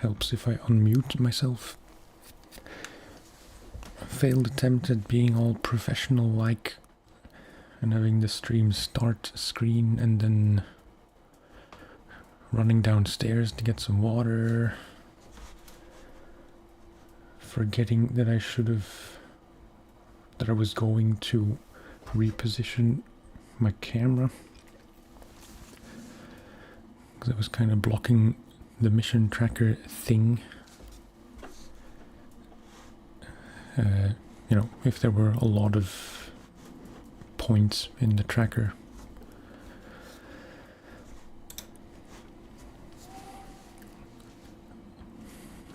Helps if I unmute myself. Failed attempt at being all professional-like and having the stream start screen and then running downstairs to get some water. Forgetting that I was going to reposition my camera. Because I was kind of blocking the mission tracker thing. You know, if there were a lot of points in the tracker.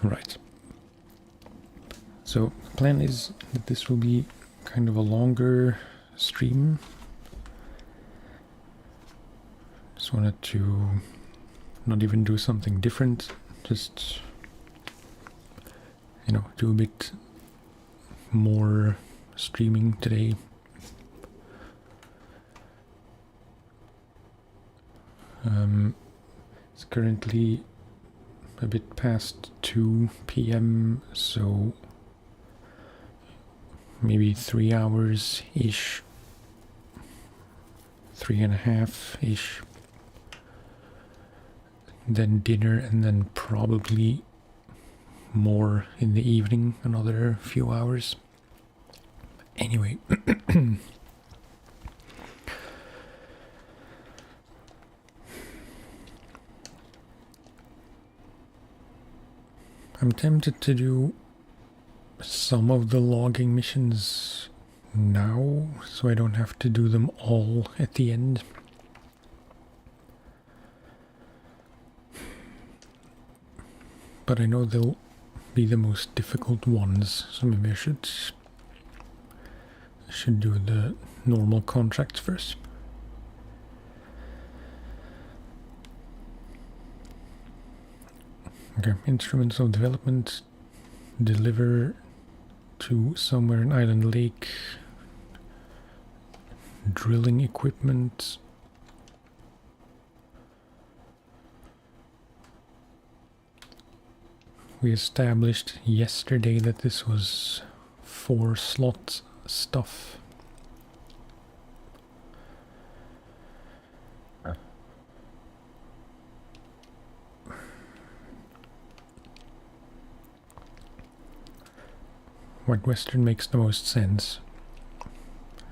Right. So the plan is that this will be kind of a longer stream. Just wanted to not even do something different, just, you know, do a bit more streaming today. It's currently a bit past 2 p.m, so maybe 3 hours-ish, 3.5-ish, then dinner, and then probably more in the evening, another few hours. Anyway, I'm tempted to do some of the logging missions now, so I don't have to do them all at the end. But I know they'll be the most difficult ones, so maybe I should do the normal contracts first. Okay, instruments of development, deliver to somewhere in Island Lake, drilling equipment, we established yesterday that this was 4-slot stuff. White Western makes the most sense.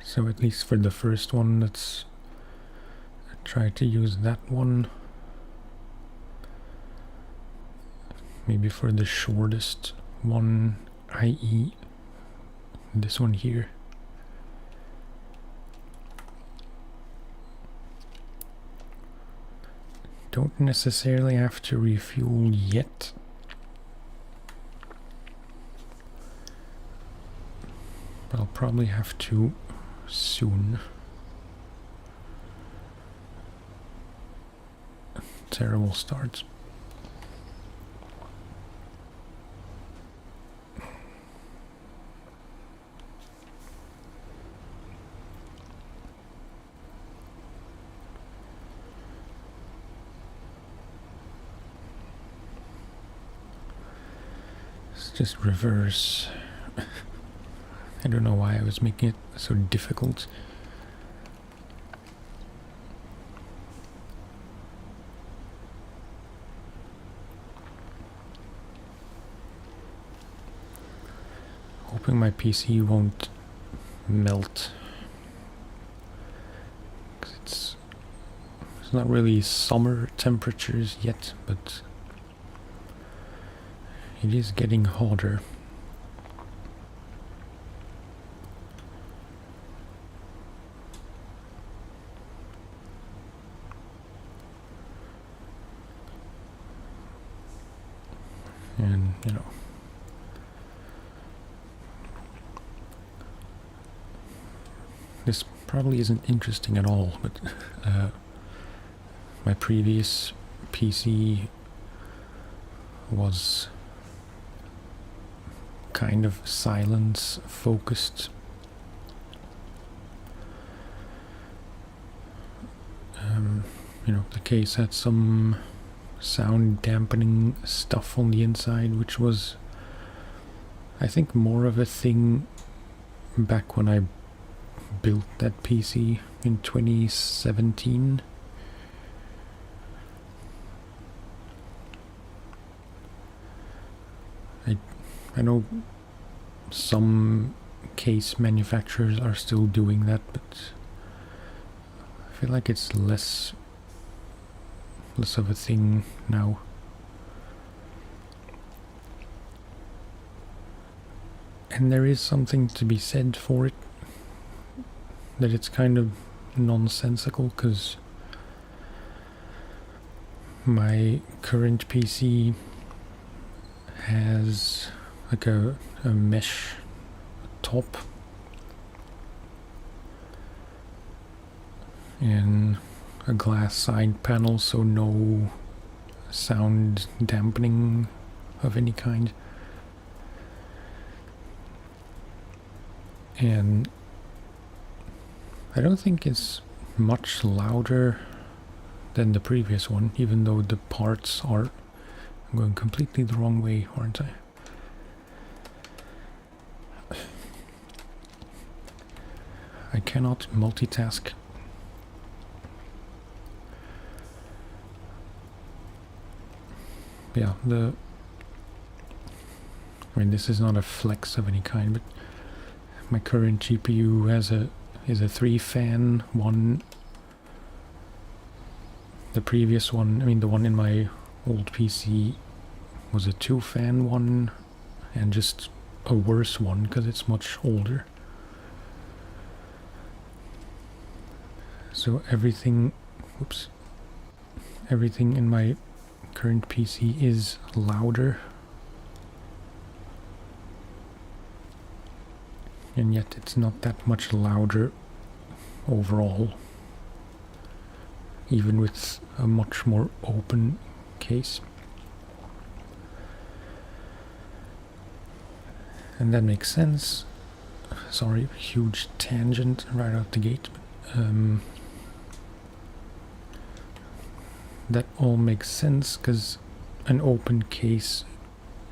So at least for the first one, let's try to use that one. Maybe for the shortest one, i.e. this one here. Don't necessarily have to refuel yet. I'll probably have to soon. Terrible start. Let's just reverse. I don't know why I was making it so difficult. Hoping my PC won't melt. 'Cause it's not really summer temperatures yet, but it is getting hotter. And, you know, this probably isn't interesting at all, but my previous PC was kind of silence focused. You know, the case had some sound dampening stuff on the inside, which was, I think, more of a thing back when I built that PC in 2017. I know some case manufacturers are still doing that, but I feel like it's less of a thing now. And there is something to be said for it, that it's kind of nonsensical, because my current PC has like a mesh top and a glass side panel, so no sound dampening of any kind. And I don't think it's much louder than the previous one, even though the parts are... I'm going completely the wrong way, aren't I? I cannot multitask. Yeah, I mean, this is not a flex of any kind, but my current GPU is a 3-fan one. The previous one, I mean the one in my old PC, was a 2-fan one, and just a worse one because it's much older. So everything in my current PC is louder, and yet it's not that much louder overall, even with a much more open case. And that makes sense. Sorry, huge tangent right out the gate. That all makes sense because an open case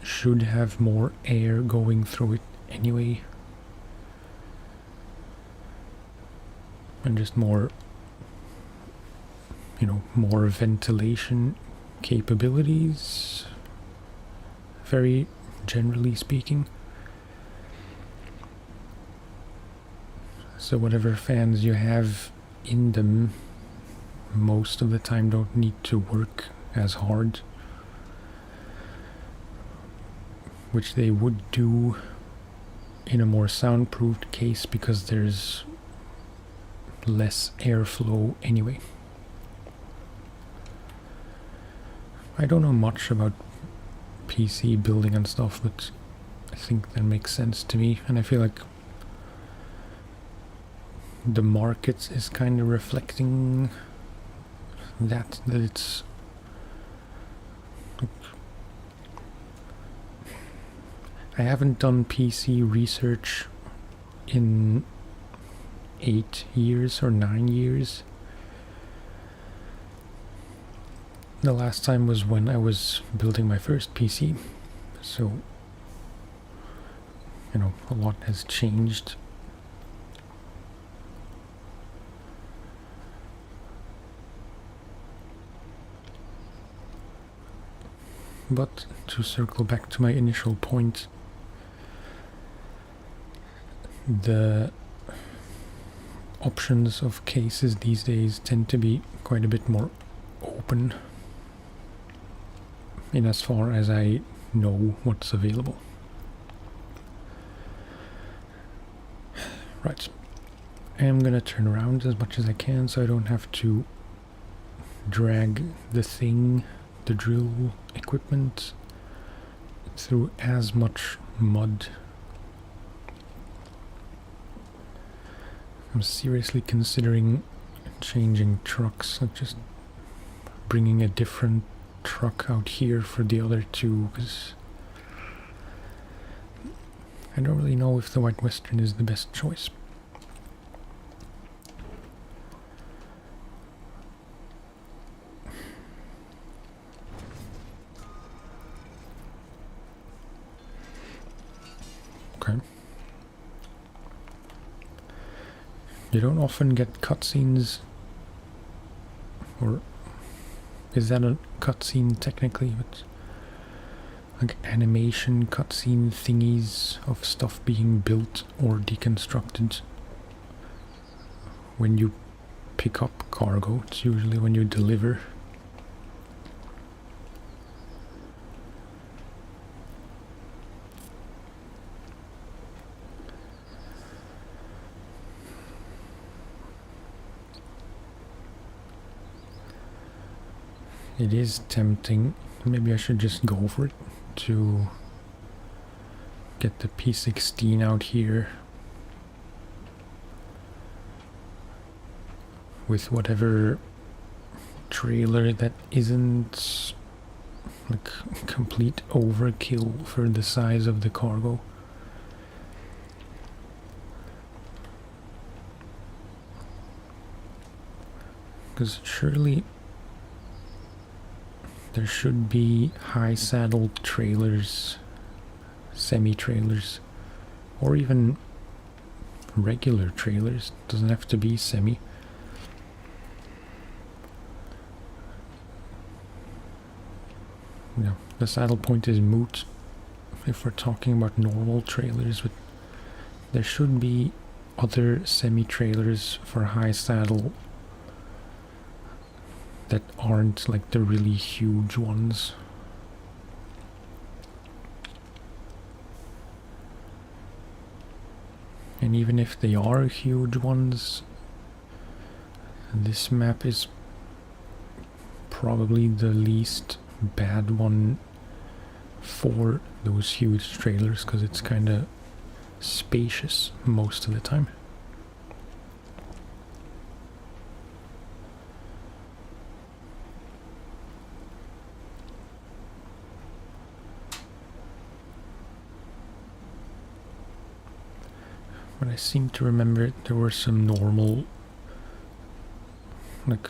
should have more air going through it anyway. And just more, more ventilation capabilities, very generally speaking. So whatever fans you have in them most of the time don't need to work as hard, which they would do in a more soundproofed case because there's less airflow anyway. I don't know much about PC building and stuff, but I think that makes sense to me, and I feel like the market is kind of reflecting that it's I haven't done PC research in 8 years or 9 years. The last time was when I was building my first PC, so a lot has changed. But to circle back to my initial point, the options of cases these days tend to be quite a bit more open in as far as I know what's available. Right, I'm gonna turn around as much as I can so I don't have to drag the drill equipment through as much mud. I'm seriously considering changing trucks, like just bringing a different truck out here for the other two, because I don't really know if the White Western is the best choice. You don't often get cutscenes, or is that a cutscene technically? But like animation cutscene thingies of stuff being built or deconstructed when you pick up cargo. It's usually when you deliver. It is tempting, maybe I should just go for it, to get the P16 out here with whatever trailer that isn't like complete overkill for the size of the cargo. Because surely there should be high saddle trailers, semi-trailers, or even regular trailers. Doesn't have to be semi. No, the saddle point is moot if we're talking about normal trailers, but there should be other semi-trailers for high saddle that aren't like the really huge ones. And even if they are huge ones, this map is probably the least bad one for those huge trailers, because it's kind of spacious most of the time. But I seem to remember there were some normal, like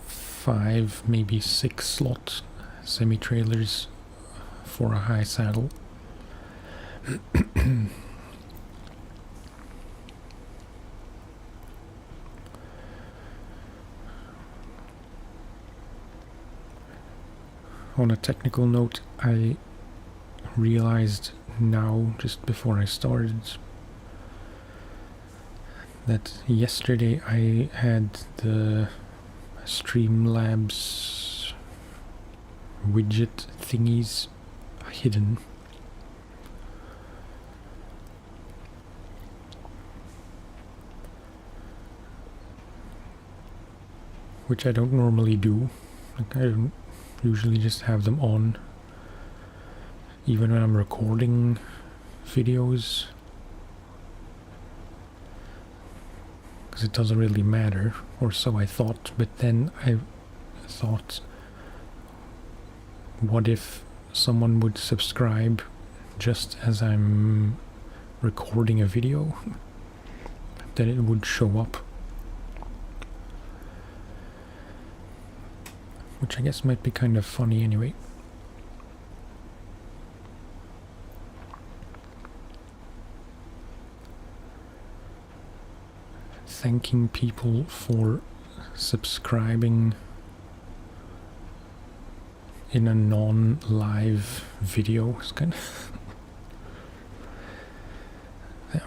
5, maybe 6 slot semi-trailers for a high saddle. On a technical note, I realized now, just before I started, that yesterday I had the Streamlabs widget thingies hidden. Which I don't normally do. Like, I don't usually just have them on even when I'm recording videos, because it doesn't really matter, or so I thought. But then I thought, what if someone would subscribe just as I'm recording a video? Then it would show up, which I guess might be kind of funny anyway. Thanking people for subscribing in a non-live video is kind of yeah.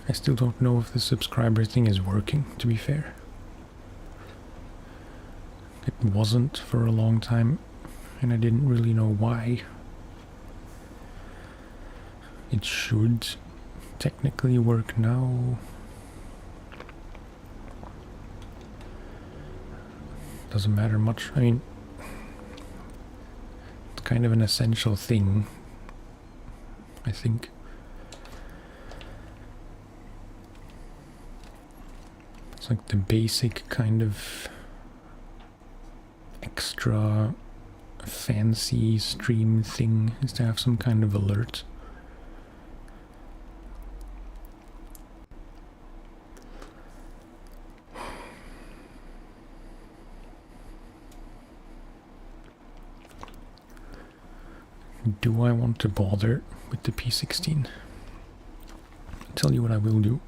I still don't know if the subscriber thing is working, to be fair. It wasn't for a long time, and I didn't really know why. It should technically work now. Doesn't matter much. I mean, it's kind of an essential thing, I think. It's like the basic kind of extra fancy stream thing is to have some kind of alert. Do I want to bother with the P16? I'll tell you what I will do.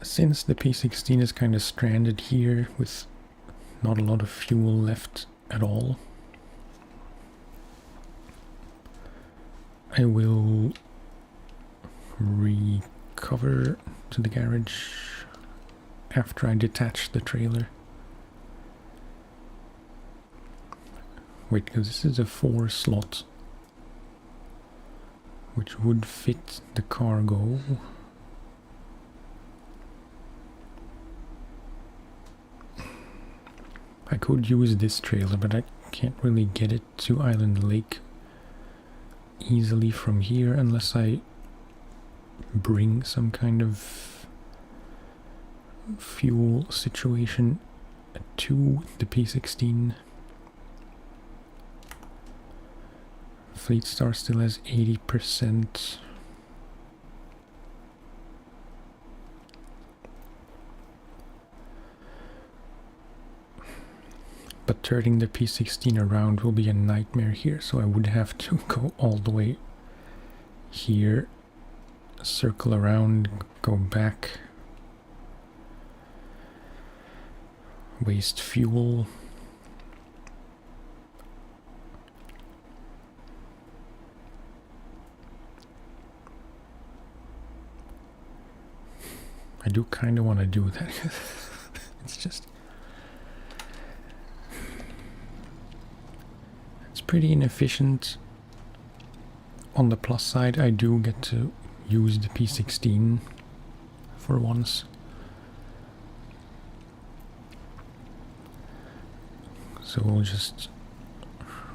Since the P16 is kind of stranded here with not a lot of fuel left at all, I will recover to the garage after I detach the trailer. Wait, because this is a 4 slot, which would fit the cargo. I could use this trailer, but I can't really get it to Island Lake easily from here unless I bring some kind of fuel situation to the P16. Fleet Star still has 80%. But turning the P16 around will be a nightmare here, so I would have to go all the way here, circle around, go back, waste fuel. I do kind of want to do that. It's just... it's pretty inefficient. On the plus side, I do get to use the P16 for once. So we'll just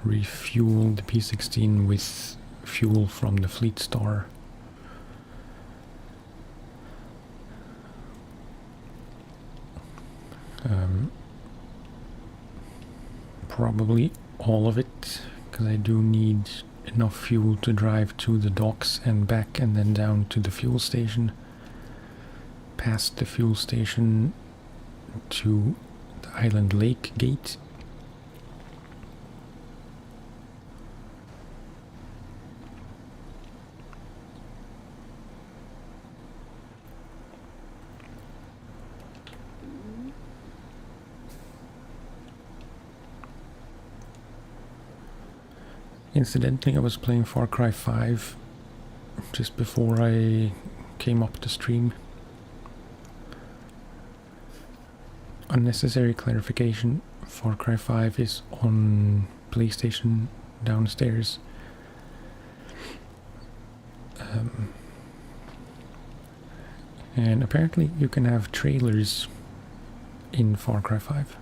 refuel the P16 with fuel from the Fleet Star. Probably all of it, because I do need enough fuel to drive to the docks and back, and then down to the fuel station, past the fuel station to the Island Lake gate. Incidentally, I was playing Far Cry 5 just before I came up to stream. Unnecessary clarification, Far Cry 5 is on PlayStation downstairs. And apparently you can have trailers in Far Cry 5.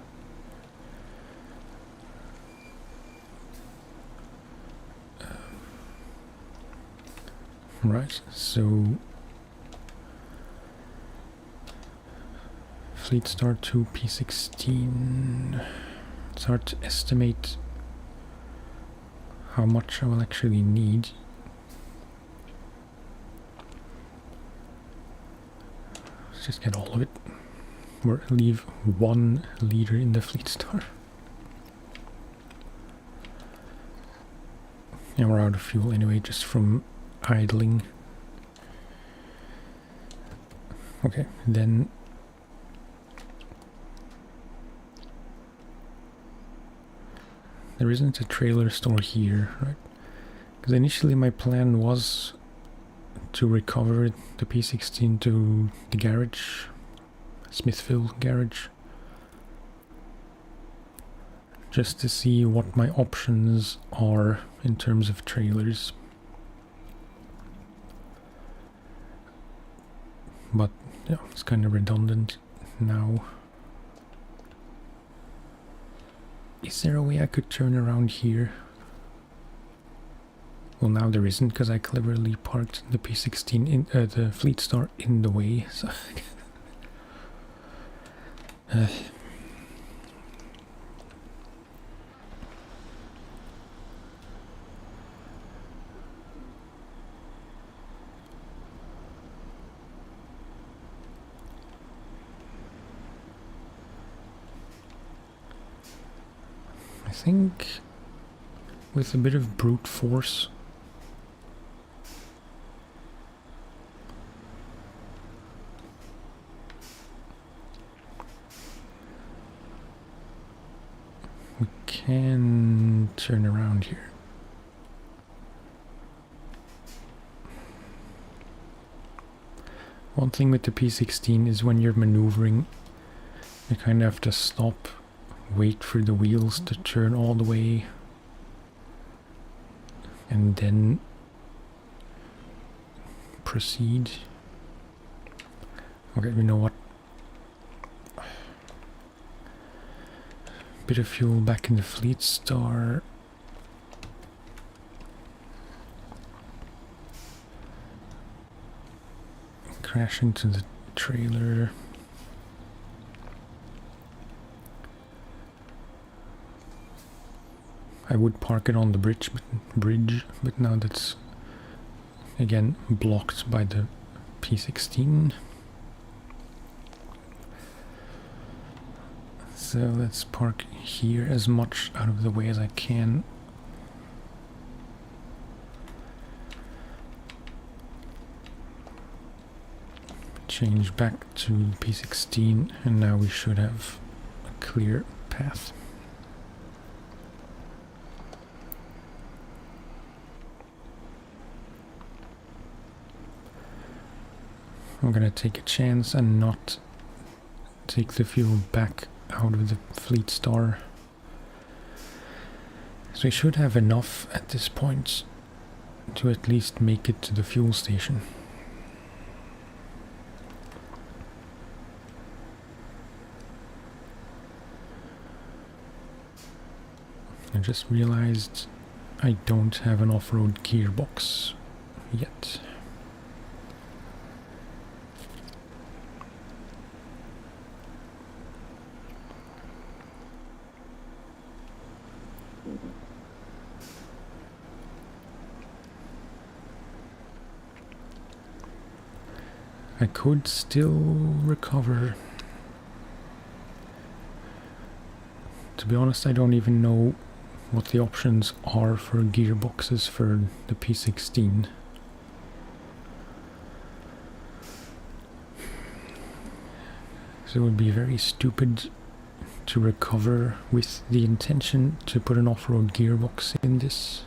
Right, so Fleet Star 2 P16. It's hard to estimate how much I will actually need. Let's just get all of it. Or leave 1 liter in the Fleet Star. And we're out of fuel anyway, just from idling. Okay, then there isn't a trailer store here, right? Because initially my plan was to recover the P16 to the garage, Smithville garage, just to see what my options are in terms of trailers. But yeah, it's kind of redundant now. Is there a way I could turn around here? Well, now there isn't, because I cleverly parked the P16 in the Fleet Star in the way. So think with a bit of brute force we can turn around here. One thing with the P16 is when you're maneuvering, you kind of have to stop, wait for the wheels to turn all the way, and then proceed. Okay, you know what? Bit of fuel back in the Fleet Star. Crash into the trailer. I would park it on the bridge, but now that's again blocked by the P16. So let's park here as much out of the way as I can. Change back to P16, and now we should have a clear path. I'm gonna take a chance and not take the fuel back out of the Fleet Star. So we should have enough at this point to at least make it to the fuel station. I just realized I don't have an off-road gearbox yet. I could still recover. To be honest, I don't even know what the options are for gearboxes for the P16. So it would be very stupid to recover with the intention to put an off-road gearbox in this,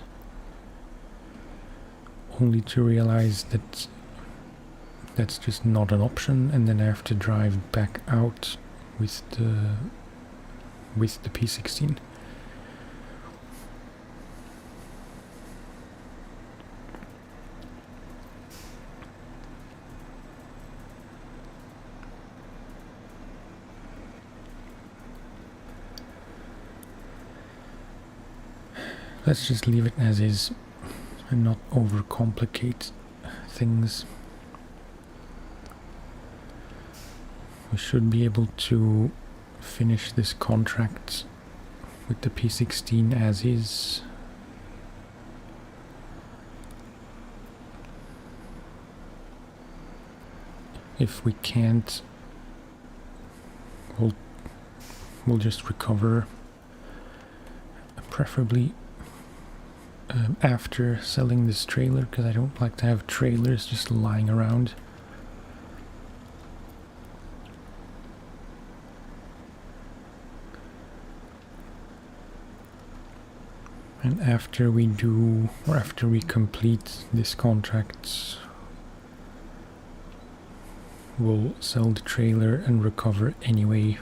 only to realize that that's just not an option, and then I have to drive back out with the P16. Let's just leave it as is and not overcomplicate things. We should be able to finish this contract with the P16 as is. If we can't, we'll just recover, preferably after selling this trailer, because I don't like to have trailers just lying around. And after we do, or after we complete this contract, we'll sell the trailer and recover anyway.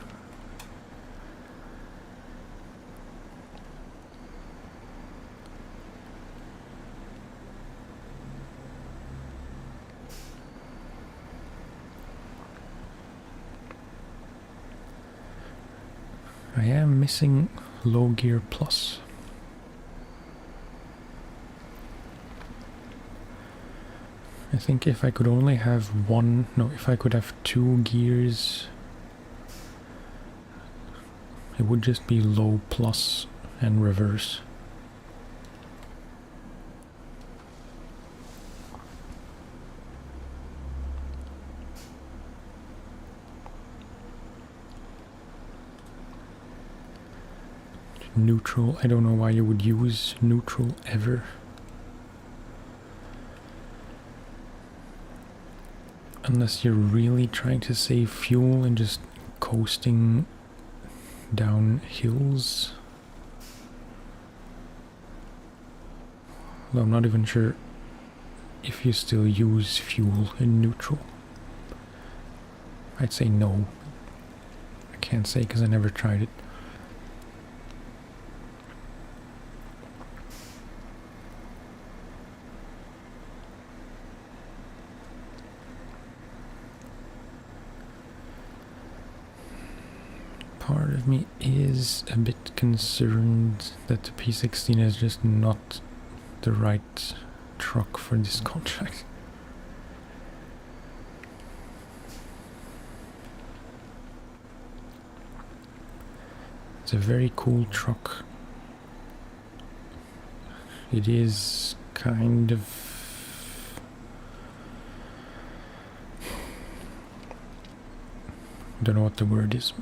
I am missing low gear plus. I think if I could only have if I could have 2 gears, it would just be low plus and reverse. neutral. I don't know why you would use neutral ever. Unless you're really trying to save fuel and just coasting down hills. Well, I'm not even sure if you still use fuel in neutral. I'd say no. I can't say because I never tried it. Part of me is a bit concerned that the P16 is just not the right truck for this contract. It's a very cool truck. It is kind of... I don't know what the word is.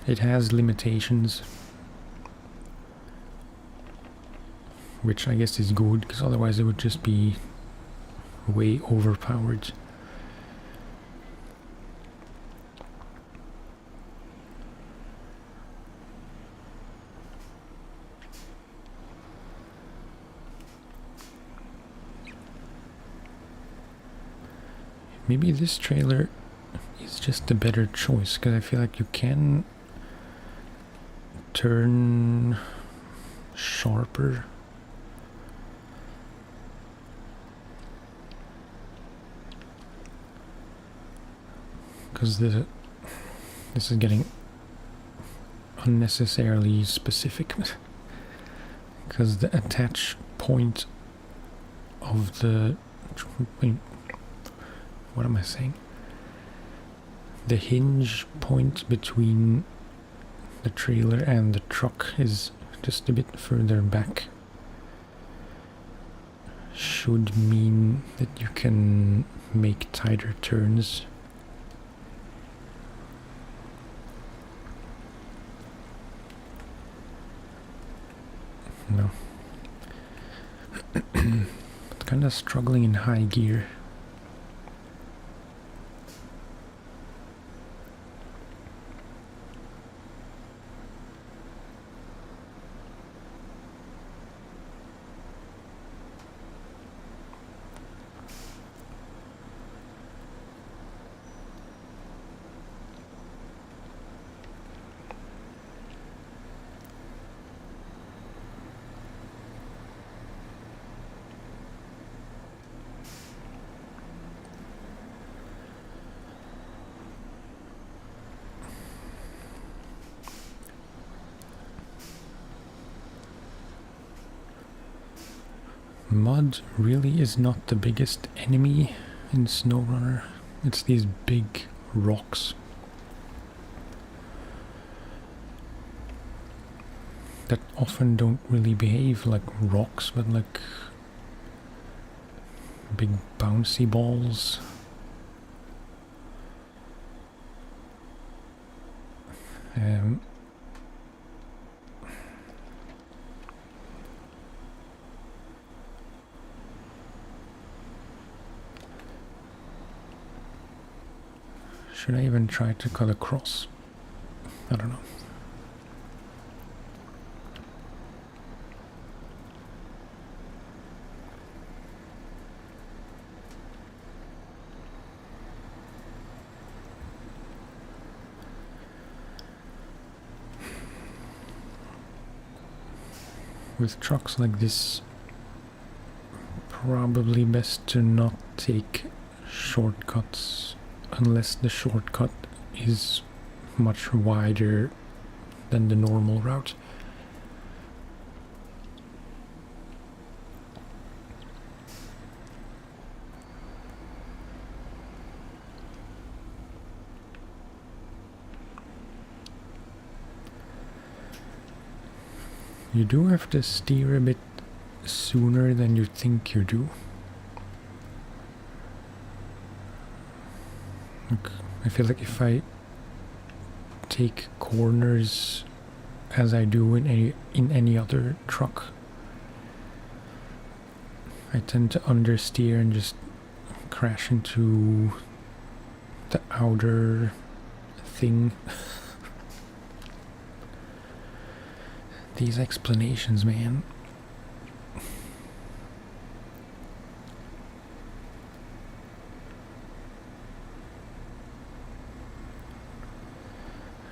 It has limitations, which I guess is good, because otherwise it would just be way overpowered. Maybe this trailer is just a better choice, because I feel like you can turn sharper. Because this is getting unnecessarily specific. Because the attach point of the... what am I saying? The hinge point between the trailer and the truck is just a bit further back. Should mean that you can make tighter turns. No. But kind of struggling in high gear. Mud really is not the biggest enemy in SnowRunner. It's these big rocks that often don't really behave like rocks, but like big bouncy balls. Should I even try to cut across? I don't know. With trucks like this, probably best to not take shortcuts unless the shortcut is much wider than the normal route. You do have to steer a bit sooner than you think you do. Look, I feel like if I take corners as I do in any other truck. I tend to understeer and just crash into the outer thing. These explanations, man.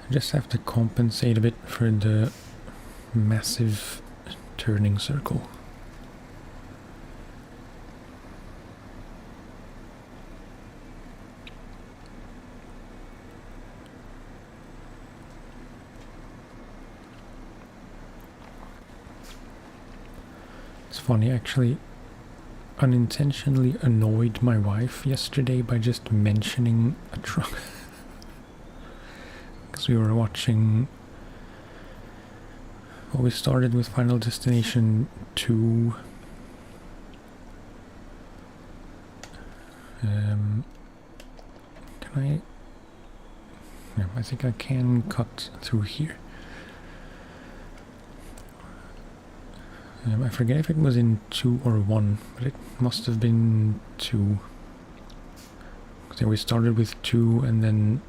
I just have to compensate a bit for the massive turning circle. It's funny, actually unintentionally annoyed my wife yesterday by just mentioning a truck. Because we were watching... Well, we started with Final Destination 2. Can I... Yeah, I think I can cut through here. I forget if it was in 2 or 1, but it must have been 2. So we started with 2 and then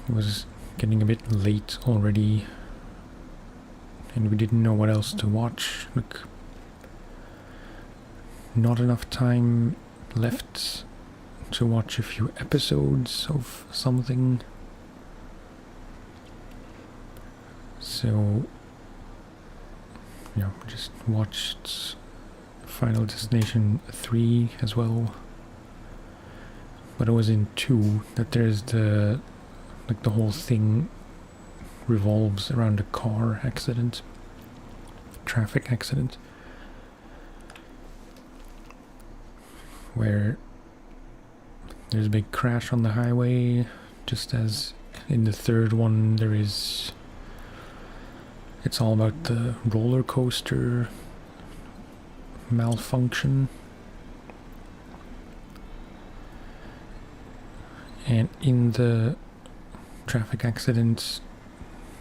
it was getting a bit late already and we didn't know what else to watch. Like, not enough time left to watch a few episodes of something. So yeah, we just watched Final Destination 3 as well. But it was in 2 that there's the... like the whole thing revolves around a car accident. Traffic accident. Where there's a big crash on the highway, just as in the third one there is... It's all about the roller coaster malfunction. And in the traffic accident,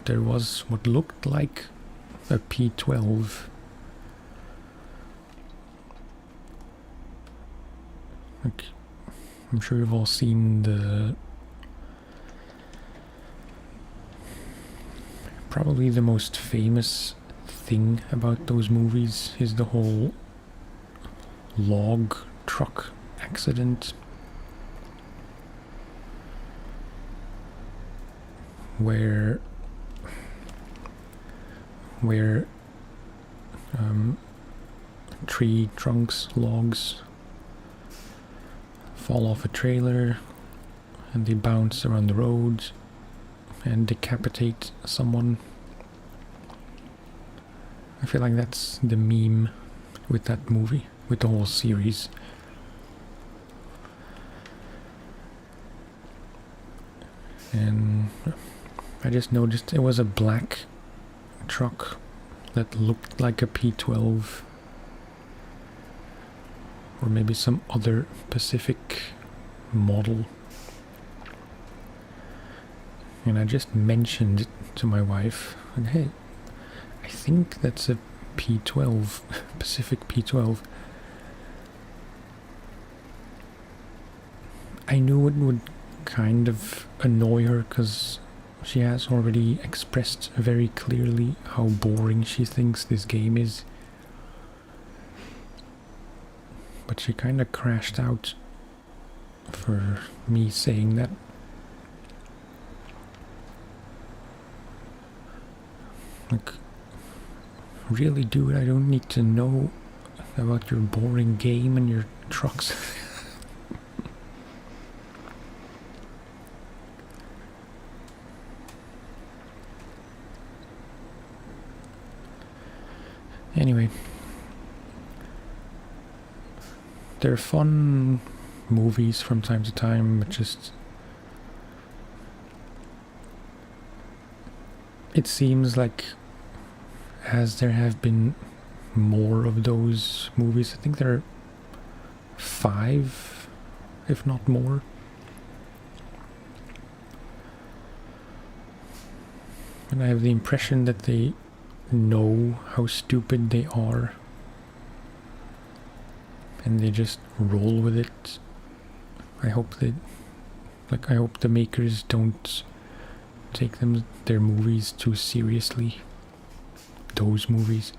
there was what looked like a P12. Like, I'm sure you've all seen the... Probably the most famous thing about those movies is the whole log truck accident, where tree trunks, logs, fall off a trailer and they bounce around the road and decapitate someone. I feel like that's the meme with that movie, with the whole series. And I just noticed it was a black truck that looked like a P12 or maybe some other Pacific model. And I just mentioned it to my wife, and hey, I think that's a P12, Pacific P12. I knew it would kind of annoy her because she has already expressed very clearly how boring she thinks this game is. But she kind of crashed out for me saying that. Like, really, dude, I don't need to know about your boring game and your trucks. Anyway, they're fun movies from time to time, but just... It seems like as there have been more of those movies, I think there are 5, if not more. And I have the impression that they know how stupid they are. And they just roll with it. I hope that, like, I hope the makers don't take their movies too seriously. Those movies.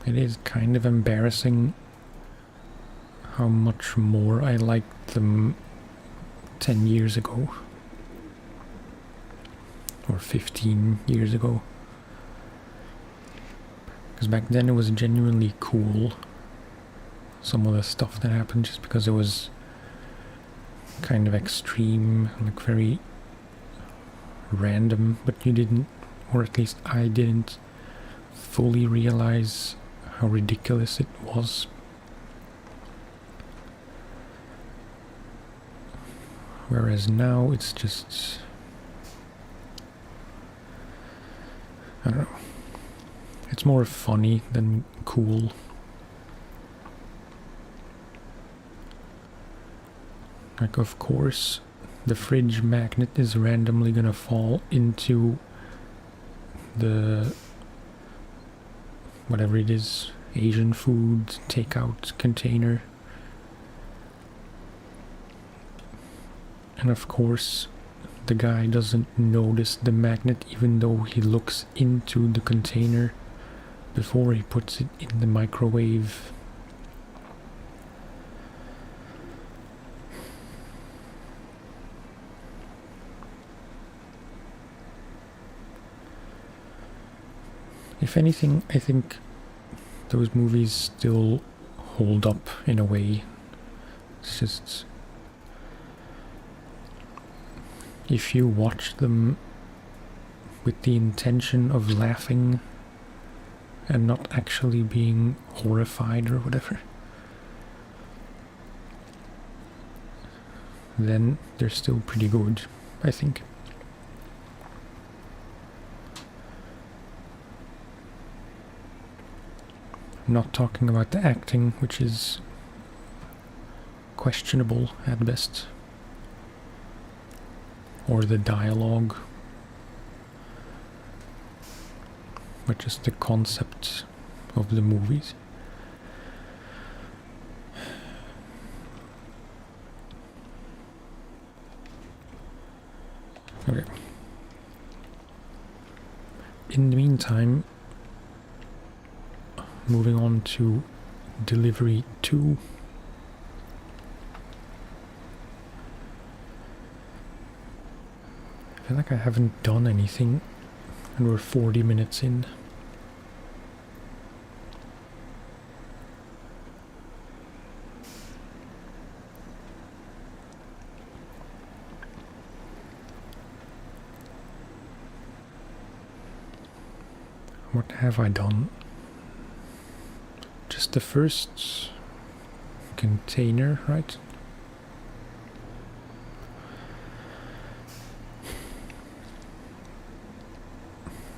It is kind of embarrassing how much more I liked them 10 years ago. Or 15 years ago. Because back then it was genuinely cool. Some of the stuff that happened, just because it was kind of extreme, like very random, but you didn't, or at least I didn't, fully realize how ridiculous it was. Whereas now it's just, I don't know, it's more funny than cool. Like, of course, the fridge magnet is randomly gonna fall into the whatever it is, Asian food takeout container. And of course, the guy doesn't notice the magnet even though he looks into the container before he puts it in the microwave. If anything, I think those movies still hold up in a way. It's just, if you watch them with the intention of laughing and not actually being horrified or whatever, then they're still pretty good, I think. I'm not talking about the acting, which is questionable at best, or the dialogue, but just the concept of the movies. Okay. In the meantime, moving on to delivery 2. I feel like I haven't done anything and we're 40 minutes in. What have I done? Just the first container, right?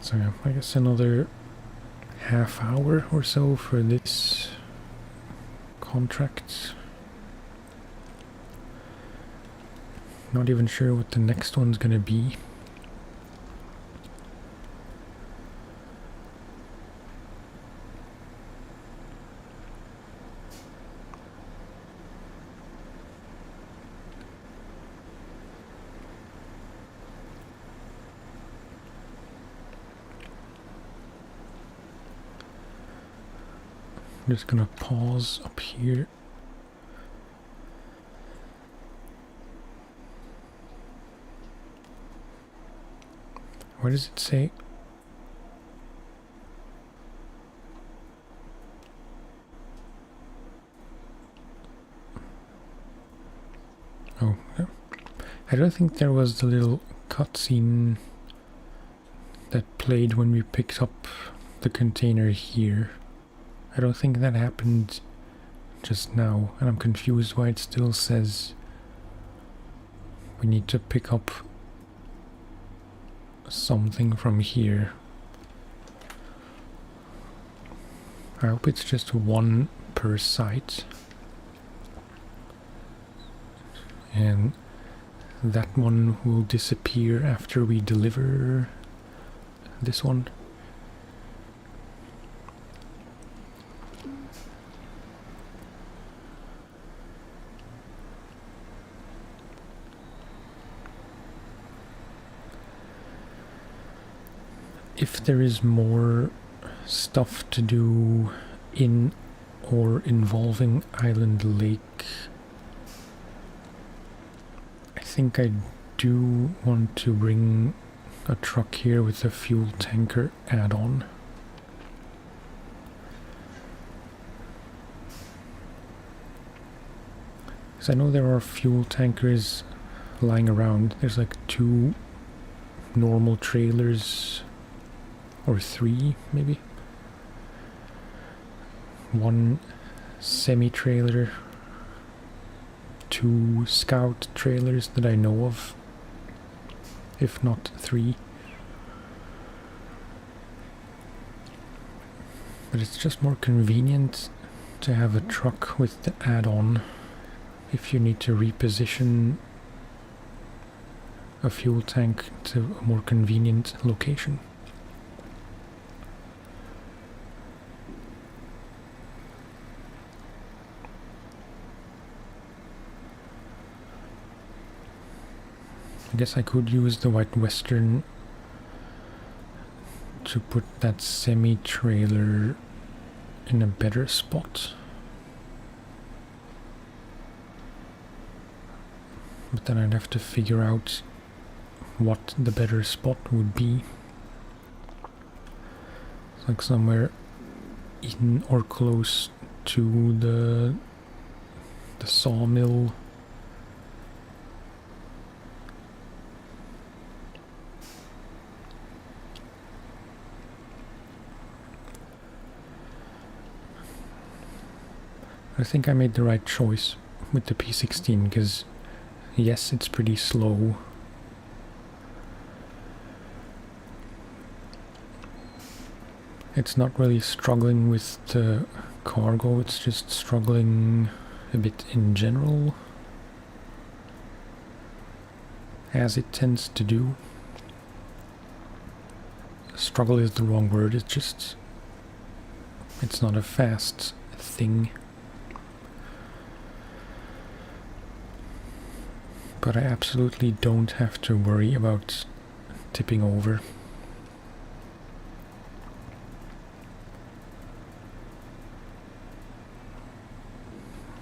So yeah, I guess another half hour or so for this contract. Not even sure what the next one's gonna be. I'm just gonna pause up here. What does it say? Oh, yeah. I don't think there was the little cutscene that played when we picked up the container here. I don't think that happened just now, and I'm confused why it still says we need to pick up something from here. I hope it's just one per site. And that one will disappear after we deliver this one. If there is more stuff to do in or involving Island Lake, I think I do want to bring a truck here with a fuel tanker add-on. Because I know there are fuel tankers lying around. There's like 2 normal trailers, or 3 maybe. 1 semi-trailer, 2 scout trailers that I know of, if not 3. But it's just more convenient to have a truck with the add-on if you need to reposition a fuel tank to a more convenient location. I guess I could use the White Western to put that semi-trailer in a better spot. But then I'd have to figure out what the better spot would be. It's like somewhere in or close to the sawmill. I think I made the right choice with the P16 because yes, it's pretty slow. It's not really struggling with the cargo, it's just struggling a bit in general, as it tends to do. Struggle is the wrong word, it's not a fast thing. But I absolutely don't have to worry about tipping over.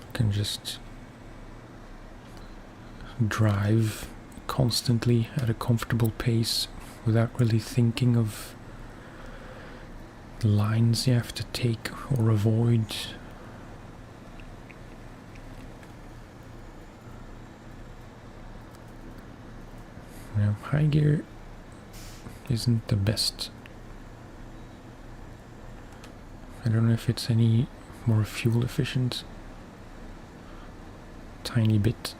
I can just drive constantly at a comfortable pace without really thinking of the lines you have to take or avoid. Now, high gear isn't the best. I don't know if it's any more fuel efficient. Tiny bit.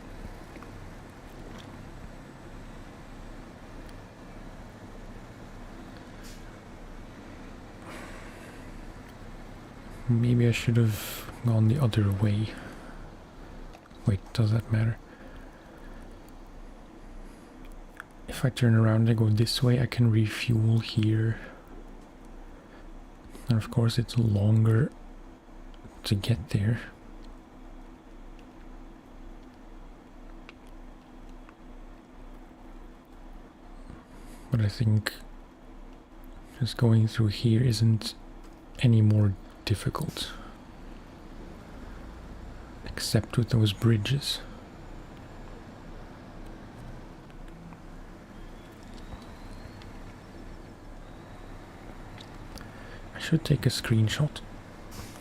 Maybe I should have gone the other way. Wait, does that matter? If I turn around and go this way, I can refuel here. And of course it's longer to get there. But I think just going through here isn't any more difficult. Except with those bridges. I should take a screenshot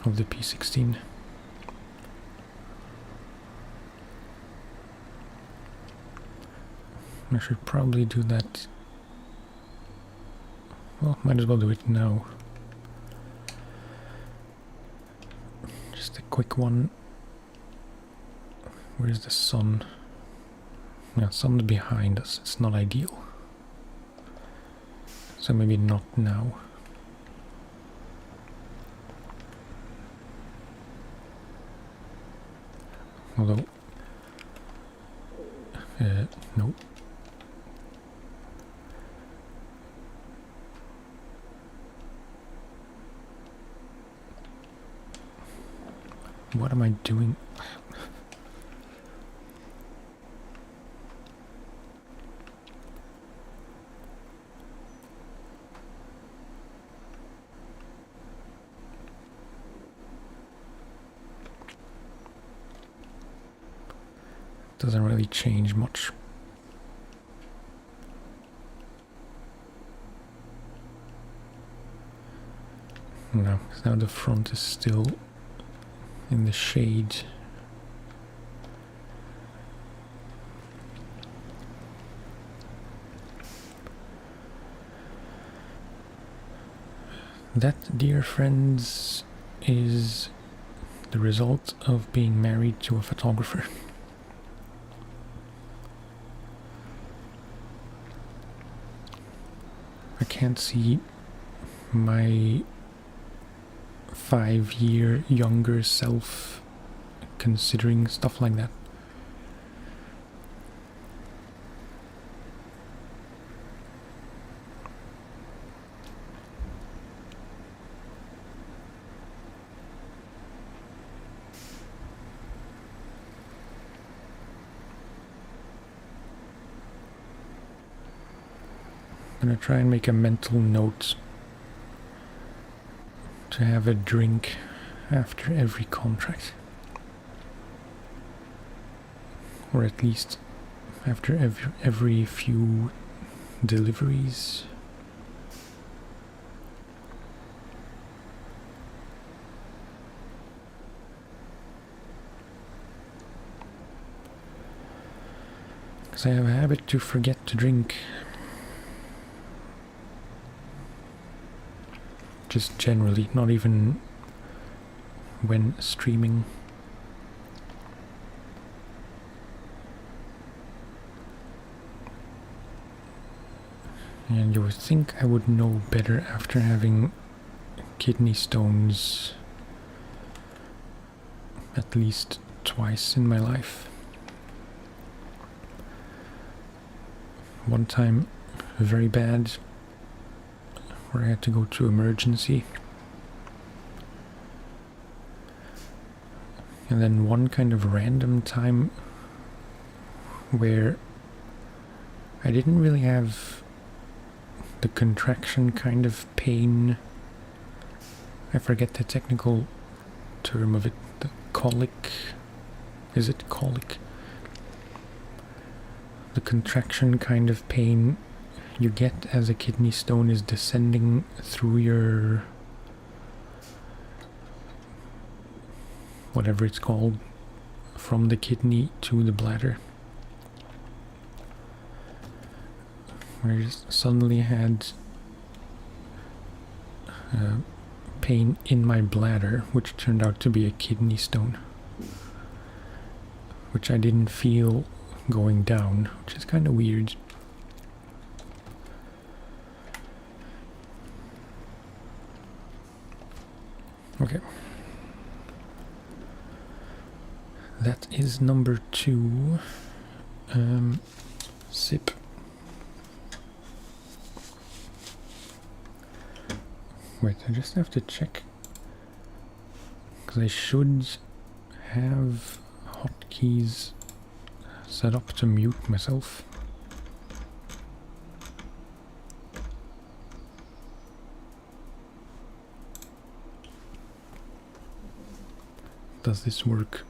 of the P16. I should probably do that. Well, might as well do it now. Just a quick one. Where's the sun? Yeah, sun's behind us. It's not ideal. So maybe not now. Although, no. What am I doing? Doesn't really change much. No, now the front is still in the shade. That, dear friends, is the result of being married to a photographer. I can't see my 5-year younger self considering stuff like that. I'm gonna try and make a mental note to have a drink after every contract. Or at least after every few deliveries. Because I have a habit to forget to drink. Just generally, not even when streaming. And you would think I would know better after having kidney stones at least twice in my life. One time, very bad, where I had to go to emergency. And then one kind of random time where I didn't really have the contraction kind of pain. I forget the technical term of it. The colic. Is it colic? The contraction kind of pain you get as a kidney stone is descending through your whatever it's called, from the kidney to the bladder. I just suddenly had pain in my bladder, which turned out to be a kidney stone, which I didn't feel going down, which is kind of weird. Okay. That is number 2. Sip. Wait, I just have to check. Because I should have hotkeys set up to mute myself. Does this work?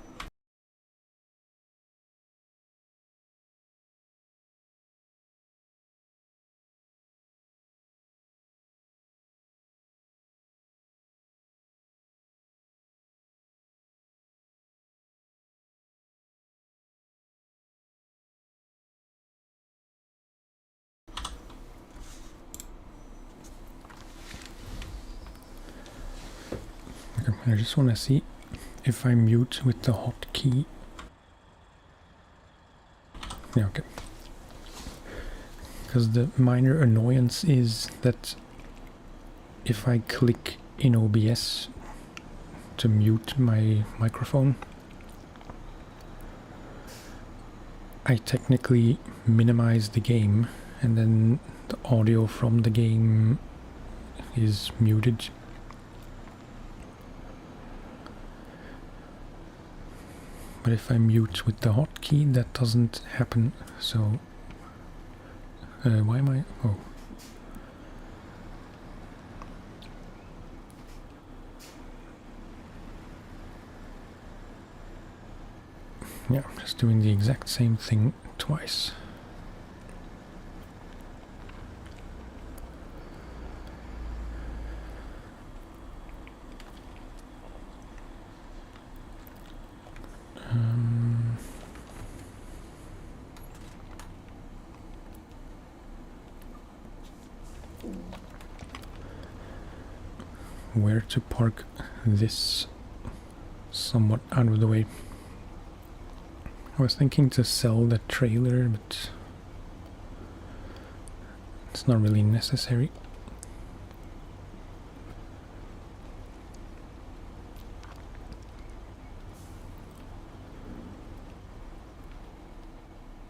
Okay, I just want to see if I mute with the hotkey. Yeah, okay. Because the minor annoyance is that if I click in OBS to mute my microphone, I technically minimize the game and then the audio from the game is muted. But if I mute with the hotkey, that doesn't happen. So why am I? Oh. Yeah, I'm just doing the exact same thing twice. Where to park this somewhat out of the way. I was thinking to sell the trailer, but it's not really necessary.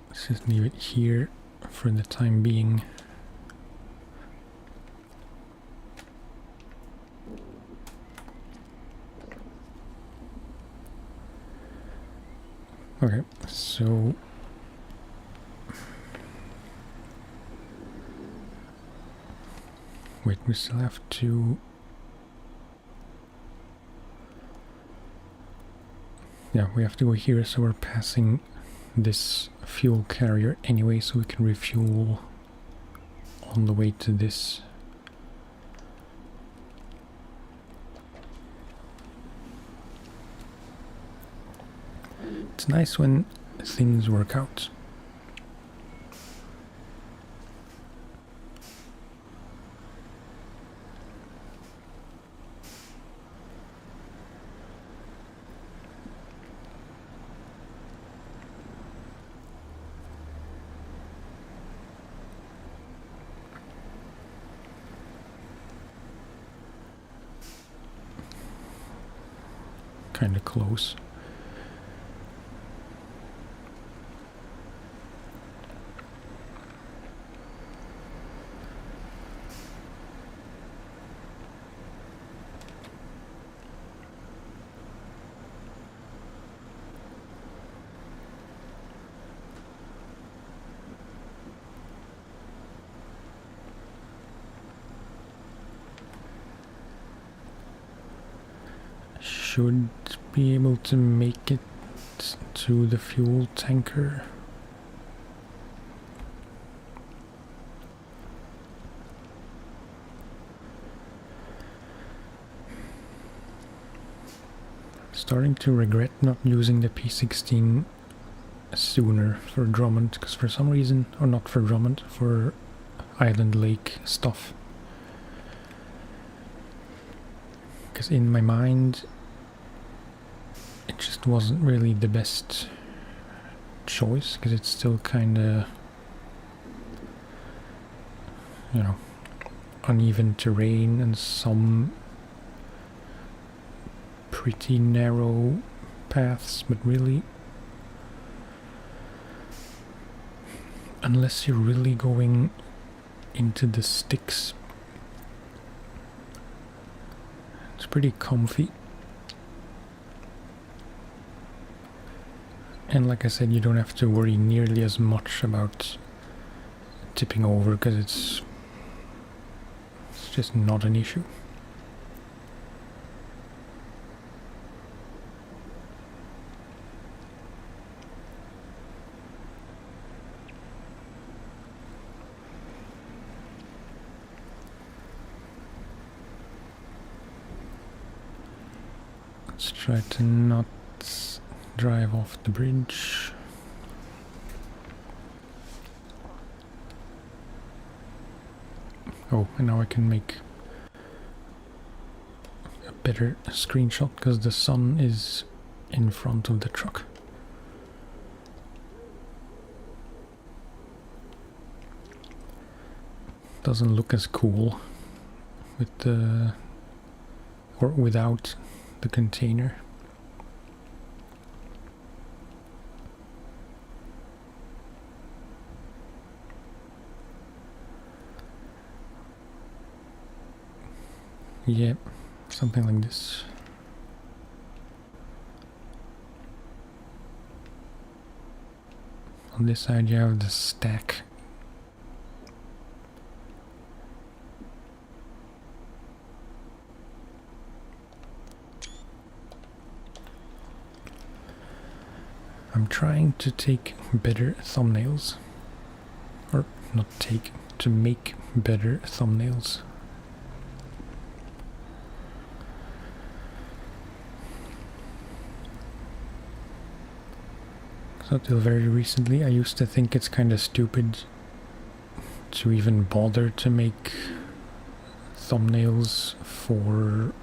Let's just leave it here for the time being. Okay, so wait, we still have to, yeah, we have to go here, so we're passing this fuel carrier anyway, so we can refuel on the way to this. It's nice when things work out. Kind of close. Should be able to make it to the fuel tanker. Starting to regret not using the P16 sooner for Drummond, because for some reason, or not for Drummond, for Island Lake stuff. Because in my mind, it just wasn't really the best choice, because it's still kind of, you know, uneven terrain and some pretty narrow paths, but really, unless you're really going into the sticks, it's pretty comfy. And like I said, you don't have to worry nearly as much about tipping over, because it's just not an issue. Let's try to not drive off the bridge. Oh, and now I can make a better screenshot because the sun is in front of the truck. Doesn't look as cool with the, or without the container. Yeah, something like this. On this side you have the stack. I'm trying to take better thumbnails. Or not take, to make better thumbnails. So till very recently I used to think it's kind of stupid to even bother to make thumbnails for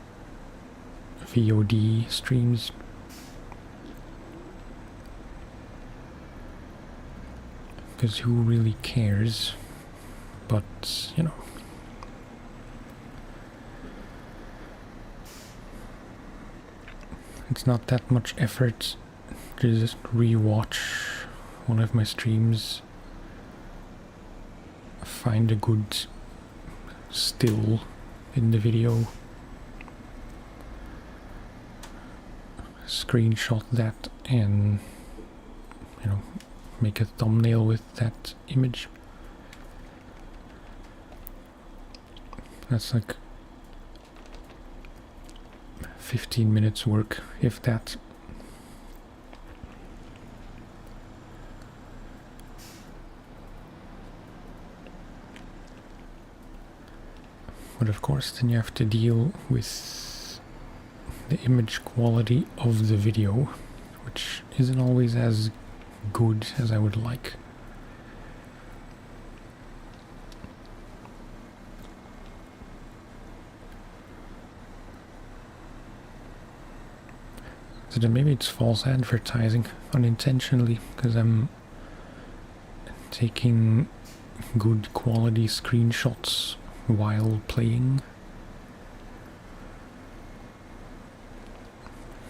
VOD streams. Because who really cares? But, you know. It's not that much effort to just re-watch one of my streams, find a good still in the video, screenshot that and, you know, make a thumbnail with that image. That's like 15 minutes work, if that. But of course then you have to deal with the image quality of the video, which isn't always as good as I would like. So then maybe it's false advertising unintentionally, because I'm taking good quality screenshots while playing,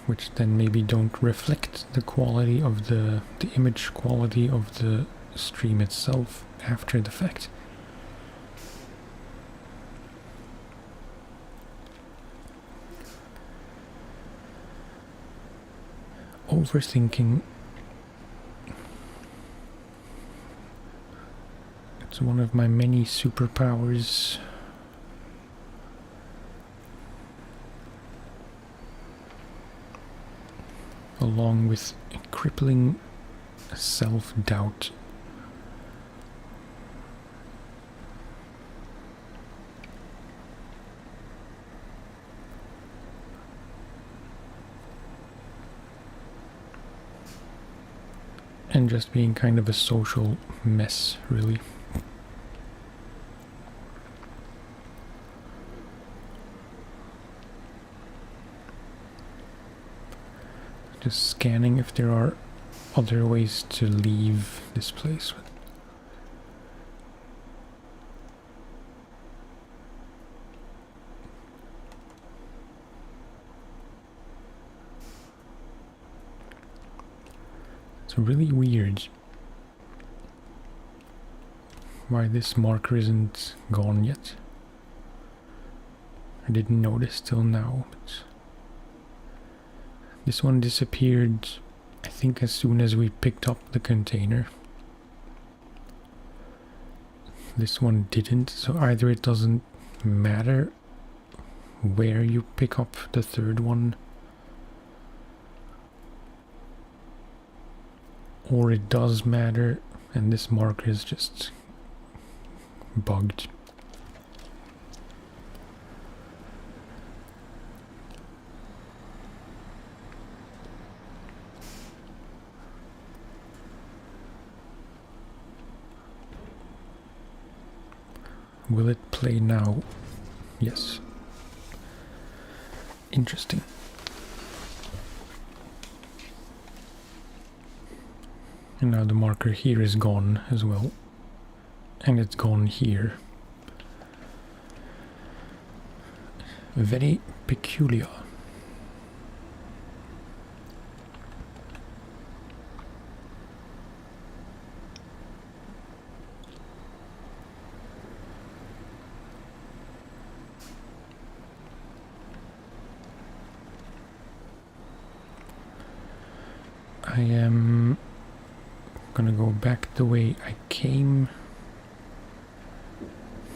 which then maybe don't reflect the quality of the image quality of the stream itself after the fact. Overthinking. It's one of my many superpowers. Along with crippling self-doubt. And just being kind of a social mess, really. Just scanning if there are other ways to leave this place. It's really weird why this marker isn't gone yet. I didn't notice till now, but this one disappeared, I think, as soon as we picked up the container. This one didn't, so either it doesn't matter where you pick up the third one, or it does matter and this marker is just bugged. Will it play now? Yes. Interesting. And now the marker here is gone as well. And it's gone here. Very peculiar. I am gonna go back the way I came,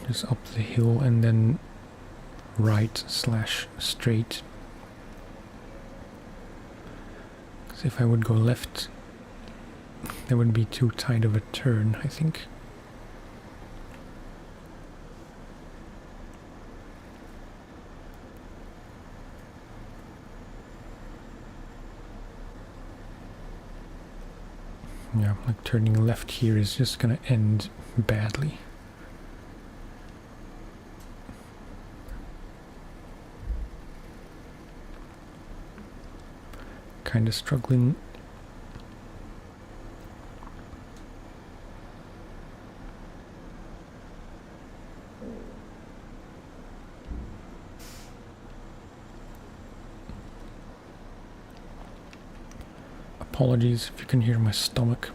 just up the hill and then right/straight. Because if I would go left, that would be too tight of a turn, I think. Yeah, like turning left here is just gonna end badly. Kinda struggling. Apologies if you can hear my stomach.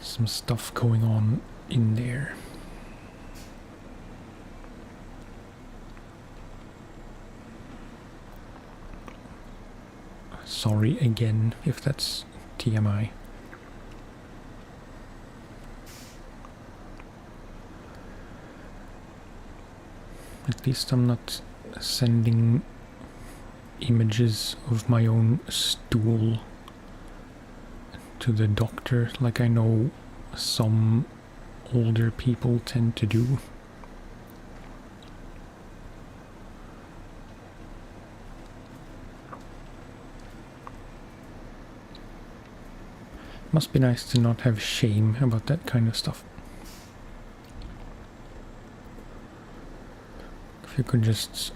Some stuff going on in there. Sorry again if that's TMI. At least I'm not sending images of my own stool to the doctor like I know some older people tend to do. Must be nice to not have shame about that kind of stuff. If you could just,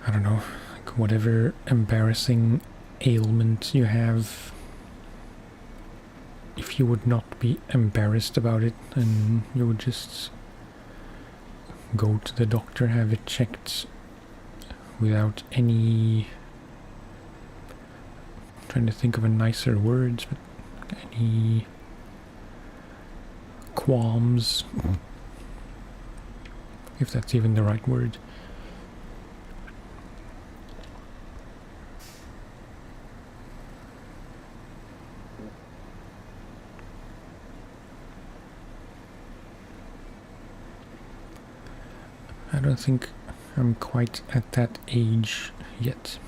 I don't know, like whatever embarrassing ailment you have, if you would not be embarrassed about it and you would just go to the doctor, have it checked without any, I'm trying to think of a nicer word, but any qualms, if that's even the right word. I don't think I'm quite at that age yet.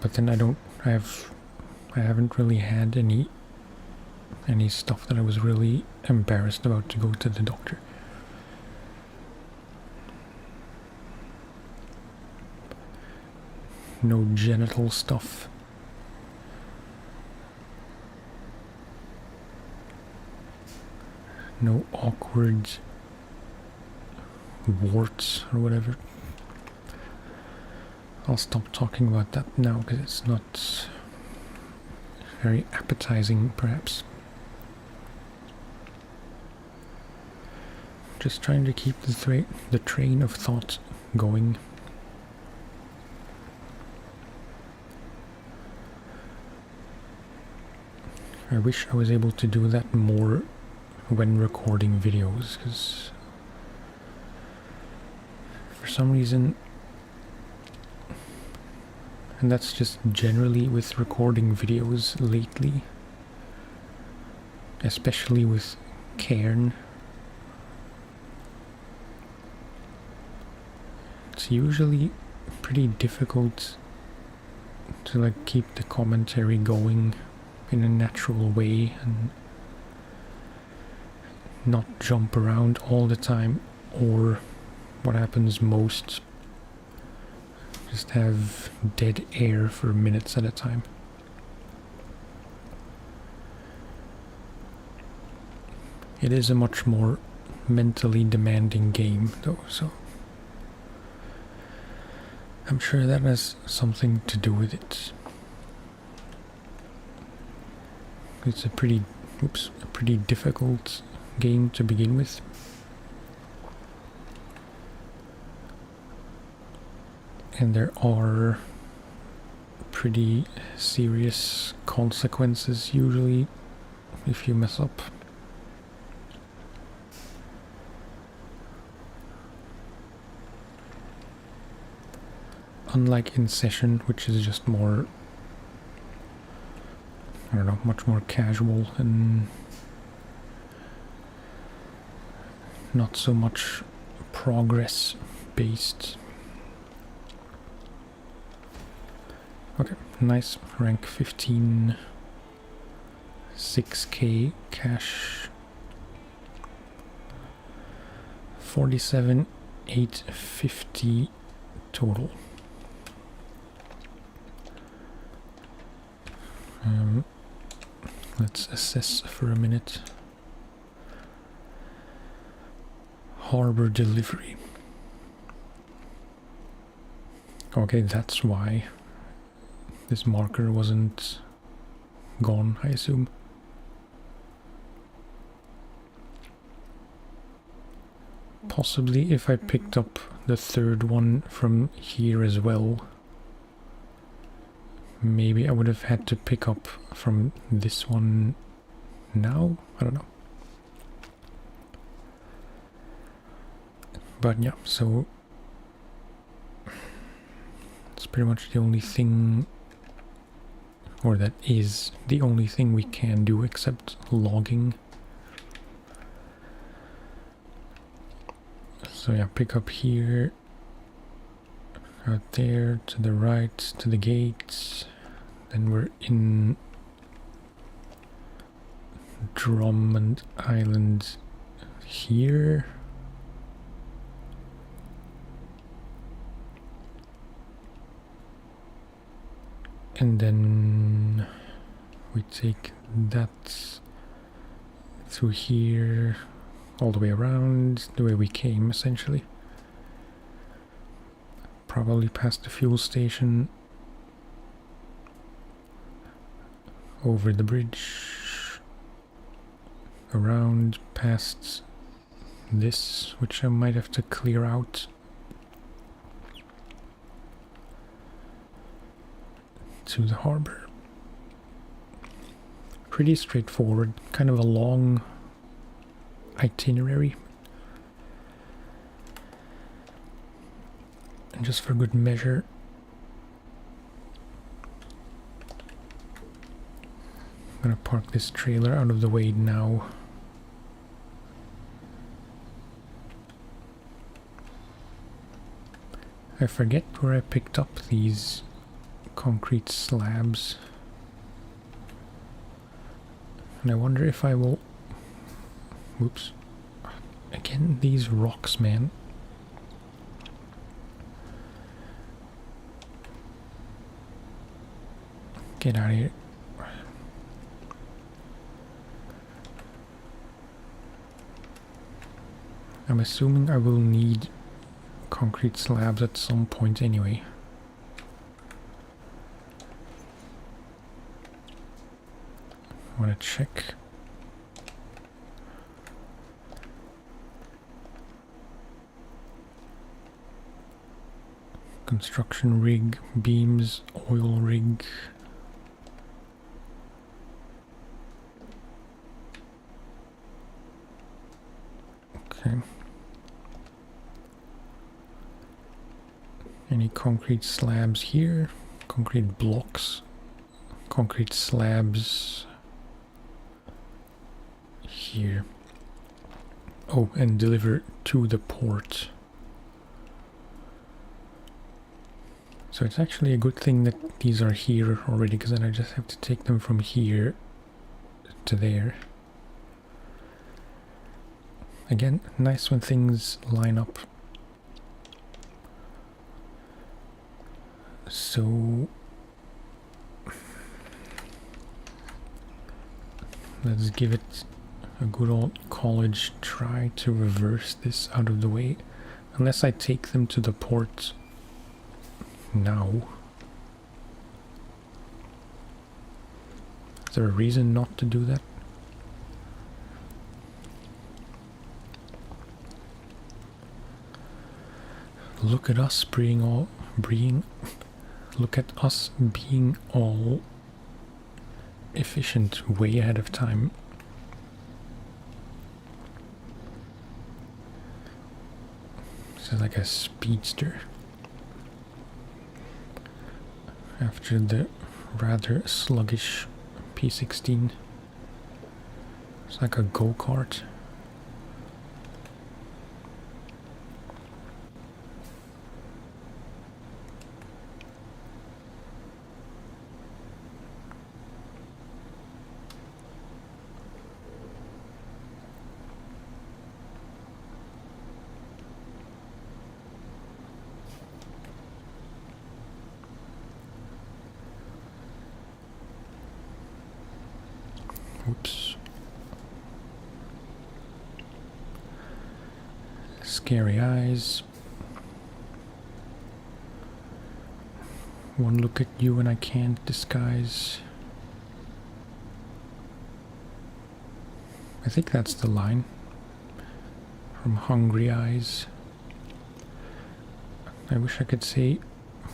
But then I haven't really had any stuff that I was really embarrassed about to go to the doctor. No genital stuff. No awkward warts or whatever. I'll stop talking about that now because it's not very appetizing, perhaps. Just trying to keep the train of thought going. I wish I was able to do that more when recording videos, because for some reason, and that's just generally with recording videos lately, especially with Cairn, it's usually pretty difficult to like keep the commentary going in a natural way and not jump around all the time, or what happens most, just have dead air for minutes at a time. It is a much more mentally demanding game though, so I'm sure that has something to do with it. It's a pretty difficult game to begin with. And there are pretty serious consequences usually if you mess up. unlike in session, which is just more, I don't know, much more casual and not so much progress based. Okay, nice. Rank 15, 6k cash, 47,850 total. Let's assess for a minute. Harbor delivery. Okay, that's why this marker wasn't gone, I assume. Possibly if I picked up the third one from here as well, maybe I would have had to pick up from this one now? I don't know. But yeah, so it's pretty much the only thing, or that is the only thing we can do except logging. So yeah, pick up here, out there, to the right, to the gates. Then we're in Drummond Island here. And then we take that through here, all the way around, the way we came, essentially. Probably past the fuel station, over the bridge, around, past this, which I might have to clear out, to the harbor. Pretty straightforward, kind of a long itinerary. And just for good measure, I'm gonna park this trailer out of the way now. I forget where I picked up these concrete slabs, and I wonder if I will. Whoops. Again, these rocks, man. Get out of here. I'm assuming I will need concrete slabs at some point anyway. I want to check. Construction rig, beams, oil rig. Okay. Any concrete slabs here? Concrete blocks. Concrete slabs here. Oh, and deliver to the port. So it's actually a good thing that these are here already, because then I just have to take them from here to there. Again, nice when things line up. So let's give it a good old college try to reverse this out of the way. Unless I take them to the port now. Is there a reason not to do that? Look at us look at us being all efficient, way ahead of time. This is like a speedster. after the rather sluggish P16. It's like a go-kart. Oops. Scary eyes. One look at you and I can't disguise. I think that's the line from Hungry Eyes. I wish I could say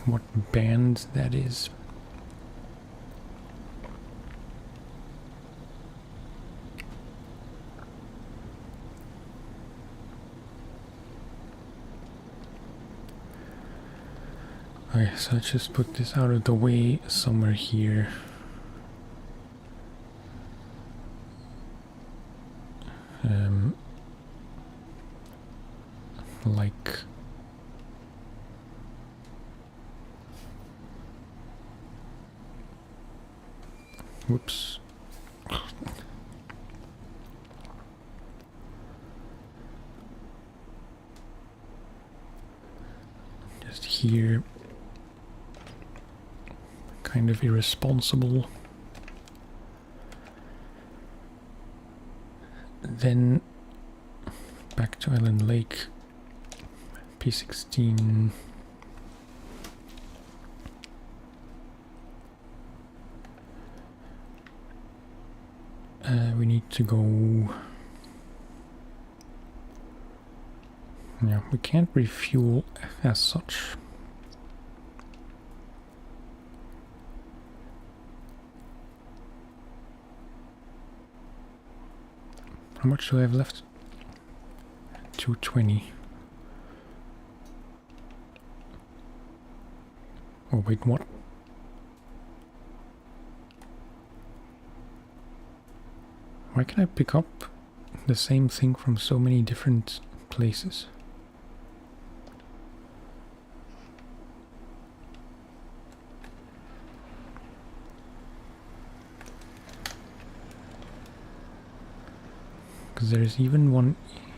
what band that is. Okay, so let's just put this out of the way somewhere here. Like whoops. Just here. Kind of irresponsible. Then back to Island Lake. P16. We need to go. Yeah, we can't refuel as such. How much do I have left? 220. Oh wait, what? Why can I pick up the same thing from so many different places? Because there's even one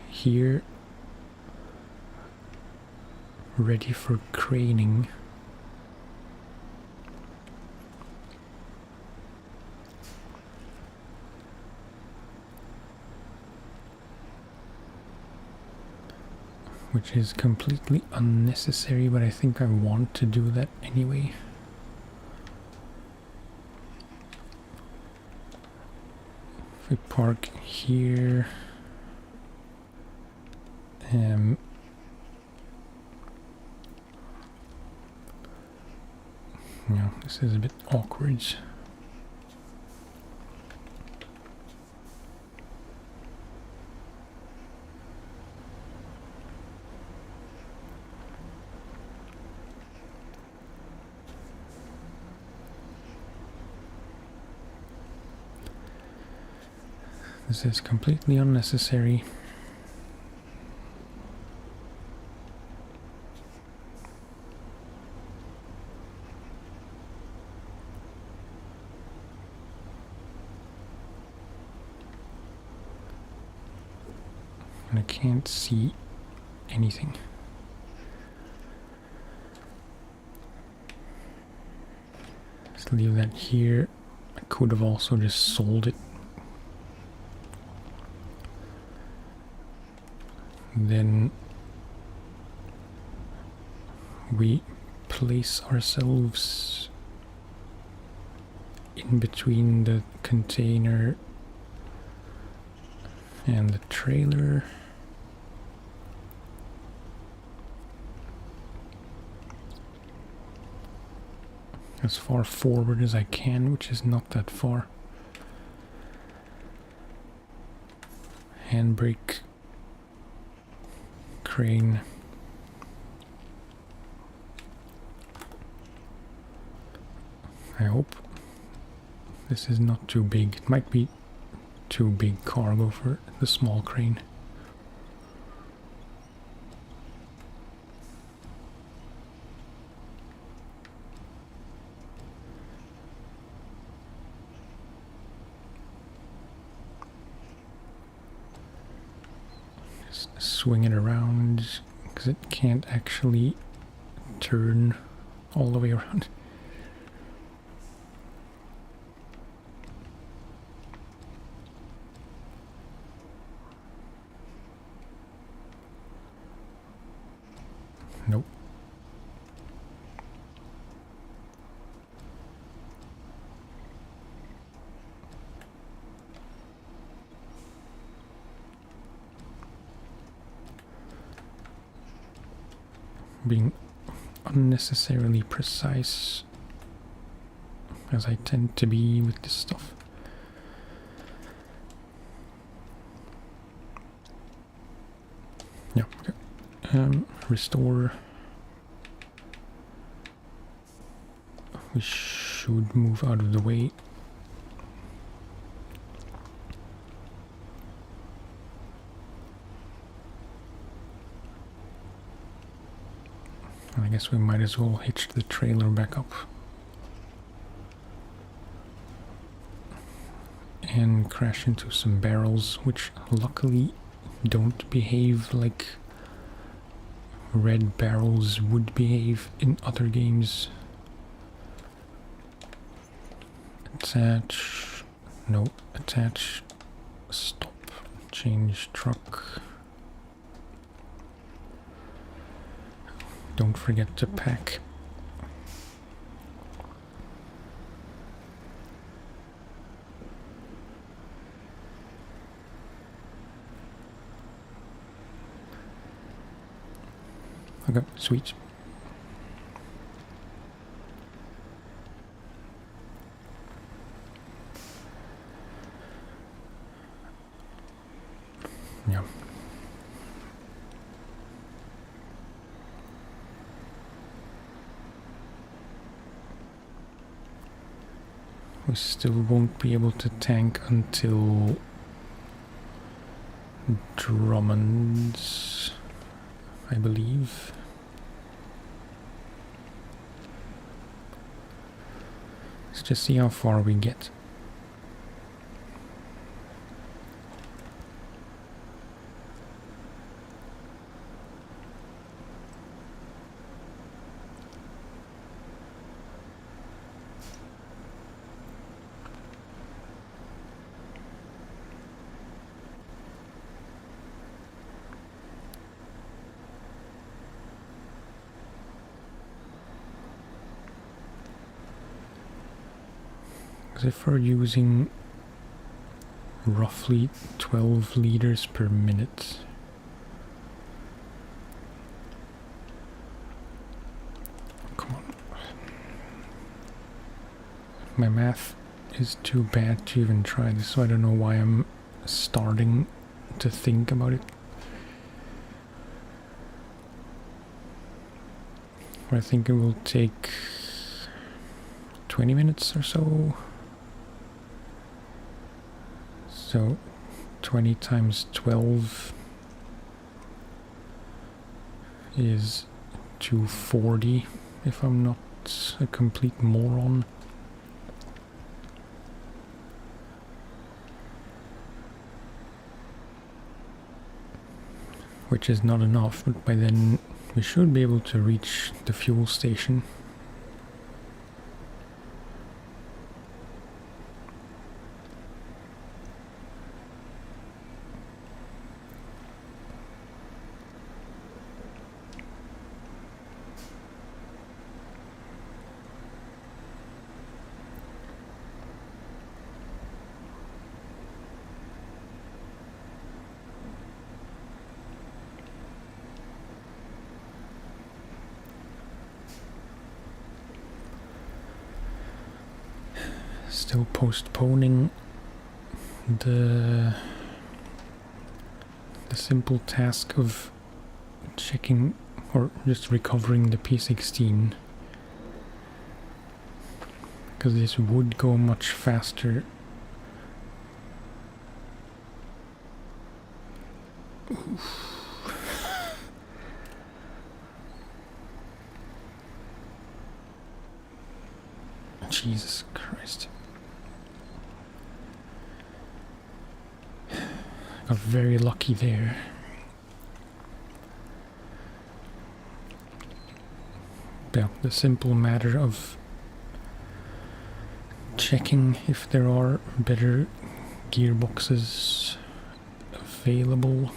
here ready for craning. Which is completely unnecessary, but I think I want to do that anyway. If we park here, yeah, this is a bit awkward. This is completely unnecessary. And I can't see anything. Let's leave that here. I could have also just sold it. Then we place ourselves in between the container and the trailer. As far forward as I can, which is not that far. Handbrake. Crane. I hope this is not too big. It might be too big cargo for the small crane. Just swing it around because it can't actually turn all the way around. Nope. Being unnecessarily precise, as I tend to be with this stuff. Yeah, okay. Restore. We should move out of the way. I guess we might as well hitch the trailer back up. And crash into some barrels, which luckily don't behave like red barrels would behave in other games. Attach. No, attach. Stop. Change truck. Don't forget to pack. Okay, sweet. Yeah. We still won't be able to tank until Drummond's, I believe. Let's just see how far we get. Because if we're using roughly 12 liters per minute, come on, my math is too bad to even try this, so I don't know why I'm starting to think about it. I think it will take 20 minutes or so. So 20 times 12 is 240, if I'm not a complete moron. Which is not enough, but by then we should be able to reach the fuel station. Still postponing the simple task of checking or just recovering the P16, because this would go much faster. Jesus Christ. Got very lucky there. Yeah, the simple matter of checking if there are better gearboxes available.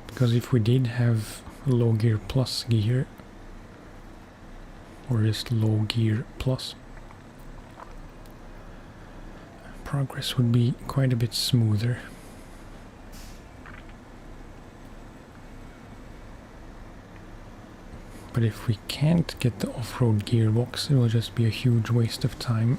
Because if we did have low gear plus gear, or just low gear plus, progress would be quite a bit smoother. But if we can't get the off-road gearbox, it will just be a huge waste of time.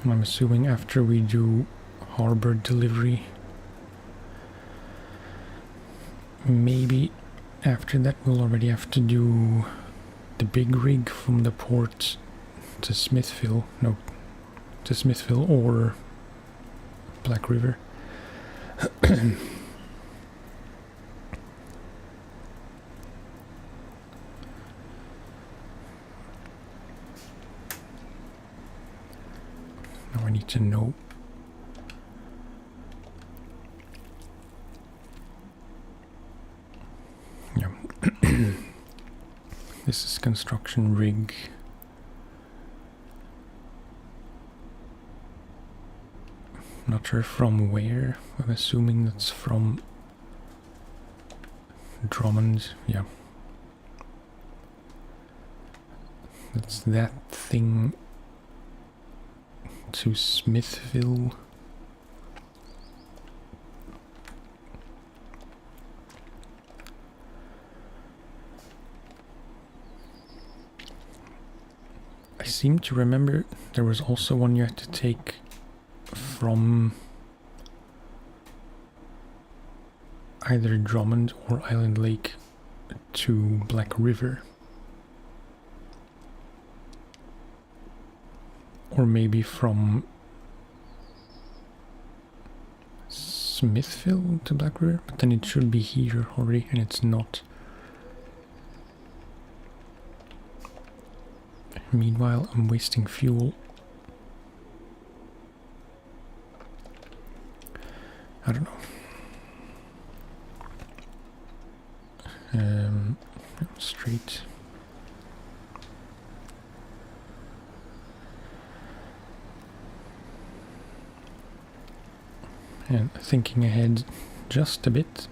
I'm assuming after we do harbor delivery, maybe after that we'll already have to do the big rig from the port to Smithville. No, to Smithville or Black River. Now I need to know. Yeah. This is construction rig. Not sure from where. I'm assuming that's from Drummond. Yeah. That's that thing to Smithville. I seem to remember there was also one you had to take from either Drummond or Island Lake to Black River. Or maybe from Smithville to Black River, but then it should be here already, and it's not. Meanwhile, I'm wasting fuel. I don't know. Straight. And thinking ahead just a bit,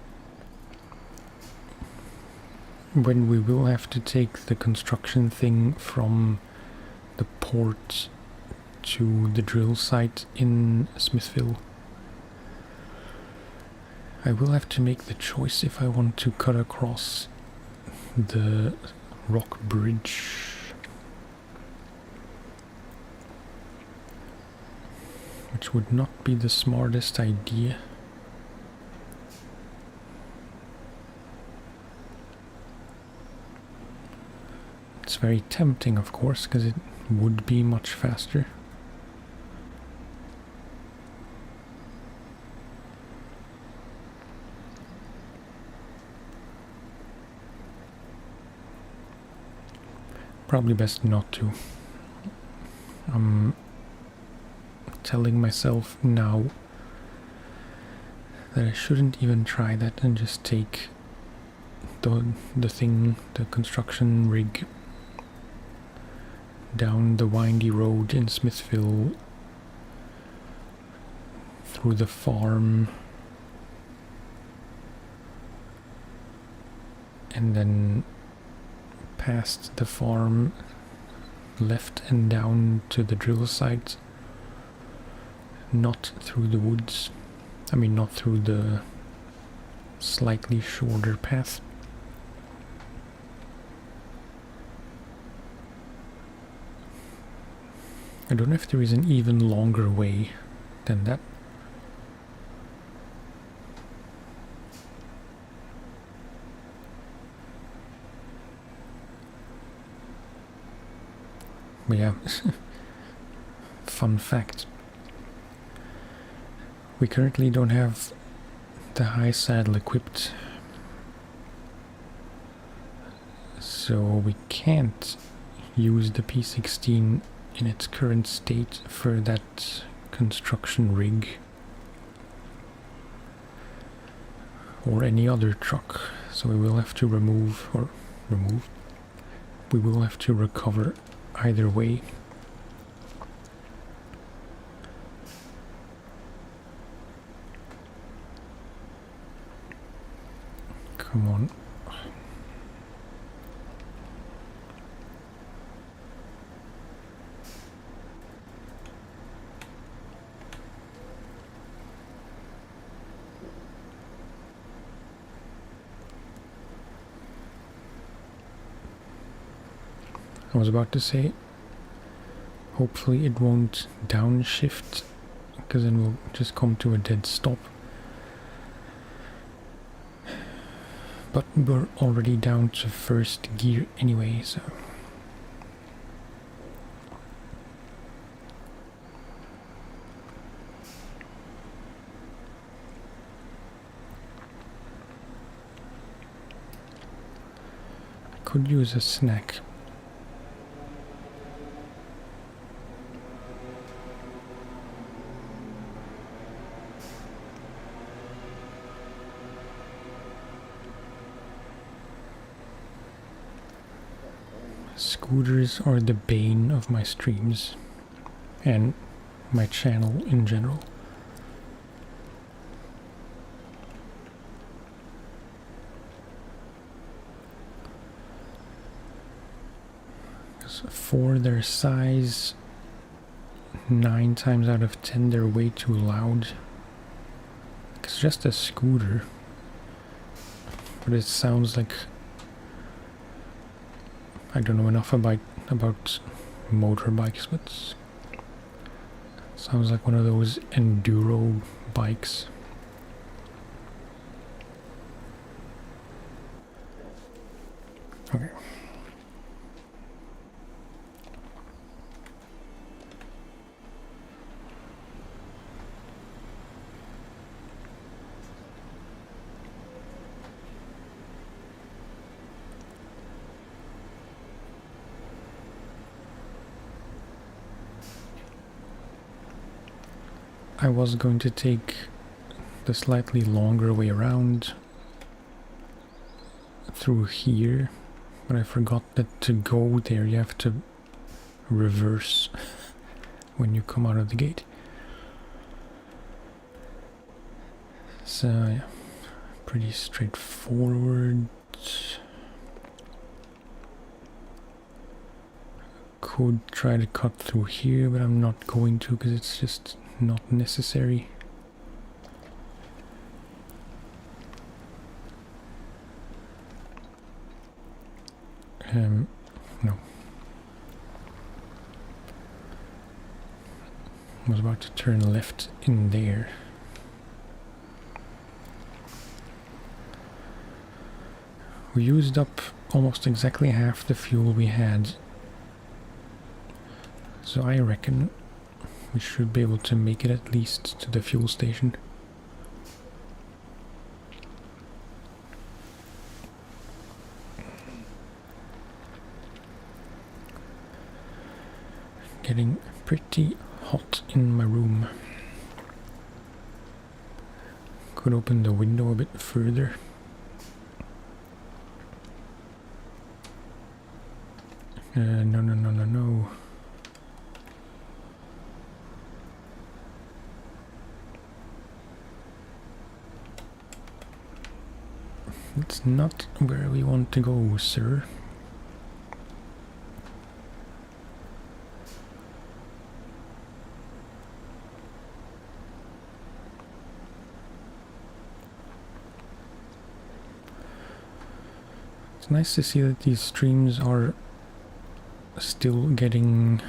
when we will have to take the construction thing from the port to the drill site in Smithville, I will have to make the choice if I want to cut across the rock bridge, which would not be the smartest idea. It's very tempting, of course, because it would be much faster. Probably best not to. I'm telling myself now that I shouldn't even try that and just take the construction rig down the windy road in Smithville through the farm and then past the farm left and down to the drill site, not through the woods. I mean, not through the slightly shorter path. I don't know if there is an even longer way than that. But yeah, fun fact. We currently don't have the high saddle equipped, so we can't use the P16 in its current state for that construction rig or any other truck. So we will have to we will have to recover either way. Come on. I was about to say, hopefully it won't downshift, because then we'll just come to a dead stop. But we're already down to first gear anyway, so... could use a snack. Scooters are the bane of my streams and my channel in general. For their size, 9 times out of 10 they're way too loud. It's just a scooter, but it sounds like... I don't know enough about motorbikes, but it sounds like one of those enduro bikes. Okay. I was going to take the slightly longer way around through here, but I forgot that to go there you have to reverse when you come out of the gate. So yeah, pretty straightforward. Could try to cut through here, but I'm not going to because it's just not necessary. No. I was about to turn left in there. We used up almost exactly half the fuel we had. So I reckon we should be able to make it at least to the fuel station. Getting pretty hot in my room. Could open the window a bit further. No. It's not where we want to go, sir. It's nice to see that these streams are still getting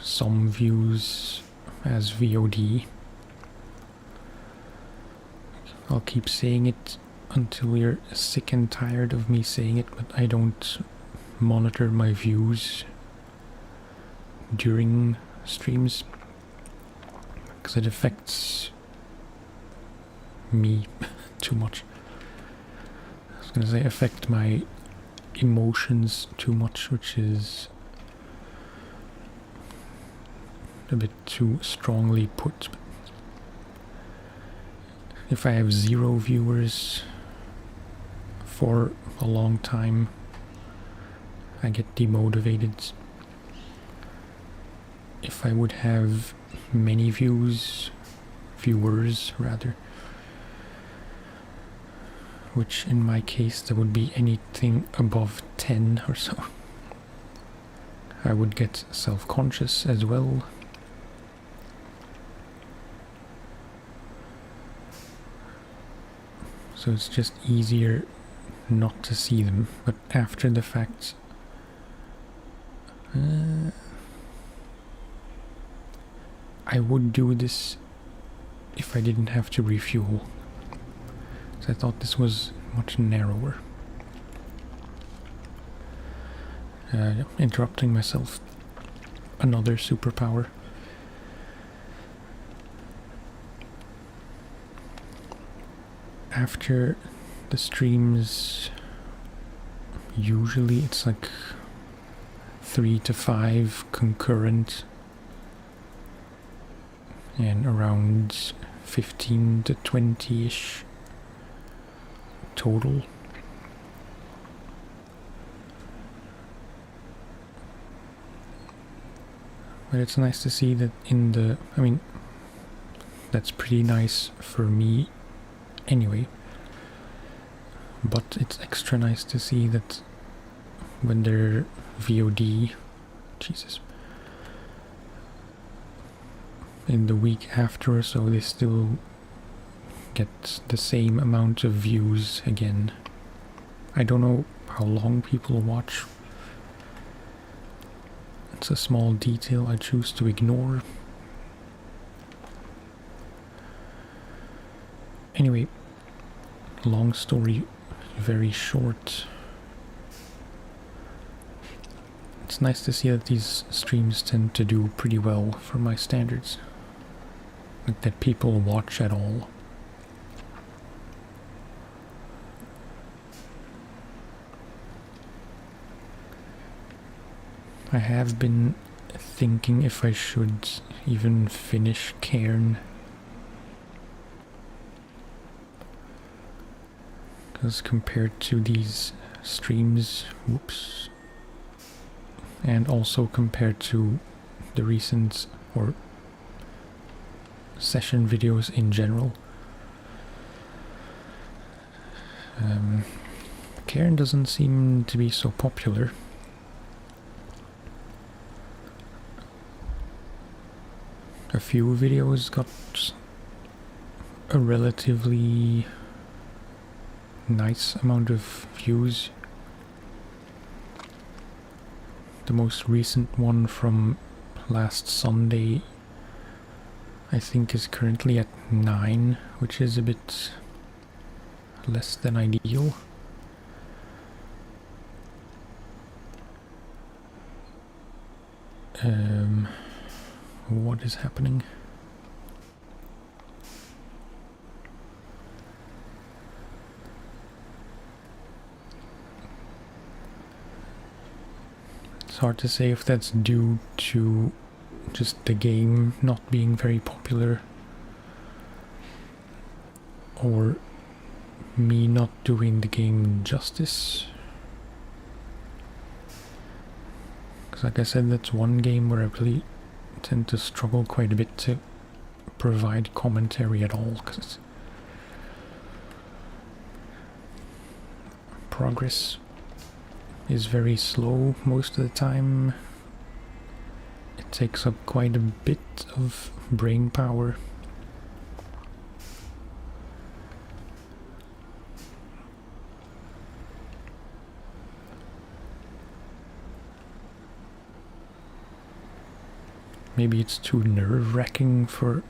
some views as VOD. I'll keep saying it until you're sick and tired of me saying it, but I don't monitor my views during streams because it affects me too much. I was gonna say affect my emotions too much, which is a bit too strongly put. If I have 0 viewers for a long time, I get demotivated. If I would have many viewers rather, which in my case that would be anything above 10 or so, I would get self-conscious as well. So it's just easier not to see them, but after the fact, I would do this if I didn't have to refuel. So I thought this was much narrower. Interrupting myself. Another superpower. After the streams, usually it's like 3 to 5 concurrent and around 15 to 20-ish total. But it's nice to see that in the, I mean, that's pretty nice for me anyway, but it's extra nice to see that when they're VOD, Jesus, in the week after or so, they still get the same amount of views again. I don't know how long people watch. It's a small detail I choose to ignore. Anyway, long story, very short. It's nice to see that these streams tend to do pretty well for my standards. Like that people watch at all. I have been thinking if I should even finish Cairn. Because compared to these streams, whoops, and also compared to the recent or session videos in general, Cairn doesn't seem to be so popular. A few videos got a relatively nice amount of views. The most recent one from last Sunday I think is currently at 9, which is a bit less than ideal. What is happening? It's hard to say if that's due to just the game not being very popular or me not doing the game justice. Because like I said, that's one game where I really tend to struggle quite a bit to provide commentary at all, because progress is very slow most of the time. It takes up quite a bit of brain power. maybe it's too nerve-wracking for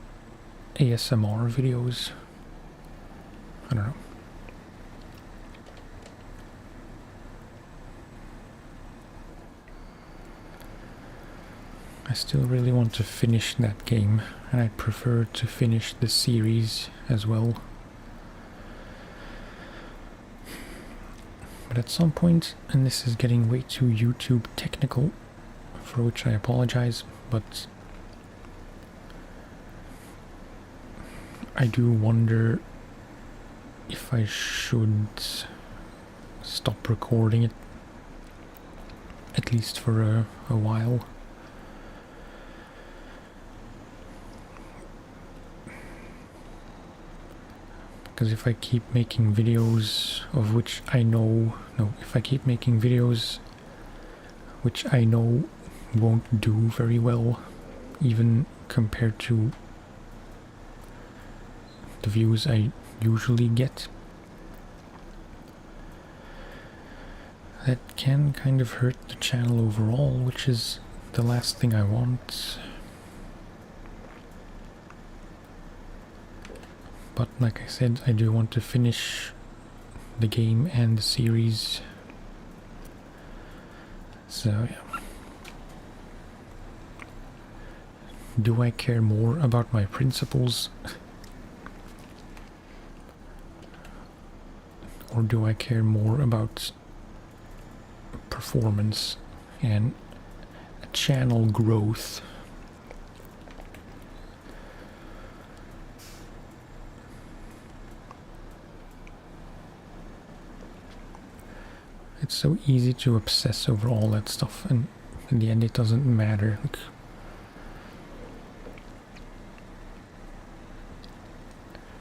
ASMR videos. I don't know. I still really want to finish that game, and I'd prefer to finish the series as well. But at some point, and this is getting way too YouTube technical, for which I apologize, but I do wonder if I should stop recording it, at least for a while. Because if I keep making videos of which I know, if I keep making videos which I know won't do very well, even compared to the views I usually get, that can kind of hurt the channel overall, which is the last thing I want. But like I said, I do want to finish the game and the series. So yeah. Do I care more about my principles? Or do I care more about performance and channel growth? It's so easy to obsess over all that stuff, and in the end it doesn't matter. Like,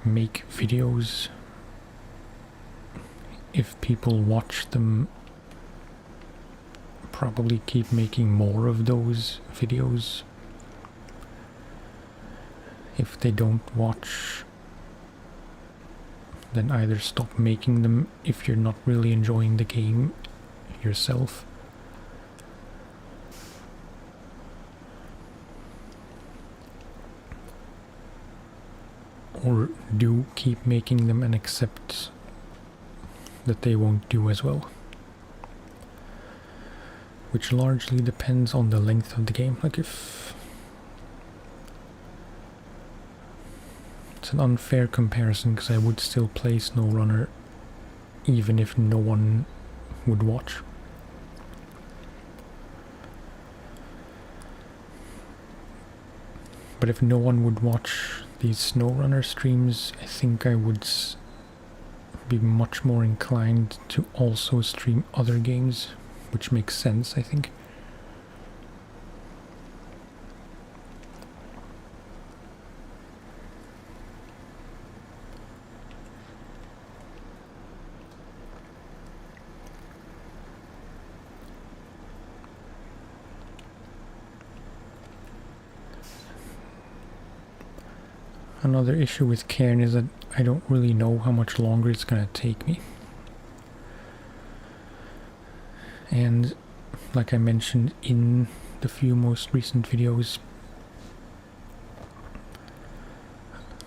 make videos. If people watch them, probably keep making more of those videos. If they don't watch, then either stop making them if you're not really enjoying the game yourself, or do keep making them and accept that they won't do as well, which largely depends on the length of the game. Like, if it's an unfair comparison, because I would still play SnowRunner even if no one would watch. But if no one would watch these SnowRunner streams, I think I would be much more inclined to also stream other games, which makes sense, I think. Another issue with Cairn is that I don't really know how much longer it's gonna take me. And like I mentioned in the few most recent videos,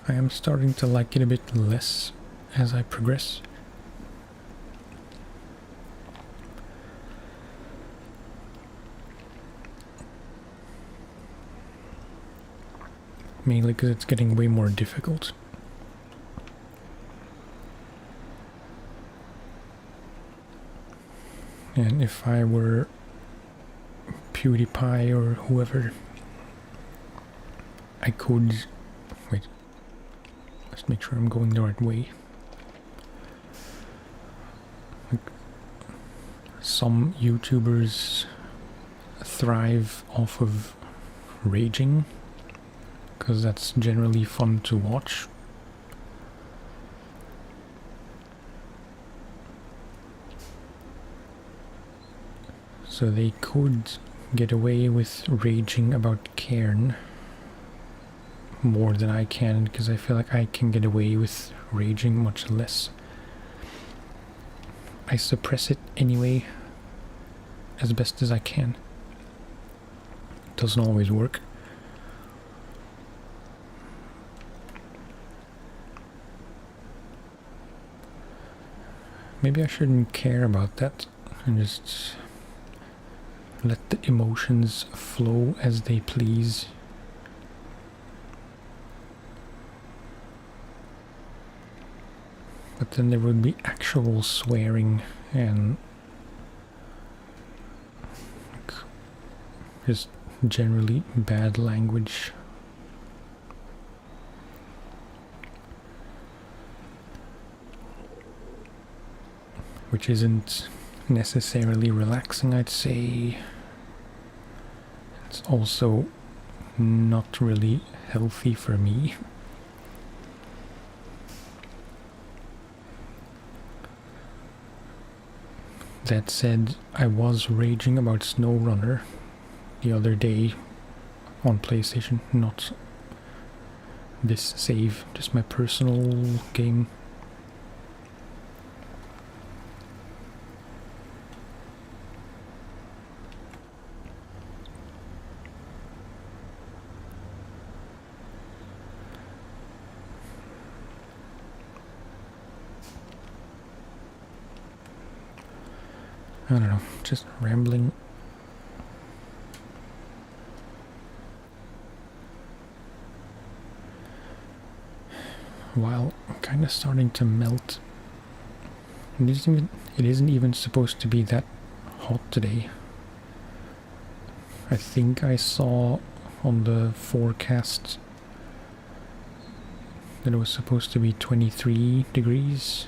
I am starting to like it a bit less as I progress. Mainly because it's getting way more difficult. And if I were PewDiePie or whoever, I could... Wait. Let's make sure I'm going the right way. Like, some YouTubers thrive off of raging, because that's generally fun to watch. So they could get away with raging about Cairn more than I can, because I feel like I can get away with raging much less. I suppress it anyway, as best as I can. It doesn't always work. maybe I shouldn't care about that and just let the emotions flow as they please. But then there would be actual swearing and just generally bad language. Which isn't necessarily relaxing, I'd say. It's also not really healthy for me. That said, I was raging about SnowRunner the other day on PlayStation, not this save, just my personal game. I don't know, just rambling. While I'm kind of starting to melt. It isn't even supposed to be that hot today. I think I saw on the forecast that it was supposed to be 23 degrees.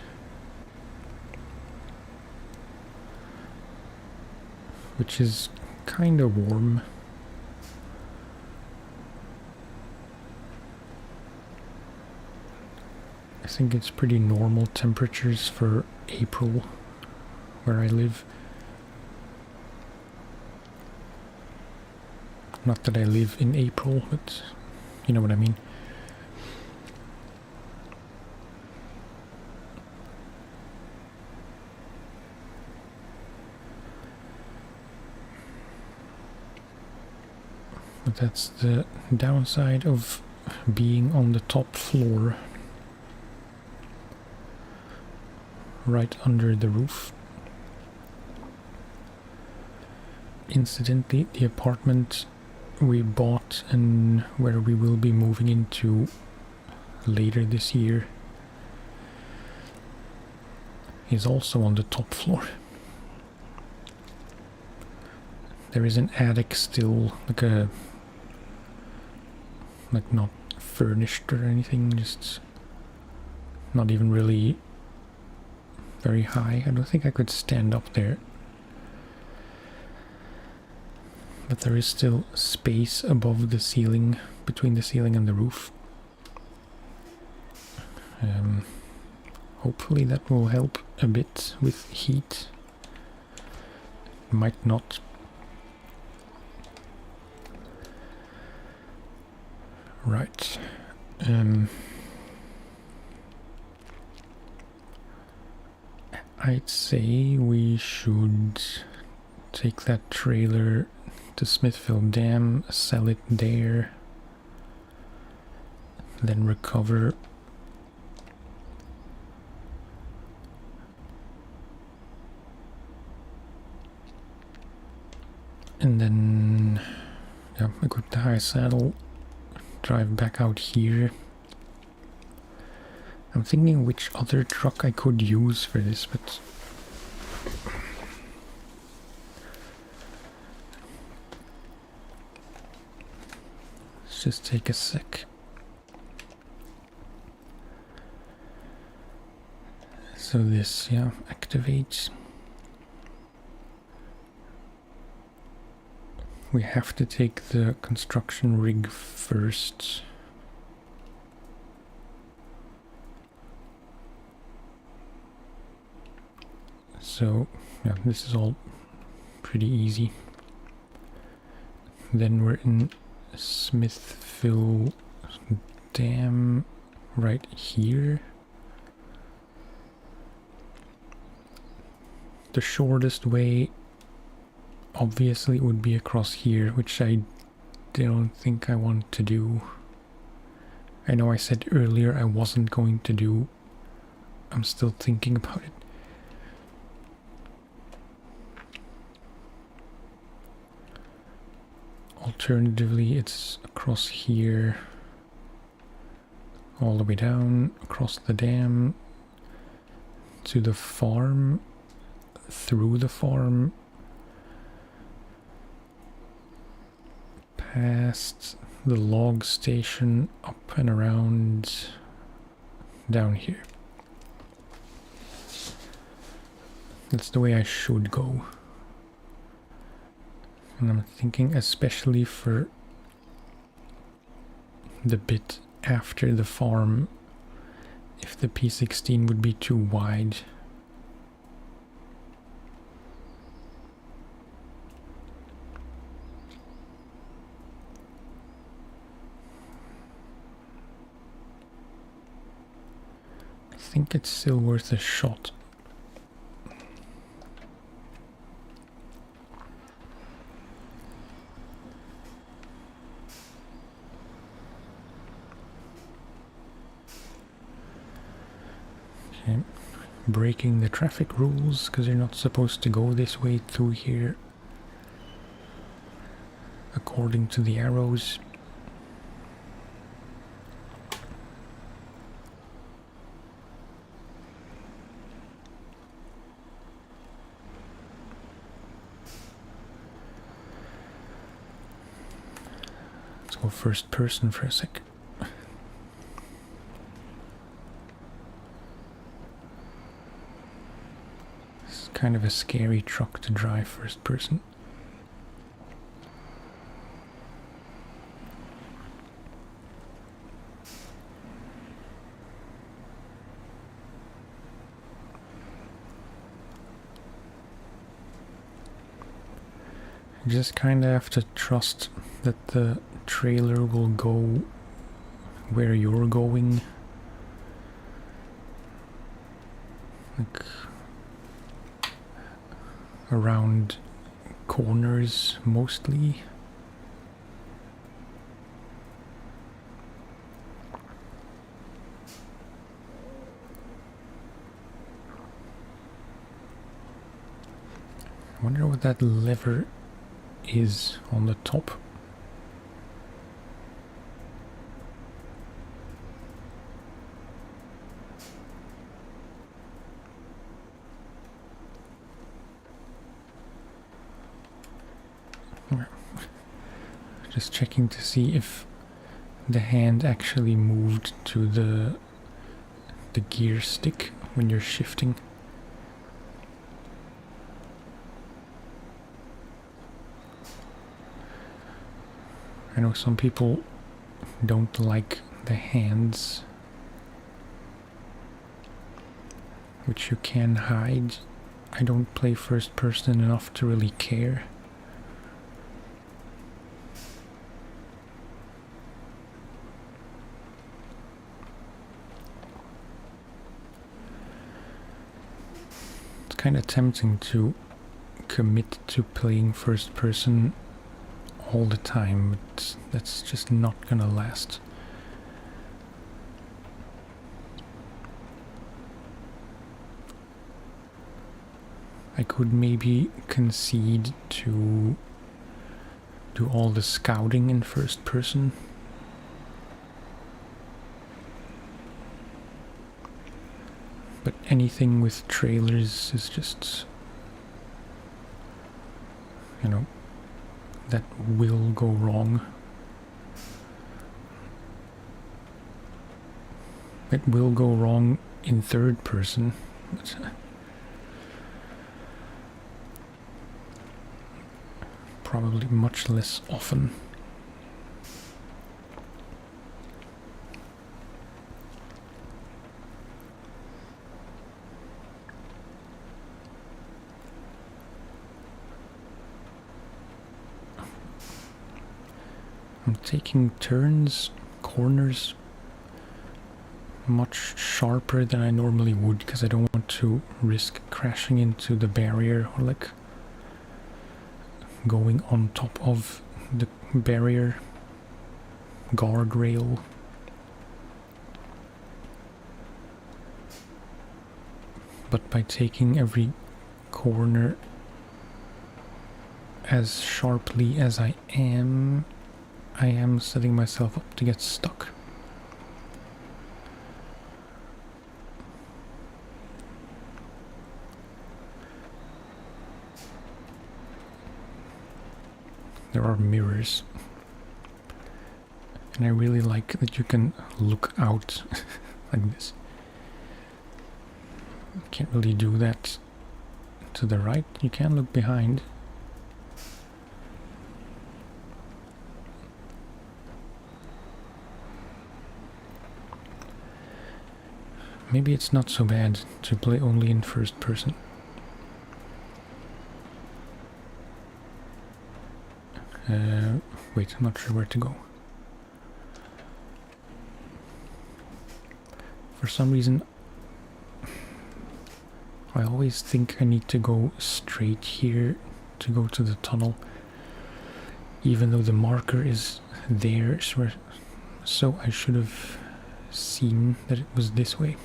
Which is kind of warm. I think it's pretty normal temperatures for April where I live. Not that I live in April, but you know what I mean. But that's the downside of being on the top floor, right under the roof. Incidentally, the apartment we bought and where we will be moving into later this year is also on the top floor. There is an attic still, like not furnished or anything, just not even really very high. I don't think I could stand up there. But there is still space above the ceiling, between the ceiling and the roof. Hopefully that will help a bit with heat. Might not. Right. I'd say we should take that trailer to Smithville Dam, sell it there, then recover. And then, yeah, equip the high saddle, drive back out here. I'm thinking which other truck I could use for this, but let's just take a sec. So this, yeah, activates. We have to take the construction rig first. So, yeah, this is all pretty easy. Then we're in Smithville Dam right here. The shortest way obviously would be across here, which I don't think I want to do. I know I said earlier I wasn't going to do. I'm still thinking about it. Alternatively, it's across here, all the way down, across the dam, to the farm, through the farm, past the log station, up and around, down here. That's the way I should go. And I'm thinking especially for the bit after the farm, if the P16 would be too wide. I think it's still worth a shot. Okay. Breaking the traffic rules because you're not supposed to go this way through here according to the arrows. Let's go first person for a sec. It's kind of a scary truck to drive first person. You just kind of have to trust that the trailer will go where you're going. Like around corners mostly. I wonder what that lever is on the top. Just checking to see if the hand actually moved to the gear stick when you're shifting. I know some people don't like the hands, which you can hide. I don't play first person enough to really care. It's kind of tempting to commit to playing first person all the time, but that's just not gonna last. I could maybe concede to do all the scouting in first person. But anything with trailers is just, you know, that will go wrong. It will go wrong in third person. But probably much less often. I'm taking turns, corners, much sharper than I normally would because I don't want to risk crashing into the barrier or like going on top of the barrier guardrail. But by taking every corner as sharply as I am, I am setting myself up to get stuck. There are mirrors. And I really like that you can look out like this. Can't really do that to the right. You can look behind. Maybe it's not so bad to play only in first person. Wait, I'm not sure where to go. For some reason, I always think I need to go straight here to go to the tunnel, even though the marker is there, so I should have seen that it was this way.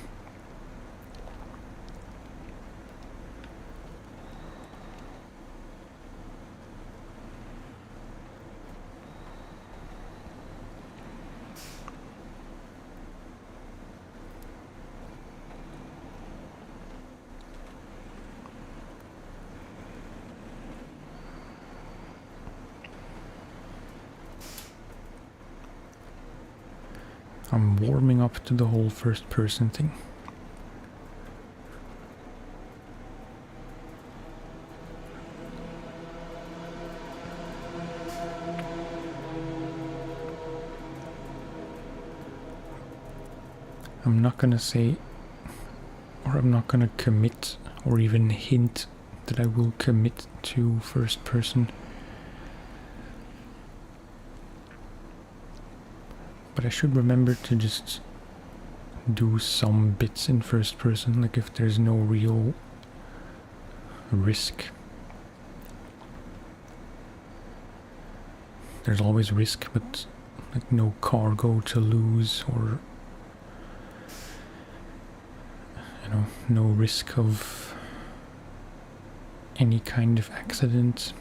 I'm warming up to the whole first person thing. I'm not gonna say, or I'm not gonna commit or even hint that I will commit to first person. But I should remember to just do some bits in first person, like if there's no real risk. There's always risk, but like no cargo to lose, or you know, no risk of any kind of accident.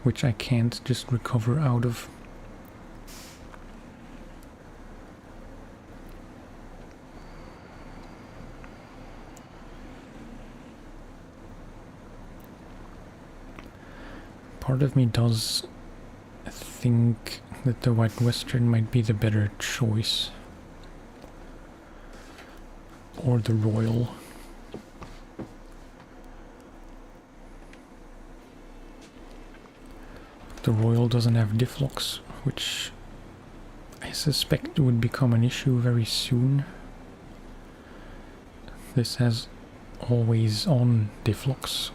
Which I can't just recover out of. Part of me does think that the White Western might be the better choice. Or the Royal. The Royal doesn't have diff locks, which I suspect would become an issue very soon. This has always on diff locks,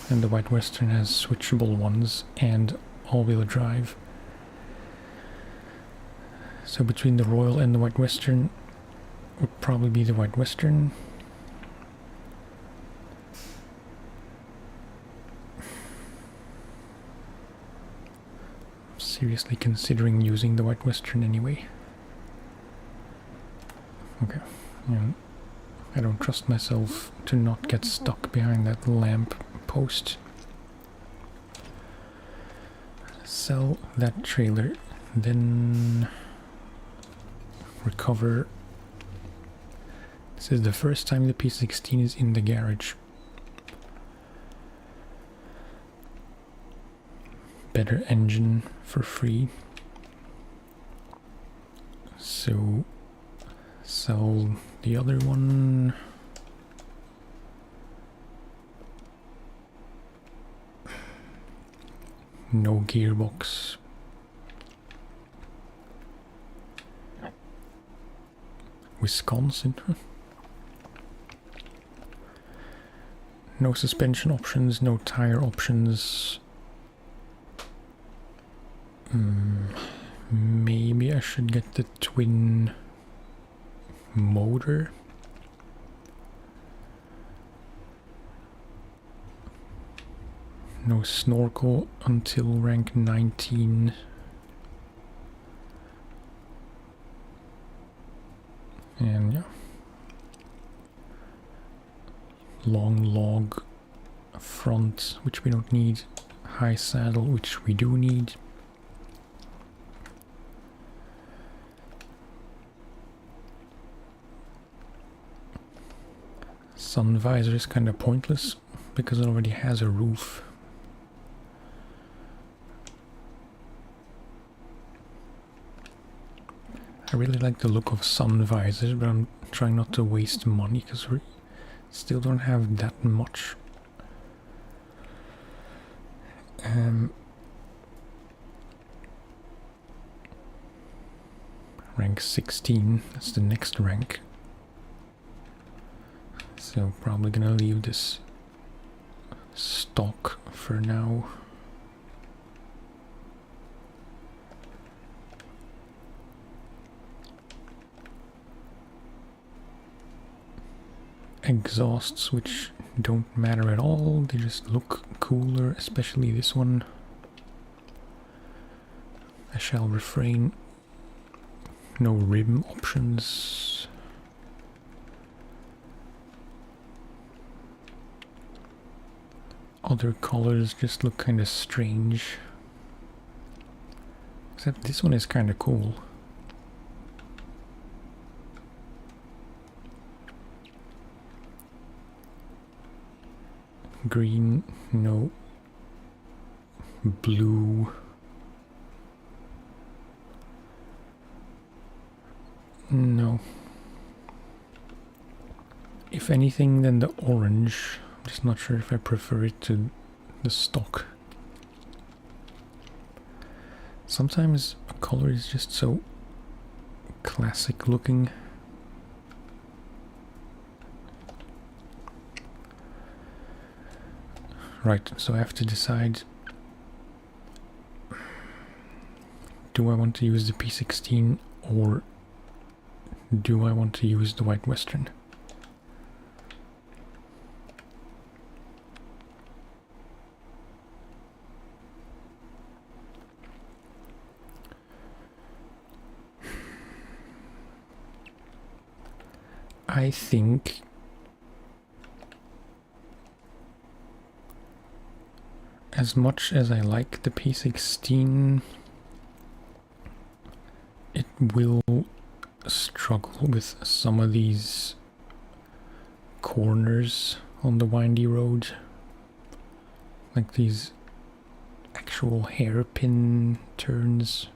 and the White Western has switchable ones and all-wheel drive. So between the Royal and the White Western would probably be the White Western. Seriously considering using the White Western anyway. Okay, I don't trust myself to not get stuck behind that lamp post. Sell that trailer, then recover. This is the first time the P16 is in the garage. Better engine for free. So sell the other one. No gearbox. Wisconsin. No suspension options, no tire options. Maybe I should get the twin motor. No snorkel until rank 19. And yeah. Long log front, which we don't need, high saddle, which we do need. Sun visor is kind of pointless because it already has a roof. I really like the look of sun visors, but I'm trying not to waste money because we still don't have that much. Rank 16, that's the next rank. So probably gonna leave this stock for now. Exhausts, which don't matter at all, they just look cooler, especially this one. I shall refrain. No rim options. Other colors just look kind of strange. Except this one is kind of cool. Green, no. Blue. No. If anything, then the orange. I'm just not sure if I prefer it to the stock. Sometimes a color is just so classic looking. Right, so I have to decide, do I want to use the P16 or do I want to use the White Western? I think as much as I like the P16, it will struggle with some of these corners on the windy road. Like these actual hairpin turns.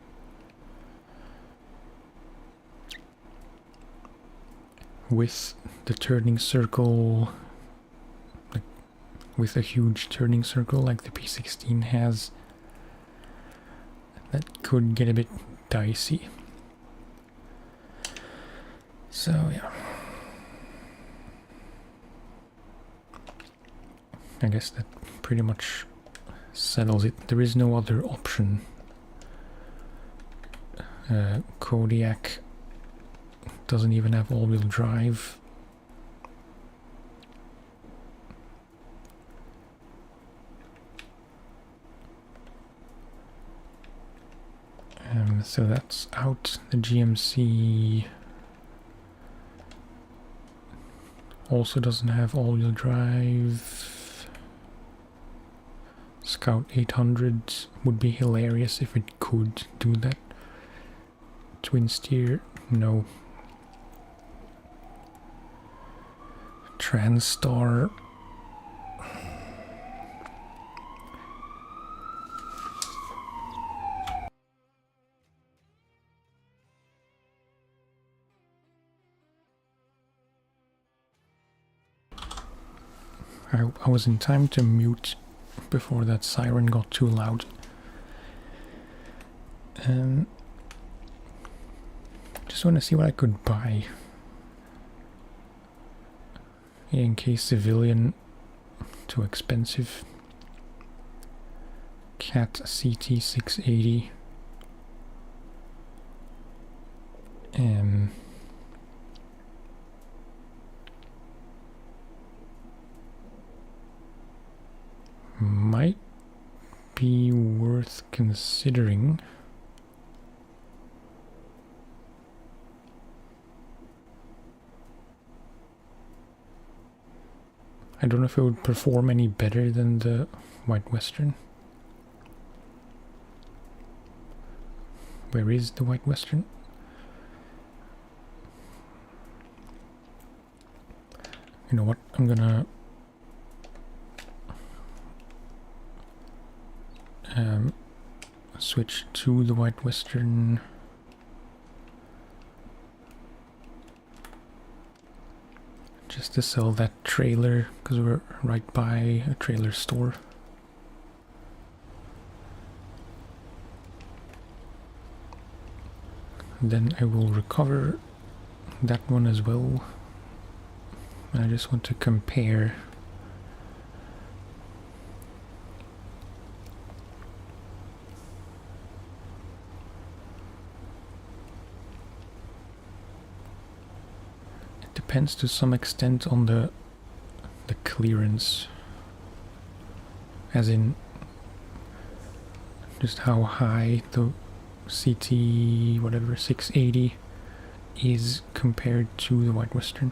With the turning circle, like with a huge turning circle like the P16 has, that could get a bit dicey. So yeah, I guess that pretty much settles it. There is no other option. Kodiak doesn't even have all-wheel drive. So that's out. The GMC also doesn't have all-wheel drive. Scout 800 would be hilarious if it could do that. Twin steer, no. Transstar. I was in time to mute before that siren got too loud. Just want to see what I could buy. In case civilian, too expensive. Cat CT 680. Might be worth considering. I don't know if it would perform any better than the White Western. Where is the White Western? You know what? I'm gonna switch to the White Western. Just to sell that trailer, because we're right by a trailer store. Then I will recover that one as well. And I just want to compare. It depends to some extent on the clearance, as in just how high the CT whatever 680 is compared to the White Western.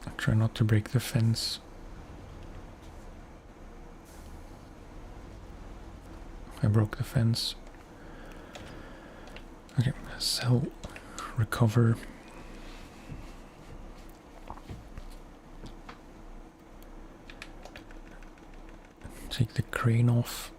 I'll try not to break the fence. I broke the fence. Okay, sell, recover. Take the crane off.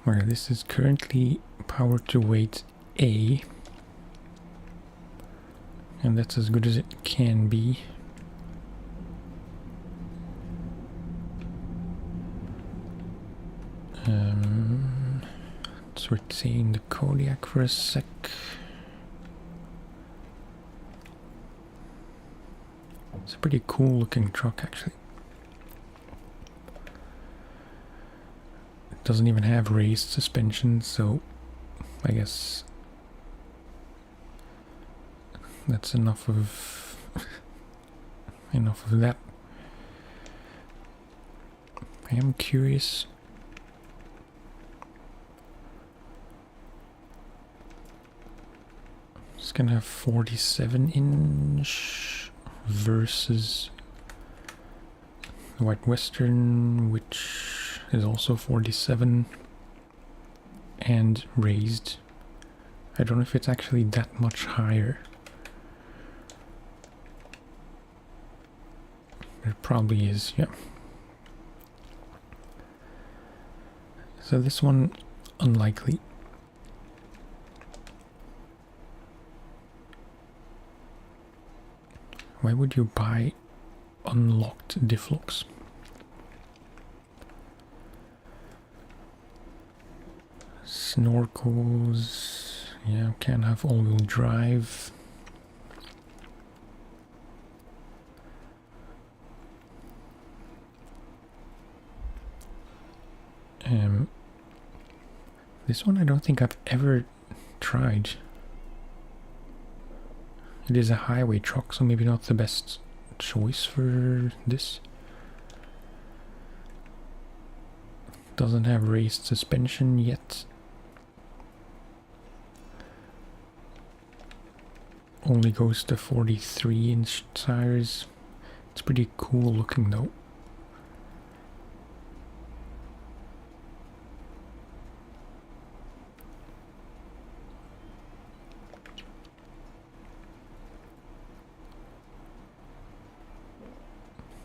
Alright, this is currently power to weight A. And that's as good as it can be. Let's retain the Kodiak for a sec. It's a pretty cool looking truck actually. It doesn't even have raised suspension, so I guess that's enough of that. I am curious. It's gonna have 47-inch versus the White Western, which is also 47 and raised. I don't know if it's actually that much higher. It probably is, yeah. So this one, unlikely. Why would you buy unlocked diff locks? Snorkels, yeah, can have all-wheel drive. This one I don't think I've ever tried. It is a highway truck, so maybe not the best choice for this. Doesn't have raised suspension yet. Only goes to 43-inch tires. It's pretty cool looking though.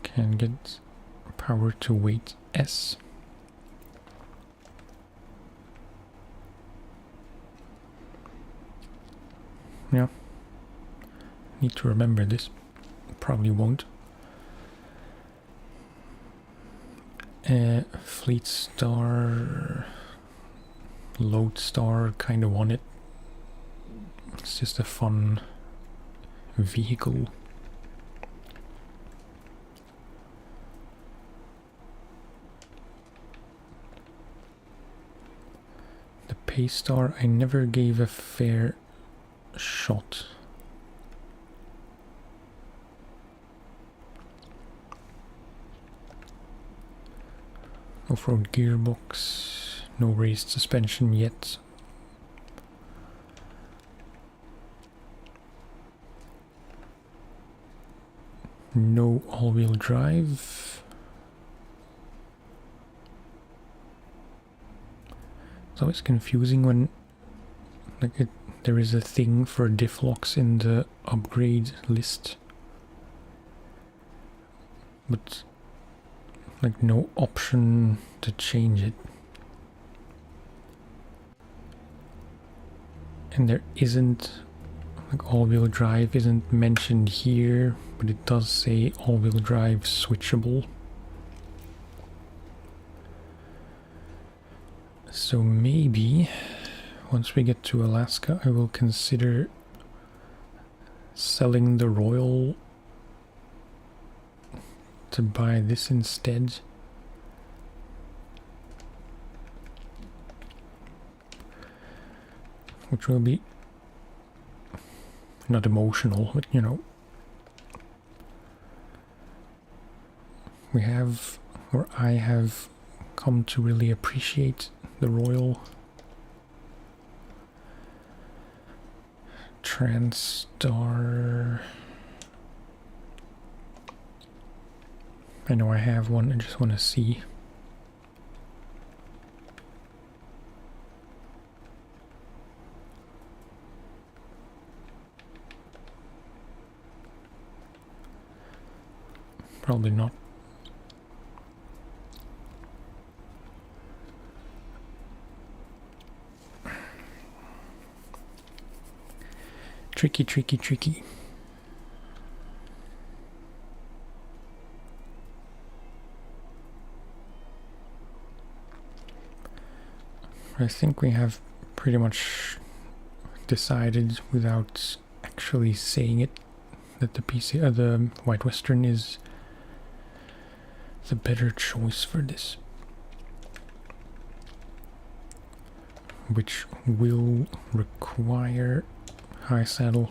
Can get power to weight S. Yeah. Need to remember this. Probably won't. Fleet Star, Load Star, kind of want it. It's just a fun vehicle. The Paystar I never gave a fair shot. Off-road gearbox, no raised suspension yet. No all-wheel drive. It's always confusing when there is a thing for diff locks in the upgrade list, but like no option to change it. And there isn't, like, all-wheel drive isn't mentioned here, but it does say all-wheel drive switchable. So maybe once we get to Alaska, I will consider selling the Royal to buy this instead. Which will be not emotional, but you know, we have, or I have come to really appreciate the Royal. Transstar. I know I have one, I just want to see. Probably not. Tricky, tricky, tricky. I think we have pretty much decided without actually saying it that the White Western is the better choice for this, which will require high saddle.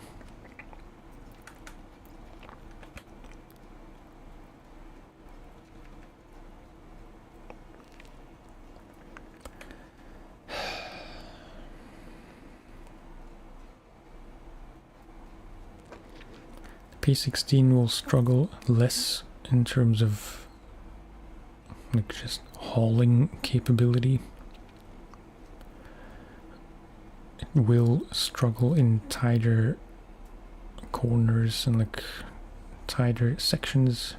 P16 will struggle less in terms of like just hauling capability. It will struggle in tighter corners and like tighter sections.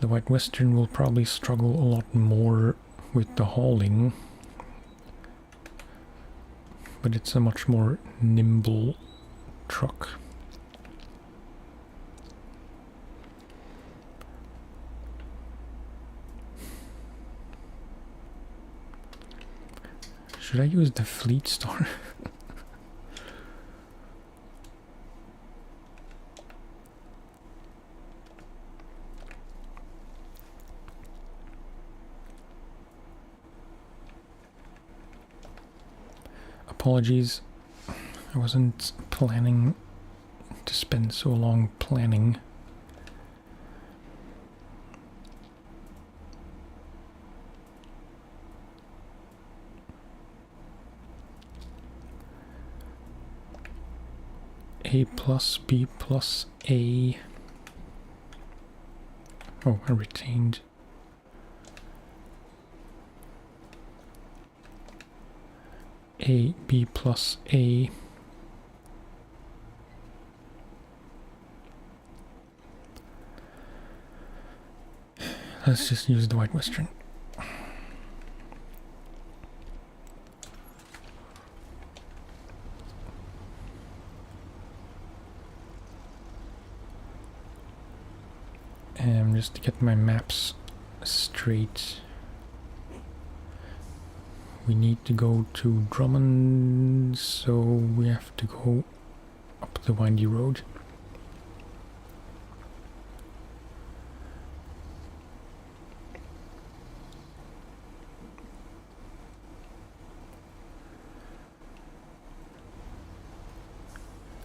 The White Western will probably struggle a lot more with the hauling, but it's a much more nimble truck. Should I use the Fleet Star? Apologies, I wasn't planning to spend so long planning. A plus B plus A. Oh, I retained. A, B plus A. Let's just use the White Western. And just to get my maps straight, we need to go to Drummond, so we have to go up the windy road.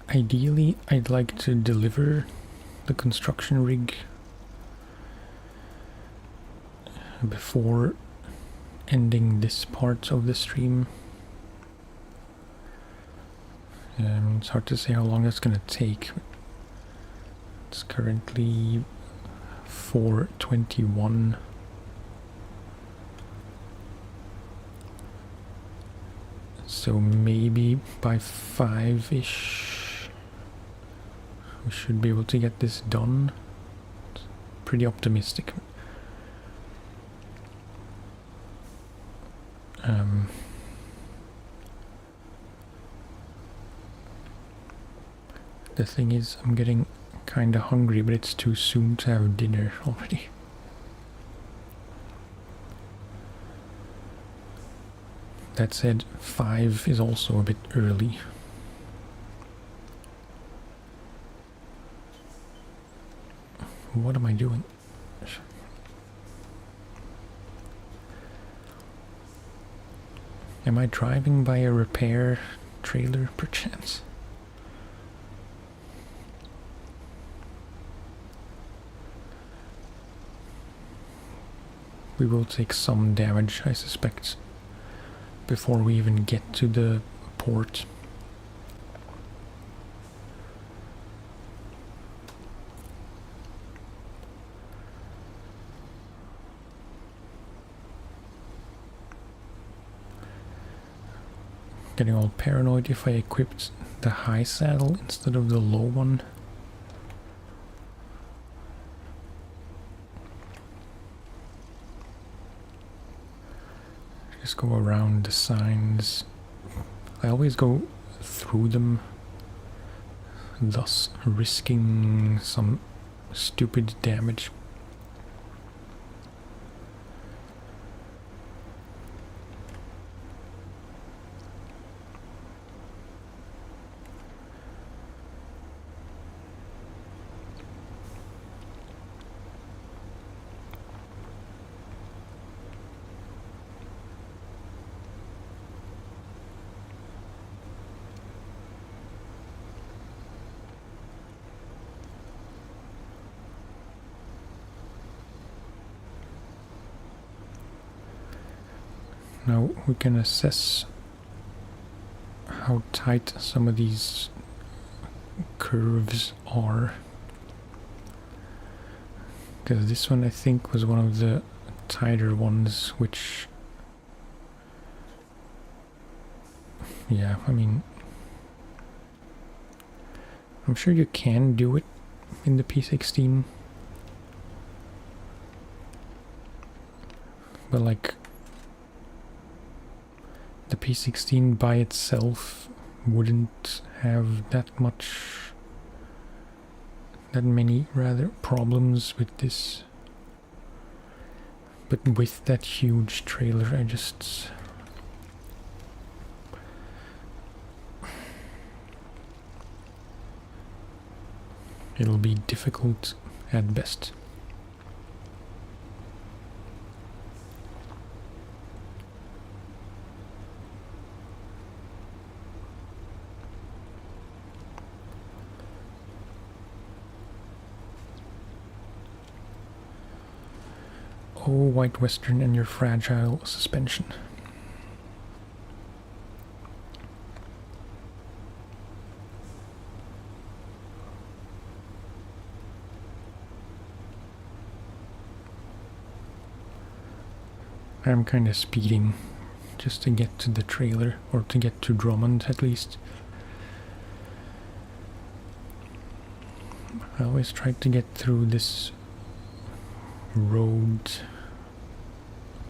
Ideally, I'd like to deliver the construction rig before ending this part of the stream. It's hard to say how long that's gonna take. It's currently 4:21. So maybe by 5-ish we should be able to get this done. It's pretty optimistic. The thing is, I'm getting kinda hungry, but it's too soon to have dinner already. That said, 5 is also a bit early. What am I doing? Am I driving by a repair trailer perchance? We will take some damage, I suspect, before we even get to the port. Getting all paranoid if I equipped the high saddle instead of the low one. Just go around the signs. I always go through them, thus risking some stupid damage. Now we can assess how tight some of these curves are. Because this one I think was one of the tighter ones, which... yeah, I mean... I'm sure you can do it in the P16. But like... the P16 by itself wouldn't have that many rather problems with this, but with that huge trailer I just it'll be difficult at best. Oh, White Western and your fragile suspension. I'm kind of speeding just to get to the trailer, or to get to Drummond at least. I always try to get through this road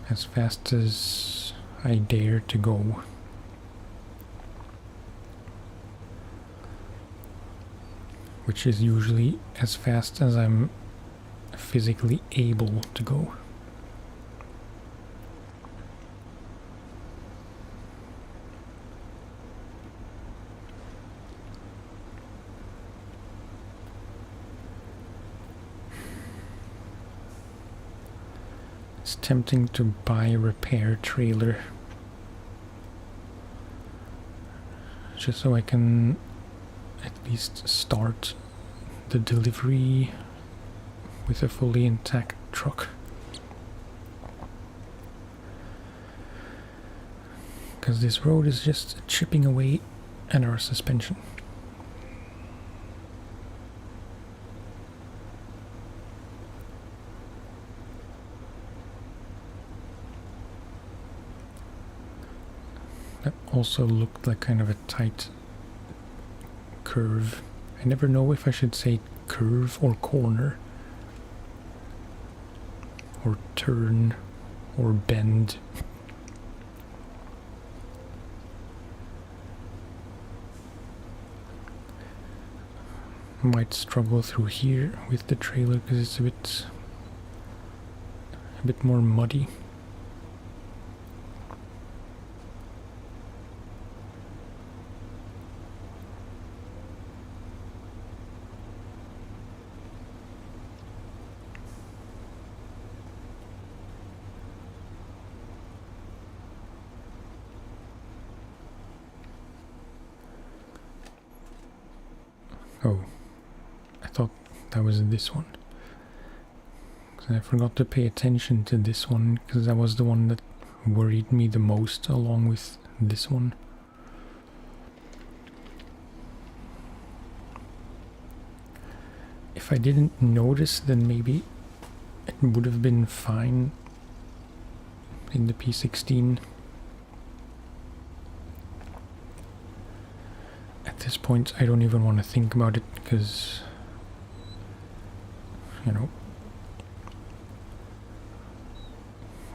as fast as I dare to go. Which is usually as fast as I'm physically able to go. It's tempting to buy a repair trailer just so I can at least start the delivery with a fully intact truck. because this road is just chipping away at our suspension. That also looked like kind of a tight curve. I never know if I should say curve or corner, or turn, or bend. Might struggle through here with the trailer because it's a bit more muddy. Oh, I thought that was this one. I forgot to pay attention to this one because that was the one that worried me the most along with this one. If I didn't notice, then maybe it would have been fine in the P16. At this point, I don't even want to think about it because, you know,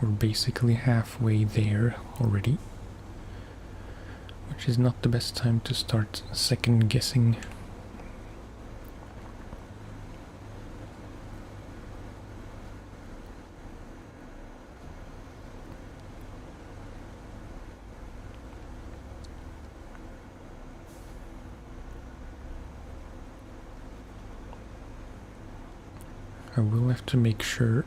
we're basically halfway there already, which is not the best time to start second guessing. I will have to make sure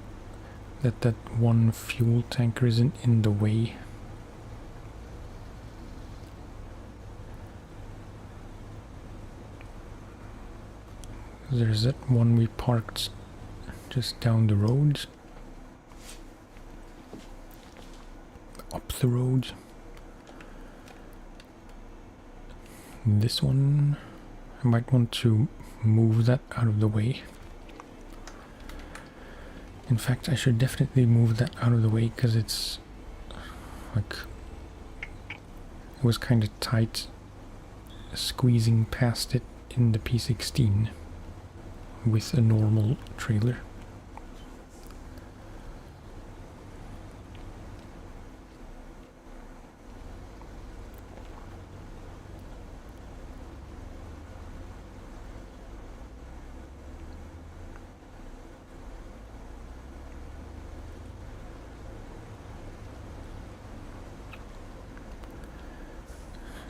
that that one fuel tanker isn't in the way. There's that one we parked just down the road. Up the road. This one, I might want to move that out of the way. In fact, I should definitely move that out of the way because it's like, it was kind of tight squeezing past it in the P16 with a normal trailer.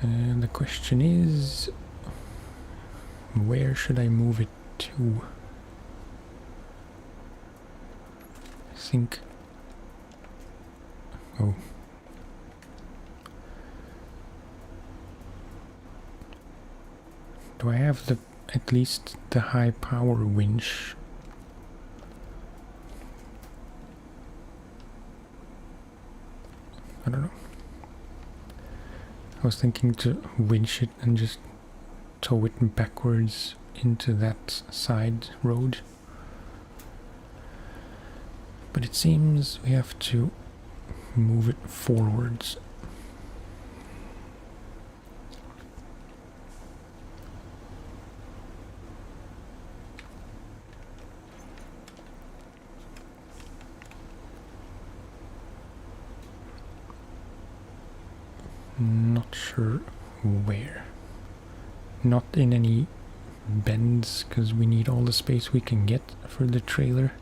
And the question is, where should I move it to? I think... oh. Do I have at least the high power winch? I don't know. I was thinking to winch it and just tow it backwards into that side road. But it seems we have to move it forwards. Not sure where. Not in any bends, because we need all the space we can get for the trailer.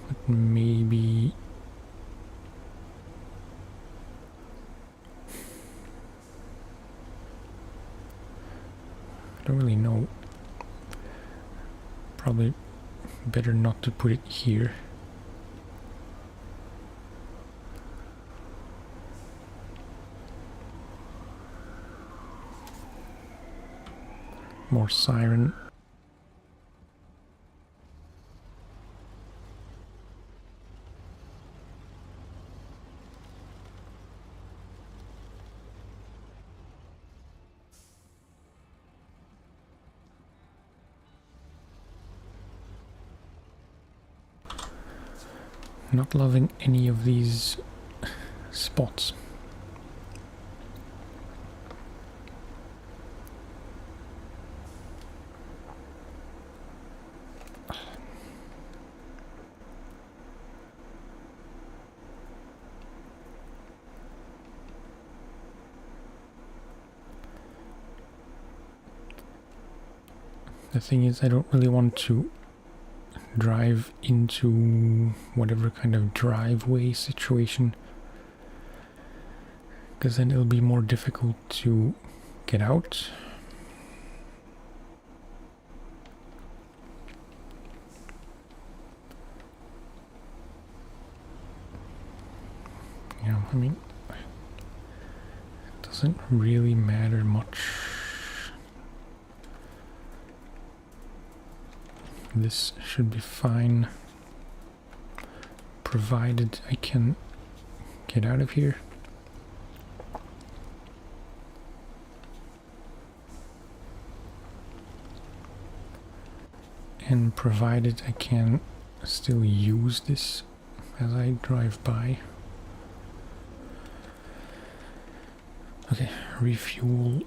But maybe... I don't really know. Probably better not to put it here. More siren. Not loving any of these spots. The thing is, I don't really want to drive into whatever kind of driveway situation, because then it'll be more difficult to get out. Yeah, I mean, it doesn't really matter much. This should be fine, provided I can get out of here. And provided I can still use this as I drive by. Okay, refuel.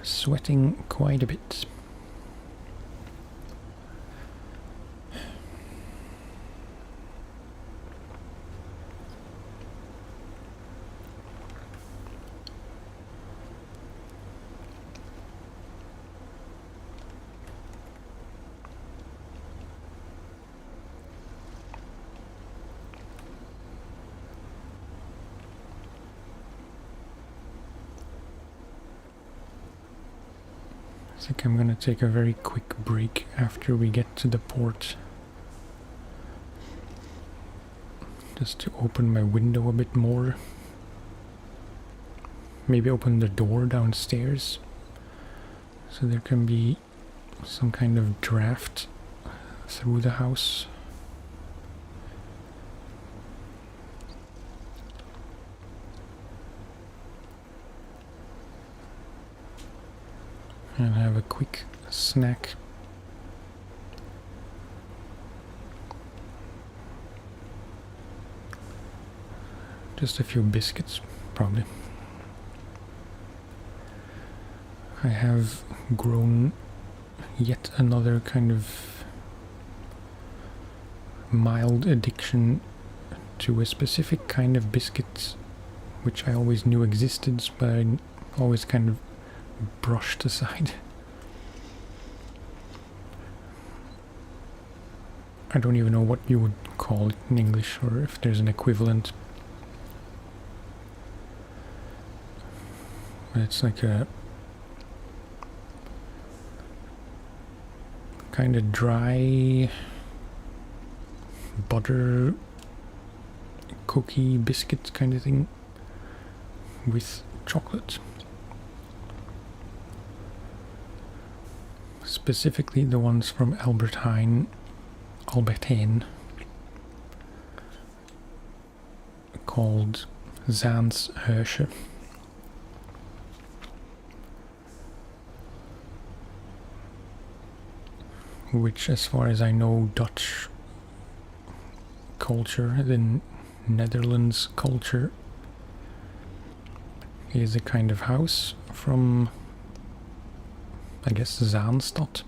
Sweating quite a bit. I think I'm gonna take a very quick break after we get to the port. Just to open my window a bit more. Maybe open the door downstairs so there can be some kind of draft through the house. And have a quick snack. Just a few biscuits, probably. I have grown yet another kind of mild addiction to a specific kind of biscuit, which I always knew existed, but I always kind of brushed aside. I don't even know what you would call it in English, or if there's an equivalent. But it's like a kind of dry butter cookie biscuit kind of thing with chocolate. Specifically the ones from Albert Heijn, called Zaans Hersche. Which, as far as I know, Dutch culture, the Netherlands culture, is a kind of house from, I guess, Zaanstad.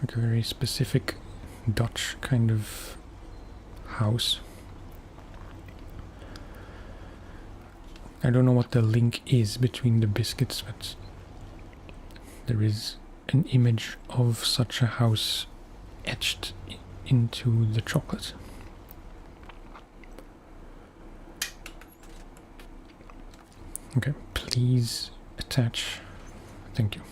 Like a very specific Dutch kind of house. I don't know what the link is between the biscuits, but there is an image of such a house etched into the chocolate. Okay, please attach. Thank you.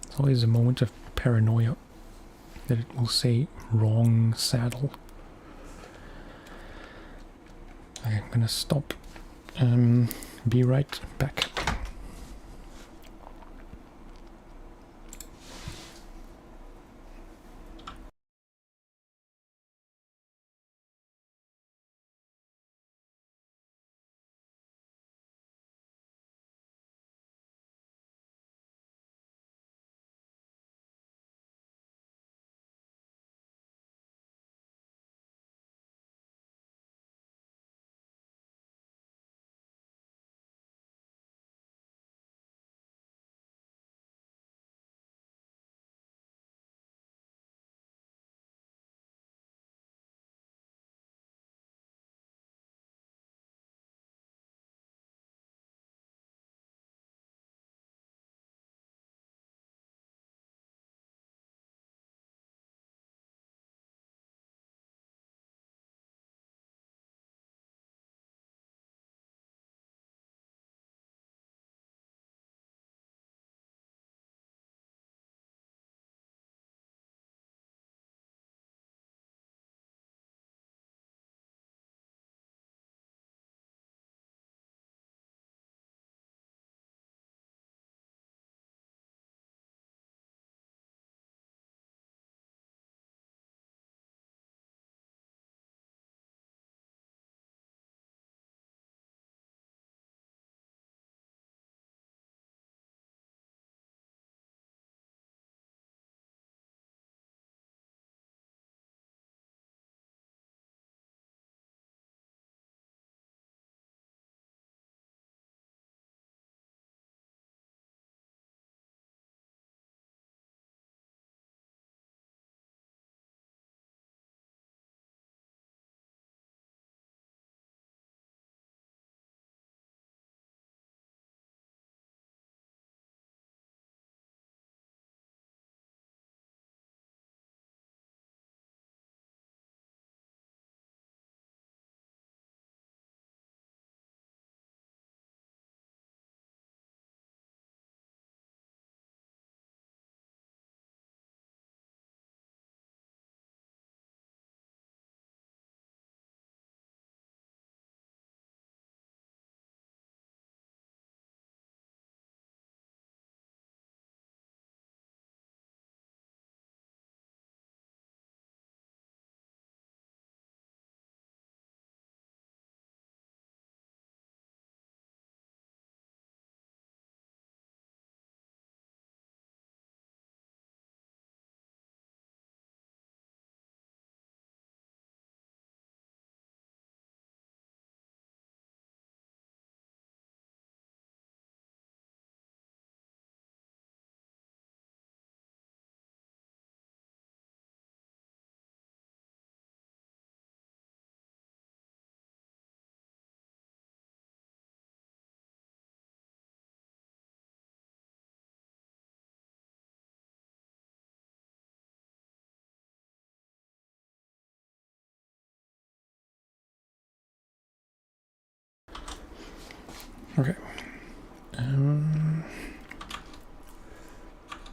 It's always a moment of paranoia that it will say wrong saddle. Okay, I'm gonna stop. Be right back. Okay.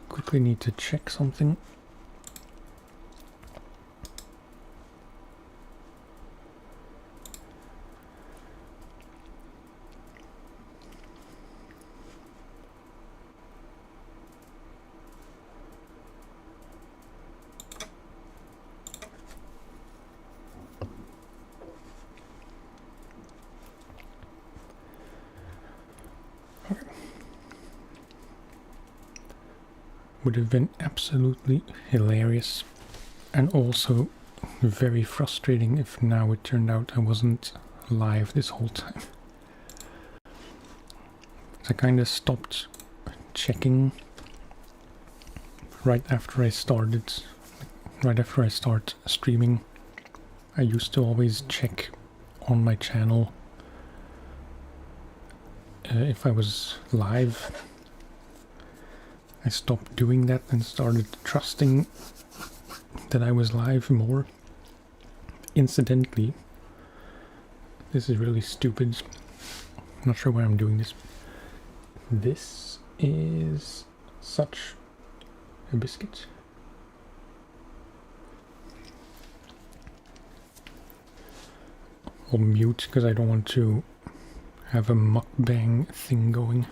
Quickly need to check something. Would have been absolutely hilarious and also very frustrating if now it turned out I wasn't live this whole time. So I kind of stopped checking right after I start streaming. I used to always check on my channel if I was live. I stopped doing that and started trusting that I was live more. Incidentally, this is really stupid. I'm not sure why I'm doing this. This is such a biscuit. I'll mute because I don't want to have a mukbang thing going.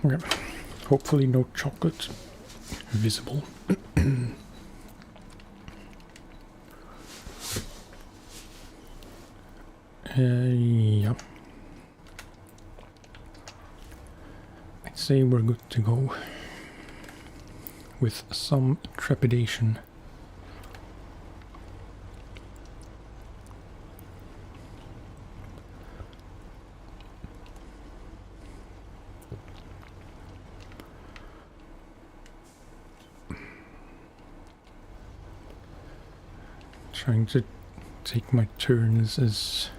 Okay. Hopefully no chocolate visible. Yeah. I'd say we're good to go. With some trepidation. Trying to take my turns as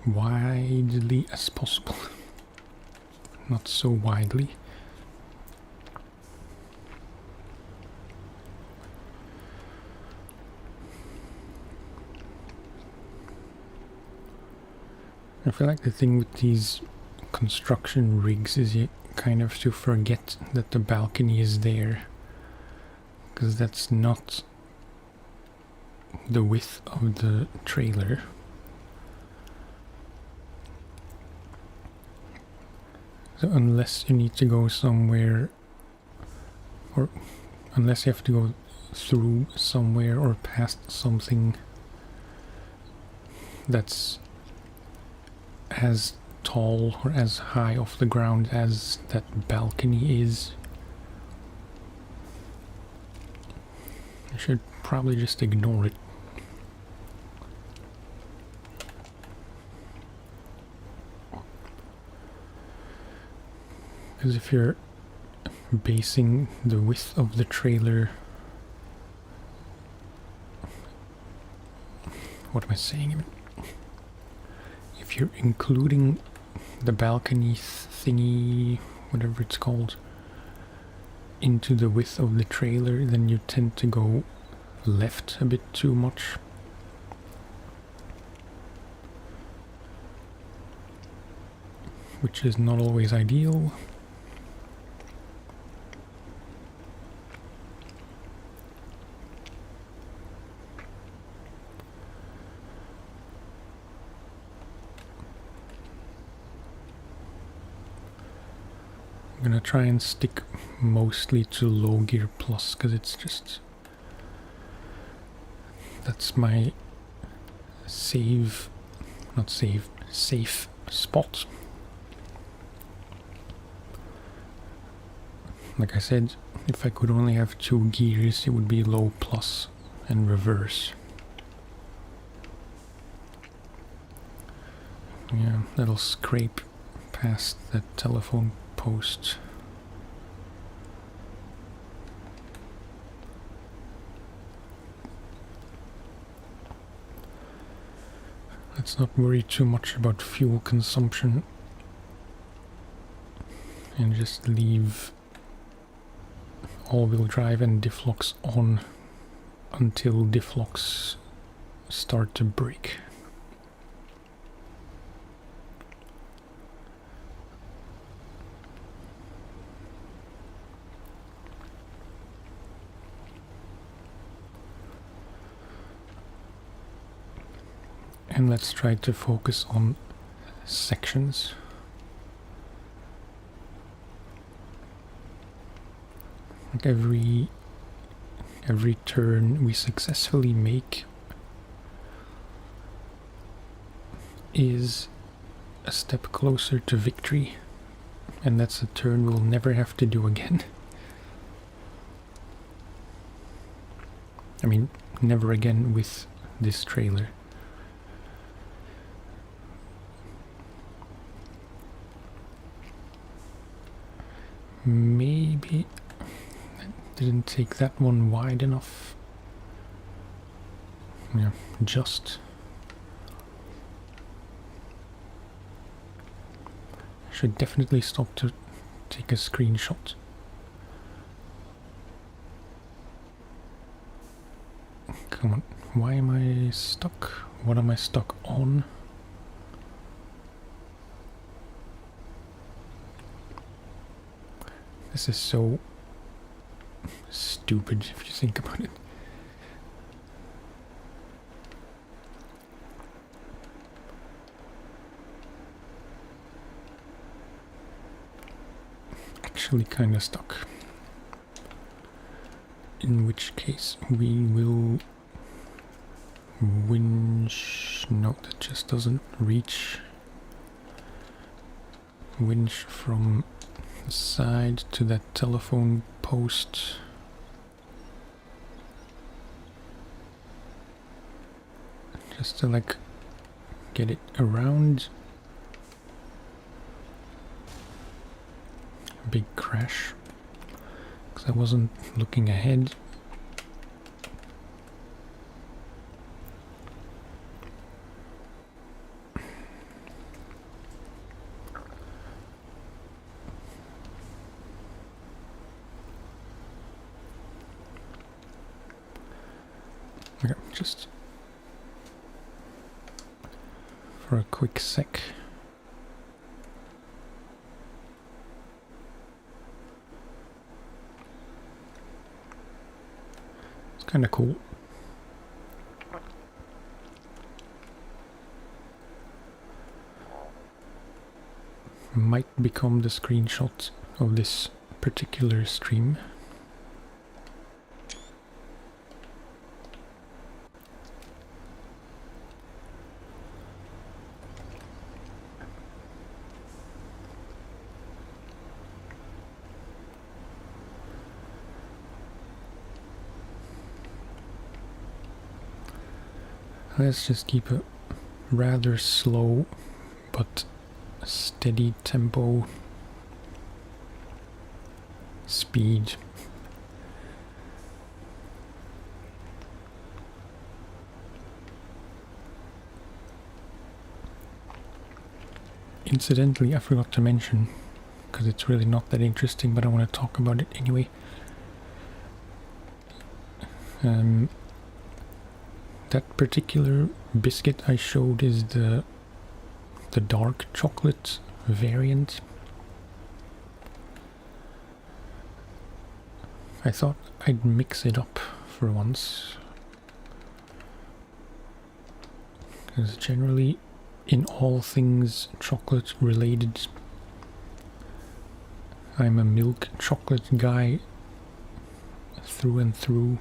widely as possible. Not so widely. I feel like the thing with these construction rigs is you kind of to forget that the balcony is there, because that's not the width of the trailer. So unless you need to go somewhere, or unless you have to go through somewhere or past something that's as tall or as high off the ground as that balcony is, I should probably just ignore it. Because if you're basing the width of the trailer... What am I saying? If you're including the balcony thingy, whatever it's called, into the width of the trailer, then you tend to go left a bit too much. Which is not always ideal. I'm gonna try and stick mostly to low gear plus, because it's just... that's my safe spot. Like I said, if I could only have 2 gears, it would be low plus and reverse. Yeah, that'll scrape past that telephone post. Let's not worry too much about fuel consumption and just leave all-wheel drive and diff locks on until diff locks start to break. And let's try to focus on sections. Like every turn we successfully make is a step closer to victory, and that's a turn we'll never have to do again. I mean, never again with this trailer. Maybe I didn't take that one wide enough. Yeah, just. Should definitely stop to take a screenshot. Come on, why am I stuck? What am I stuck on? This is so stupid if you think about it. Actually kind of stuck. In which case we will winch. No, that just doesn't reach. Winch from the side to that telephone post. Just to like get it around. Big crash. Because I wasn't looking ahead. Okay, just for a quick sec. It's kind of cool. Might become the screenshot of this particular stream. Let's just keep a rather slow but steady tempo speed. Incidentally, I forgot to mention, because it's really not that interesting, but I want to talk about it anyway. That particular biscuit I showed is the dark chocolate variant. I thought I'd mix it up for once, because generally in all things chocolate related I'm a milk chocolate guy through and through.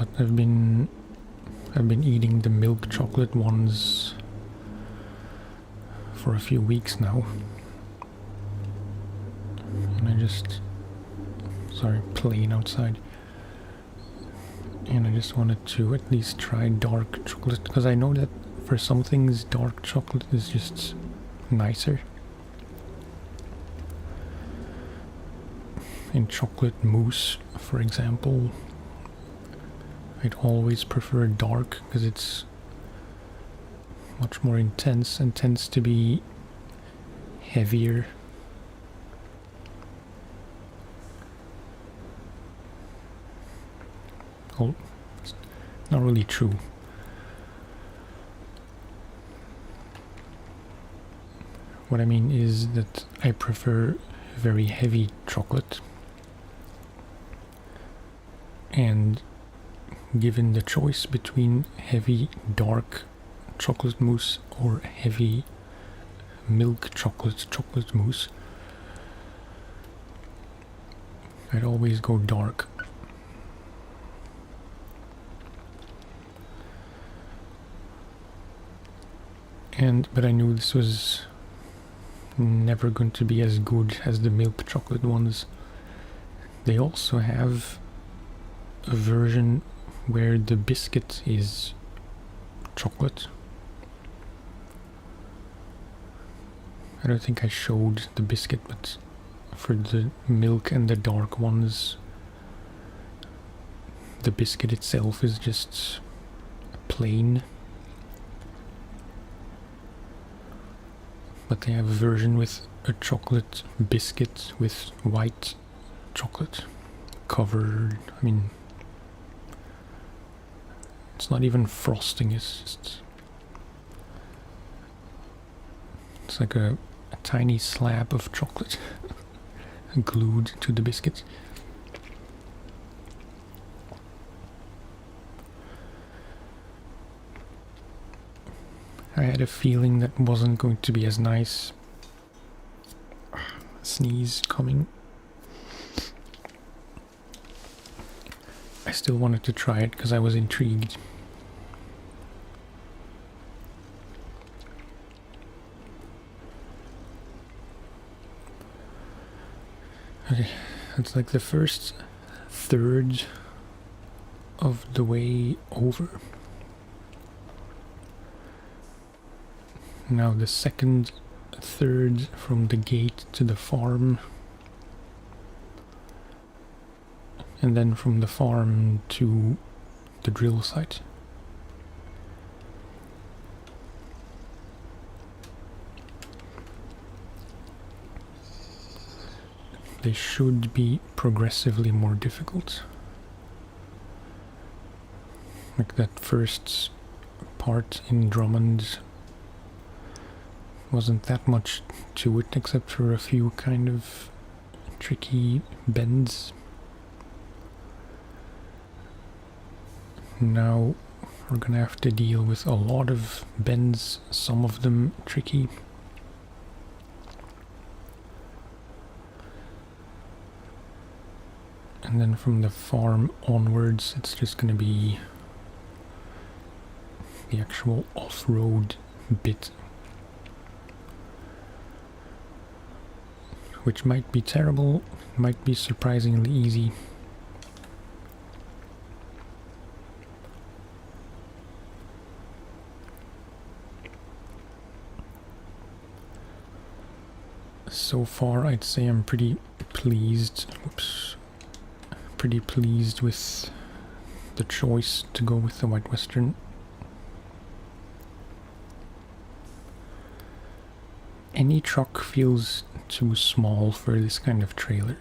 but I've been eating the milk chocolate ones for a few weeks now. And I just... Sorry, playing outside. And I just wanted to at least try dark chocolate, because I know that for some things dark chocolate is just nicer. In chocolate mousse, for example, I'd always prefer dark because it's much more intense and tends to be heavier. Oh, it's not really true. What I mean is that I prefer very heavy chocolate. And given the choice between heavy dark chocolate mousse or heavy milk chocolate mousse, I'd always go dark. But I knew this was never going to be as good as the milk chocolate ones. They also have a version where the biscuit is chocolate. I don't think I showed the biscuit, but for the milk and the dark ones, the biscuit itself is just plain. But they have a version with a chocolate biscuit with white chocolate covered. I mean, it's not even frosting, it's like a tiny slab of chocolate glued to the biscuit. I had a feeling that wasn't going to be as nice. Sneeze coming. I still wanted to try it because I was intrigued. Okay, it's like the first third of the way over. Now the second third from the gate to the farm, and then from the farm to the drill site. They should be progressively more difficult. Like that first part in Drummond wasn't that much to it except for a few kind of tricky bends. Now we're gonna have to deal with a lot of bends, some of them tricky. And then from the farm onwards, it's just gonna be the actual off-road bit, which might be terrible, might be surprisingly easy. So far, I'd say I'm pretty pleased. Pretty pleased with the choice to go with the White Western. Any truck feels too small for this kind of trailer.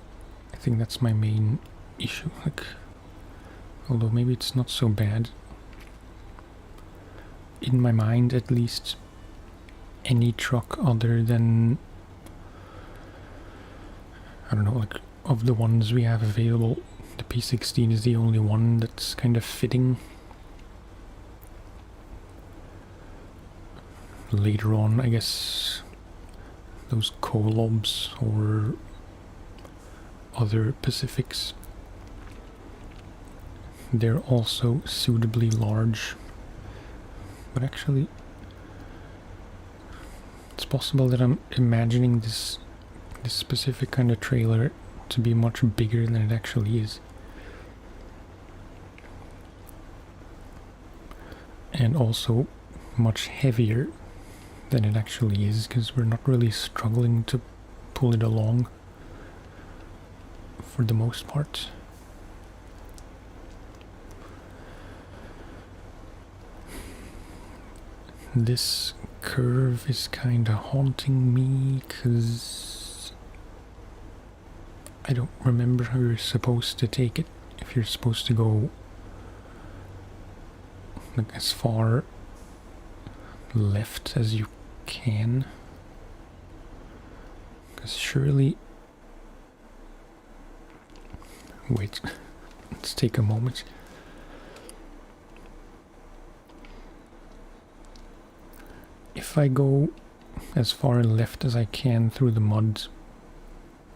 I think that's my main issue. Like, although maybe it's not so bad. In my mind, at least, any truck other than, I don't know, like, of the ones we have available, the P16 is the only one that's kind of fitting. Later on, I guess, those Colobs or other Pacifics they're also suitably large. But actually, it's possible that I'm imagining this specific kind of trailer to be much bigger than it actually is. And also much heavier than it actually is, because we're not really struggling to pull it along for the most part. This curve is kind of haunting me, because I don't remember how you're supposed to take it. If you're supposed to go like as far left as you can, because surely... Wait, let's take a moment. If I go as far left as I can through the mud,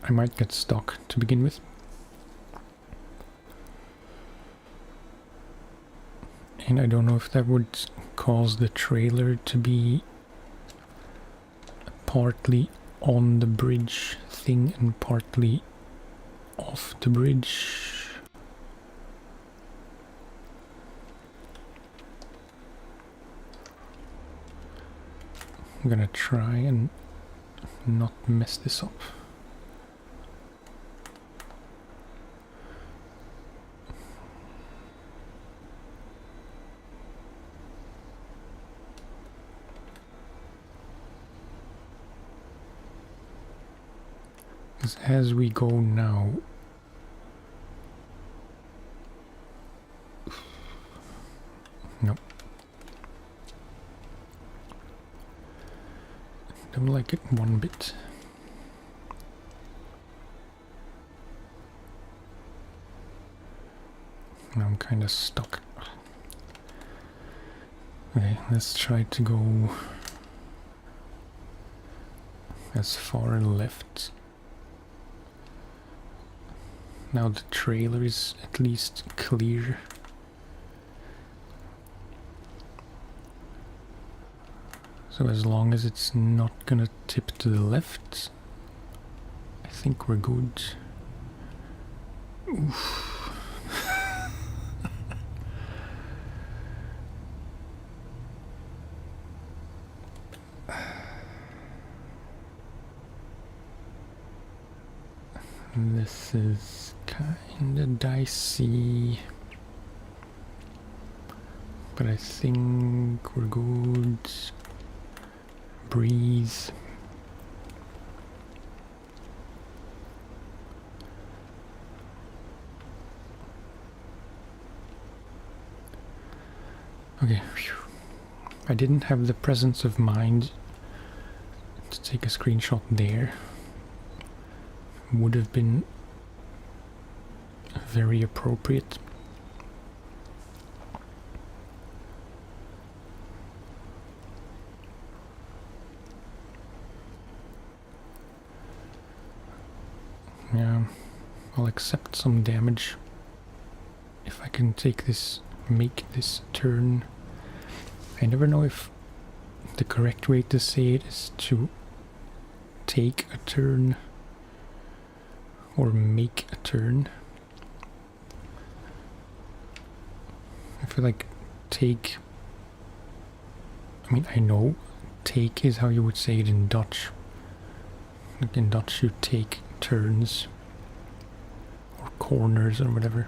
I might get stuck to begin with. And I don't know if that would cause the trailer to be partly on the bridge thing and partly off the bridge. I'm gonna try and not mess this up. As we go now, no, don't like it one bit. Now I'm kind of stuck. Okay, let's try to go as far left. Now the trailer is at least clear. So as long as it's not gonna tip to the left, I think we're good. Oof. This is kinda dicey, but I think we're good. Breathe. Okay, phew. I didn't have the presence of mind to take a screenshot there. Would have been very appropriate. Yeah, I'll accept some damage if I can make this turn. I never know if the correct way to say it is to take a turn or make a turn. I feel like take, I mean, I know take is how you would say it in Dutch. Like in Dutch you take turns or corners or whatever.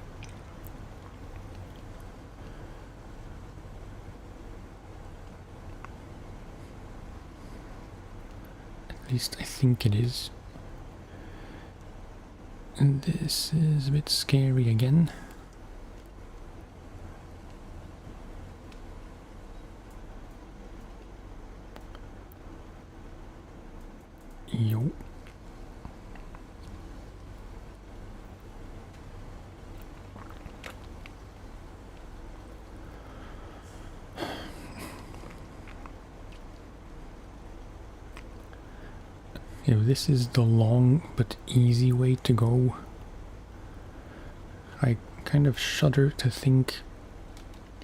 At least I think it is. And this is a bit scary again. Yo. If this is the long but easy way to go, I kind of shudder to think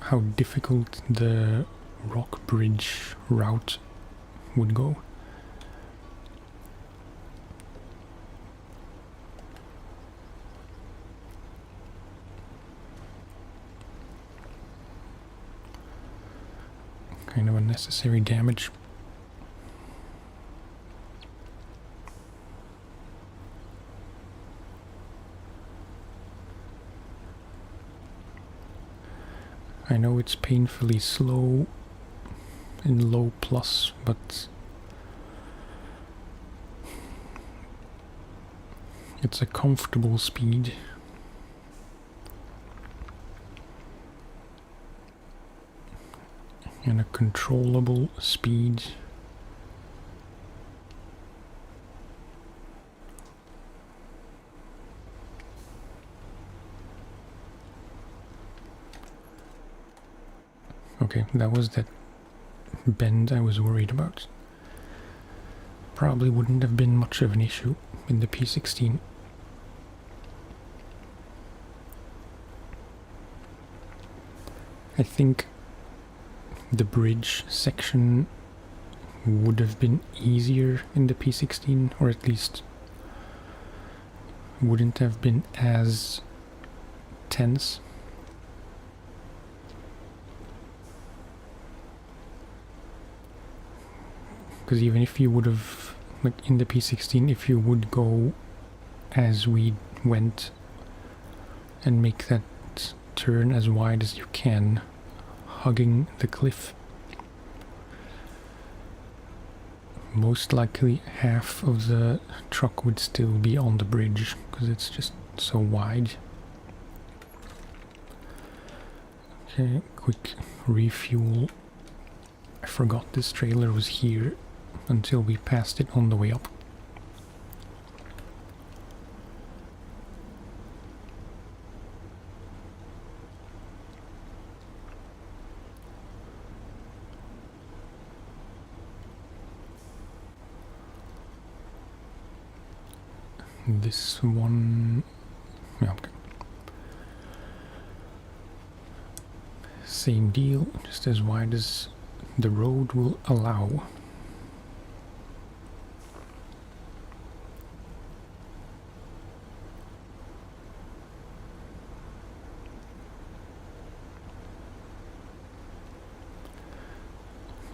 how difficult the rock bridge route would go. Kind of unnecessary damage. I know it's painfully slow in low plus, but it's a comfortable speed. And a controllable speed. Okay, that was that bend I was worried about. Probably wouldn't have been much of an issue in the P16. I think the bridge section would have been easier in the P16, or at least wouldn't have been as tense. Because even if you would have, like in the P16, if you would go as we went and make that turn as wide as you can, hugging the cliff, most likely half of the truck would still be on the bridge because it's just so wide. Okay, quick refuel. I forgot this trailer was here until we passed it on the way up. This one, yeah, okay. Same deal, just as wide as the road will allow.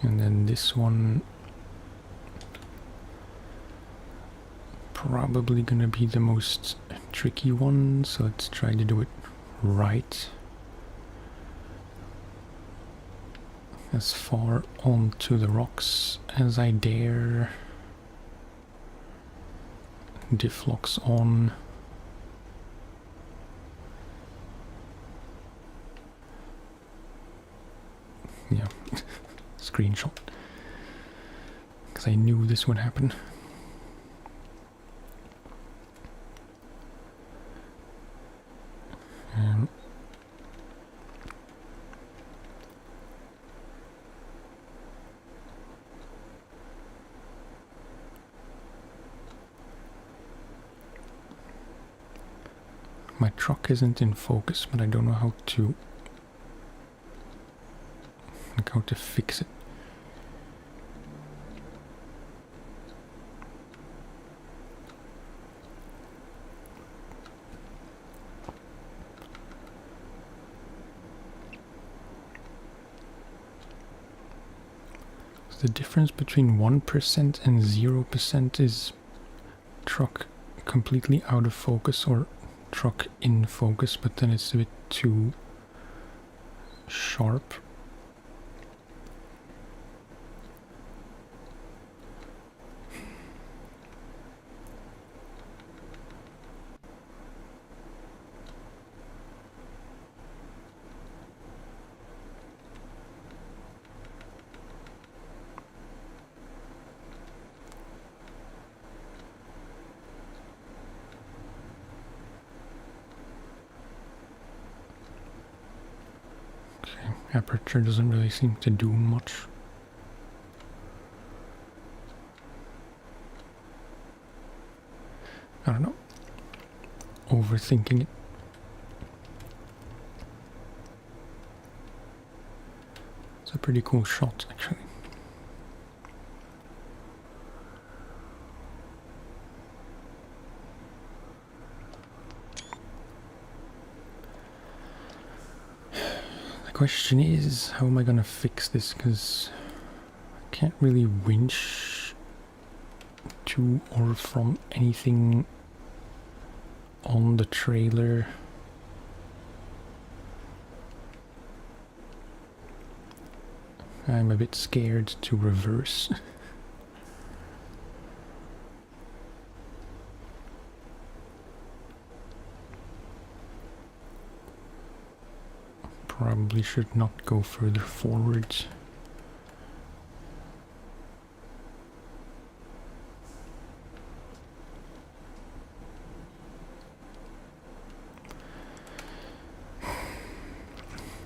And then this one, probably gonna be the most tricky one, so let's try to do it right. As far onto the rocks as I dare. Diff locks on. Yeah, screenshot. Because I knew this would happen. My truck isn't in focus, but I don't know how to fix it. The difference between 1% and 0% is truck completely out of focus or truck in focus, but then it's a bit too sharp. Aperture doesn't really seem to do much. I don't know. Overthinking it. It's a pretty cool shot, actually. The question is, how am I gonna fix this? Because I can't really winch to or from anything on the trailer. I'm a bit scared to reverse. Probably should not go further forwards.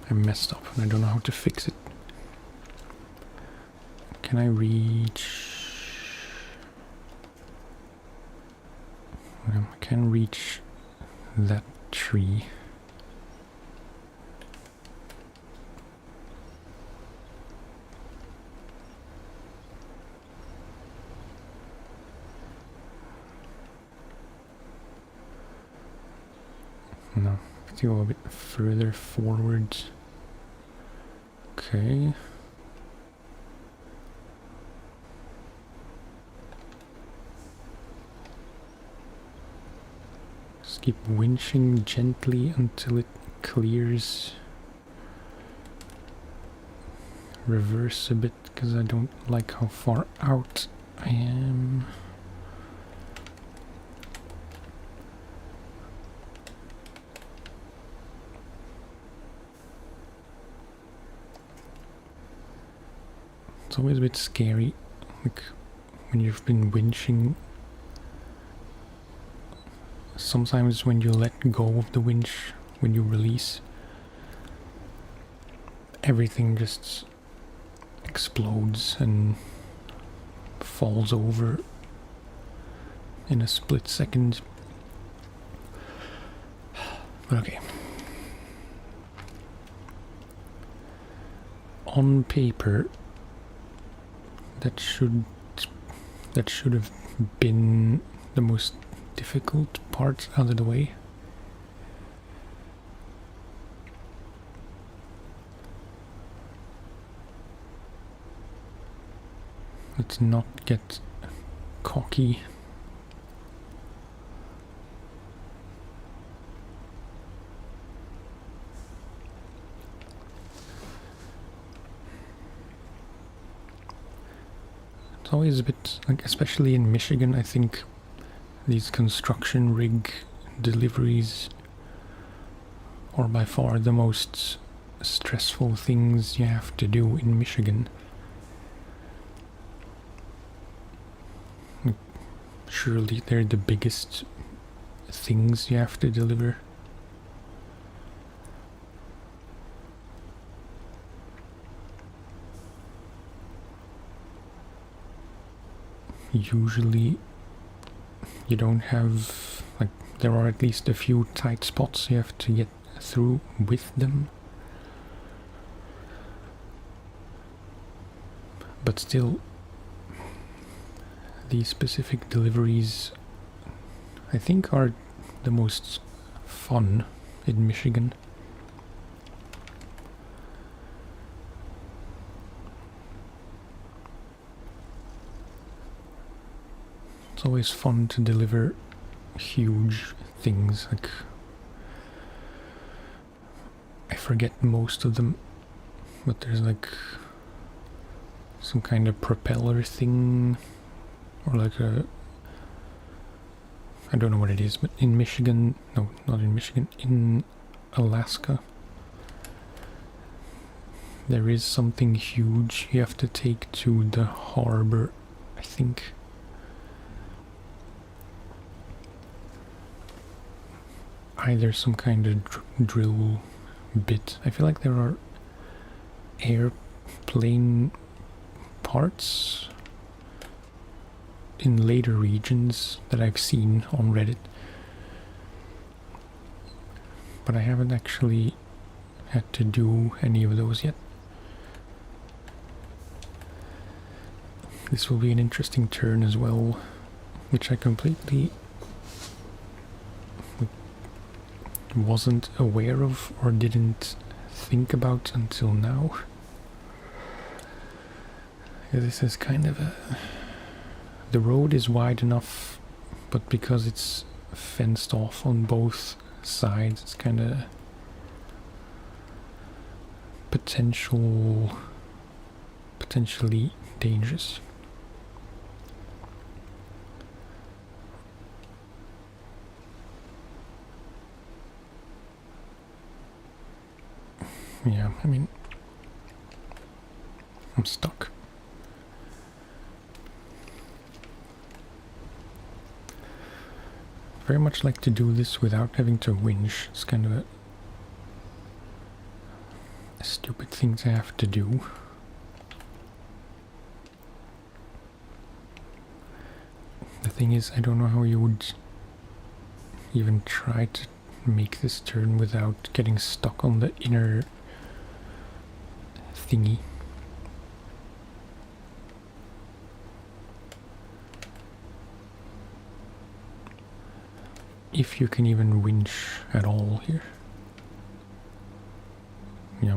I messed up and I don't know how to fix it. Can I reach? I can reach that tree. No, let's go a bit further forward. Okay. Just keep winching gently until it clears. Reverse a bit because I don't like how far out I am. It's always a bit scary, like when you've been winching. Sometimes when you let go of the winch, when you release, everything just explodes and falls over in a split second. But okay. On paper, that should have been the most difficult part out of the way. Let's not get cocky. It's always a bit, like, especially in Michigan, I think these construction rig deliveries are by far the most stressful things you have to do in Michigan. Surely they're the biggest things you have to deliver. Usually you don't have, like, there are at least a few tight spots you have to get through with them. But still, these specific deliveries, I think, are the most fun in Michigan. It's always fun to deliver huge things, like, I forget most of them, but there's like some kind of propeller thing, or like a, I don't know what it is, but in Michigan, no, not in Michigan, in Alaska, there is something huge you have to take to the harbor, I think. Either some kind of drill bit. I feel like there are airplane parts in later regions that I've seen on Reddit, but I haven't actually had to do any of those yet. This will be an interesting turn as well, which I completely wasn't aware of or didn't think about until now. This is kind of a... The road is wide enough, but because it's fenced off on both sides, it's kind of potentially dangerous. Yeah, I mean, I'm stuck. Very much like to do this without having to winch. It's kind of a stupid thing to have to do. The thing is, I don't know how you would even try to make this turn without getting stuck on the inner thingy. If you can even winch at all here. Yeah.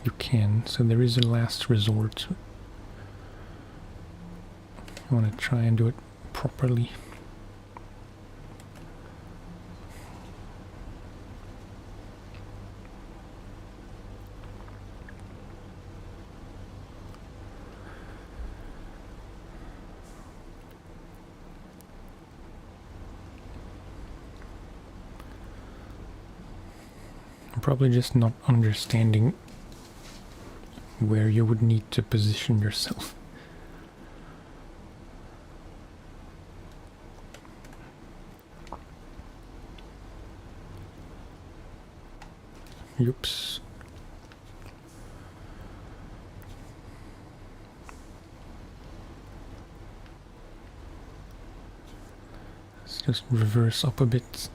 You can, so there is a last resort. I want to try and do it properly. Probably just not understanding where you would need to position yourself. Oops. Let's just reverse up a bit.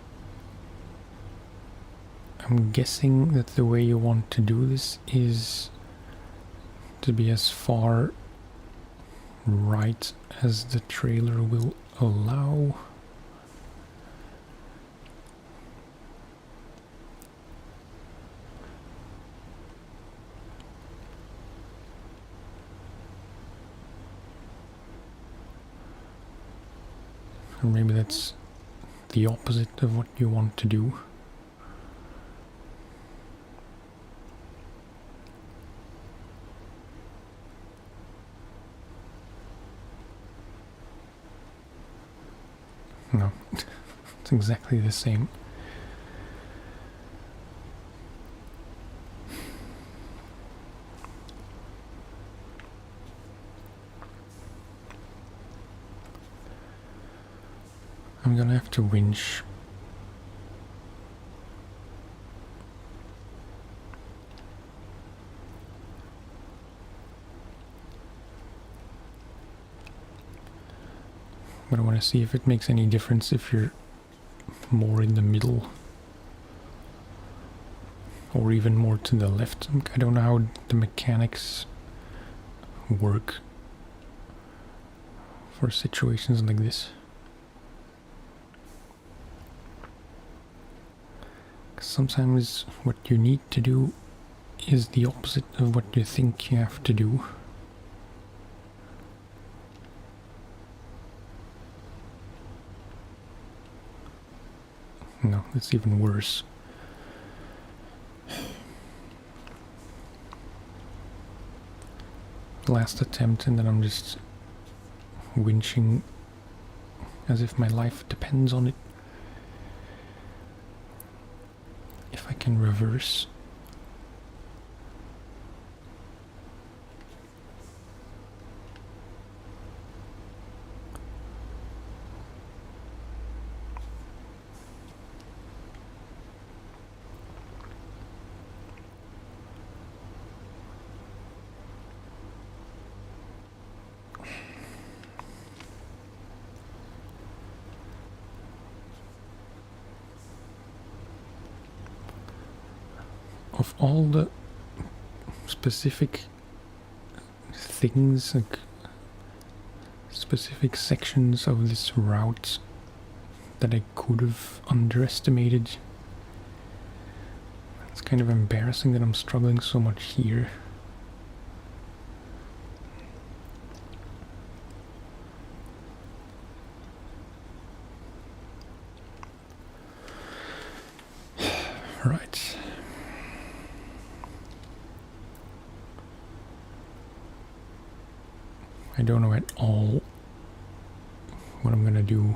I'm guessing that the way you want to do this is to be as far right as the trailer will allow. Or maybe that's the opposite of what you want to do. No, it's exactly the same. I'm gonna have to winch. But I want to see if it makes any difference if you're more in the middle or even more to the left. I don't know how the mechanics work for situations like this. Sometimes what you need to do is the opposite of what you think you have to do. No, it's even worse. Last attempt, and then I'm just winching as if my life depends on it. If I can reverse. Of all the specific things, like specific sections of this route that I could have underestimated. It's kind of embarrassing that I'm struggling so much here. Right. I don't know at all what I'm gonna do.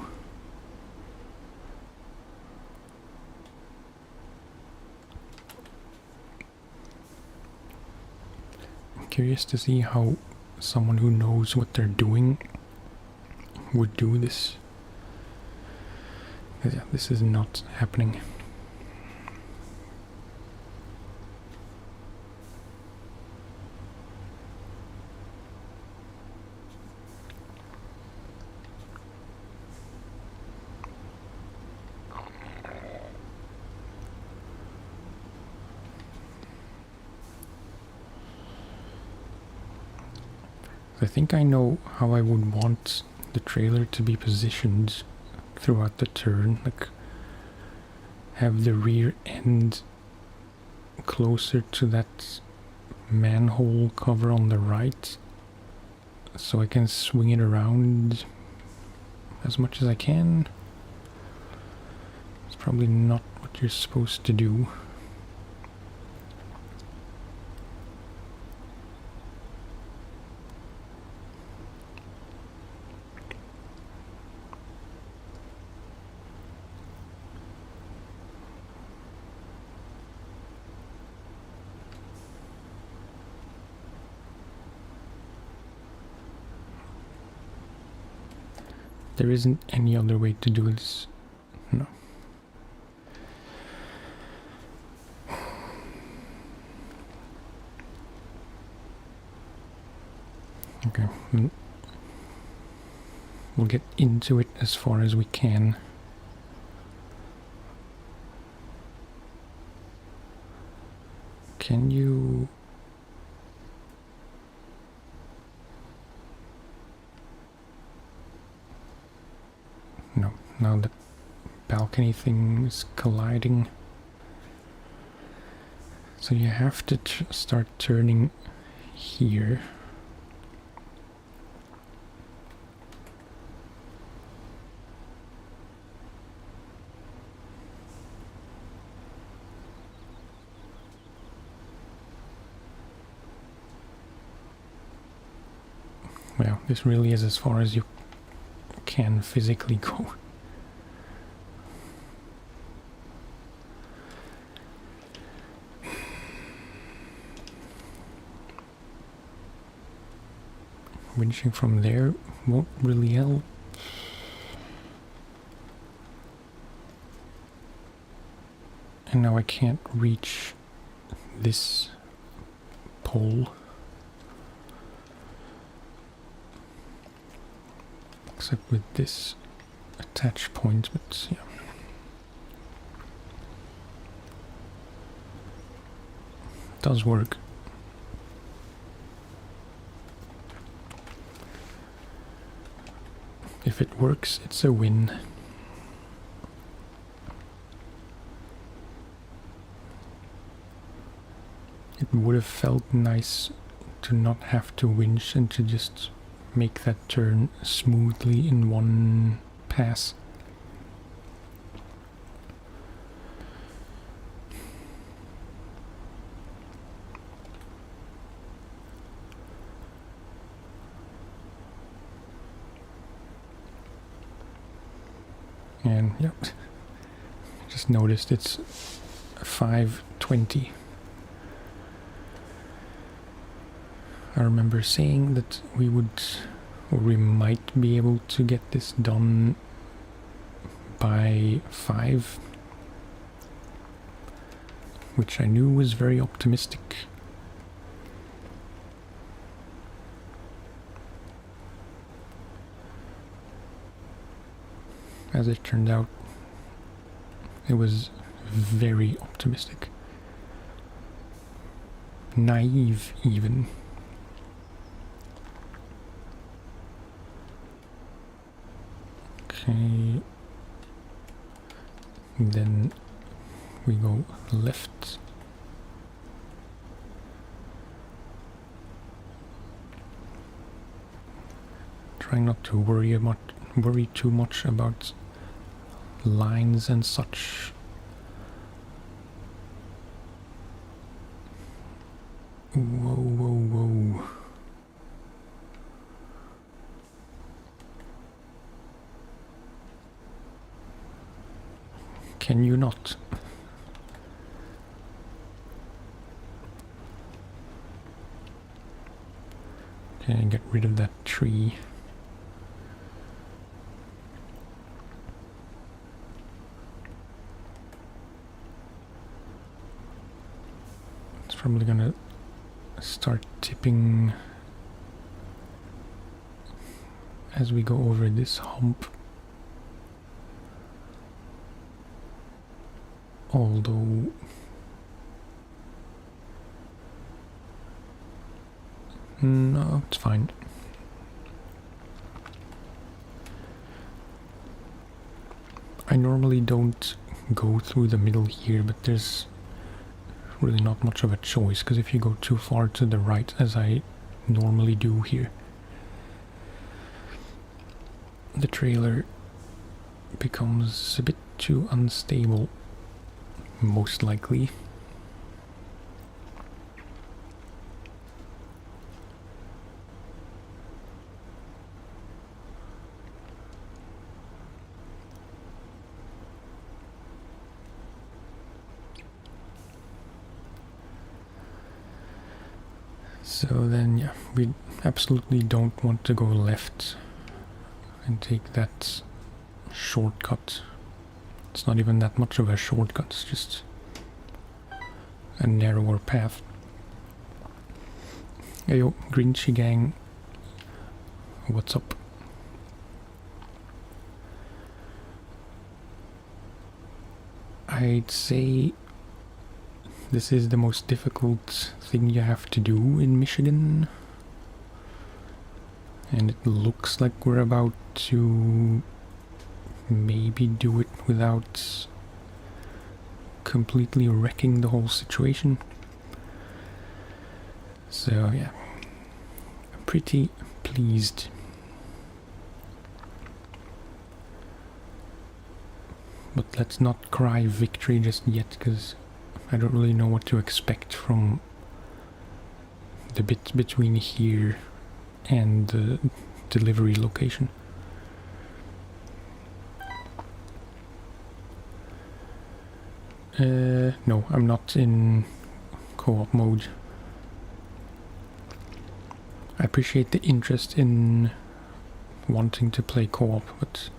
I'm curious to see how someone who knows what they're doing would do this. Yeah, this is not happening. I think I know how I would want the trailer to be positioned throughout the turn, like have the rear end closer to that manhole cover on the right, so I can swing it around as much as I can. It's probably not what you're supposed to do. There isn't any other way to do this. No. Okay. We'll get into it as far as we can. Can you... No, now the balcony thing is colliding. So you have to start turning here. Well, this really is as far as you can physically go. Winching from there won't really help. And now I can't reach this pole. Except with this attach point, but yeah. It does work. If it works, it's a win. It would have felt nice to not have to winch and to just make that turn smoothly in one pass. And yep, just noticed it's 5:20. I remember saying that we would, or we might be able to get this done by 5, which I knew was very optimistic. As it turned out, it was very optimistic. Naive, even. Okay. Then we go left. Trying not to worry too much about lines and such. Whoa, whoa, whoa. Can you not? Okay, get rid of that tree. It's probably gonna start tipping as we go over this hump. Although no, it's fine. I normally don't go through the middle here, but there's really not much of a choice, because if you go too far to the right, as I normally do here, the trailer becomes a bit too unstable, most likely. So then, yeah, we absolutely don't want to go left and take that shortcut. It's not even that much of a shortcut, it's just a narrower path. Hey yo, Grinchy gang, what's up? I'd say this is the most difficult thing you have to do in Michigan. And it looks like we're about to maybe do it without completely wrecking the whole situation. So yeah, pretty pleased. But let's not cry victory just yet, because I don't really know what to expect from the bit between here and the delivery location. No, I'm not in co-op mode. I appreciate the interest in wanting to play co-op, but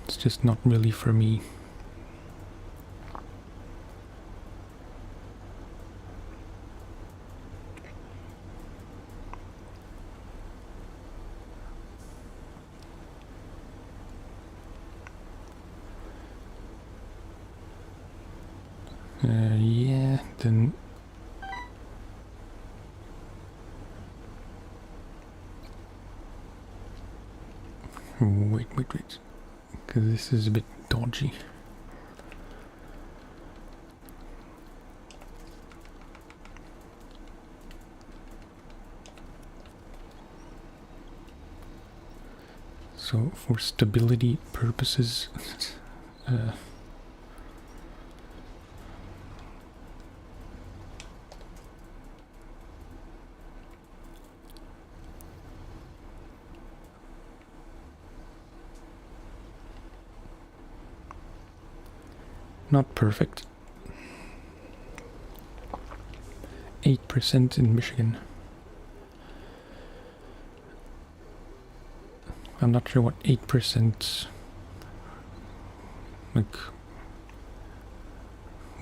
it's just not really for me. Yeah, then wait, because this is a bit dodgy. So for stability purposes, not perfect. 8% in Michigan. I'm not sure what 8%, like,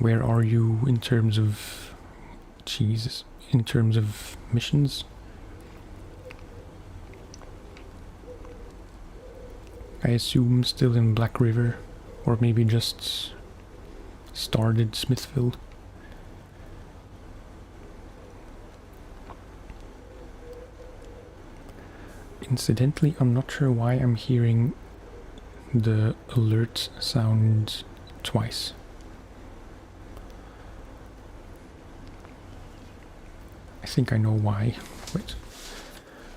where are you in terms of, Jesus, in terms of missions? I assume still in Black River, or maybe just started Smithfield. Incidentally, I'm not sure why I'm hearing the alert sound twice. I think I know why. Wait.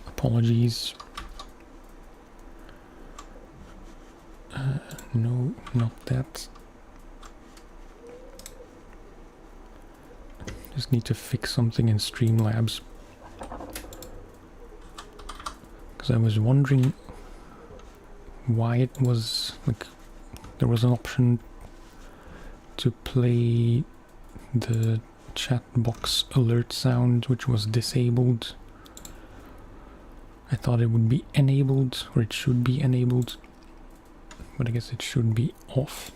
Apologies. No, not that. Just need to fix something in Streamlabs. Because I was wondering why it was like there was an option to play the chat box alert sound which was disabled. I thought it would be enabled, or it should be enabled, but I guess it should be off.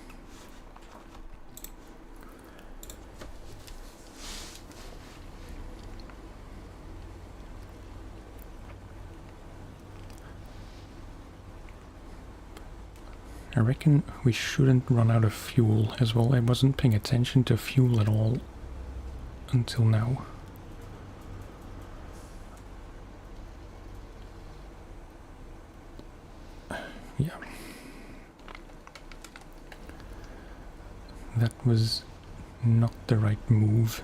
I reckon we shouldn't run out of fuel as well. I wasn't paying attention to fuel at all until now. Yeah. That was not the right move.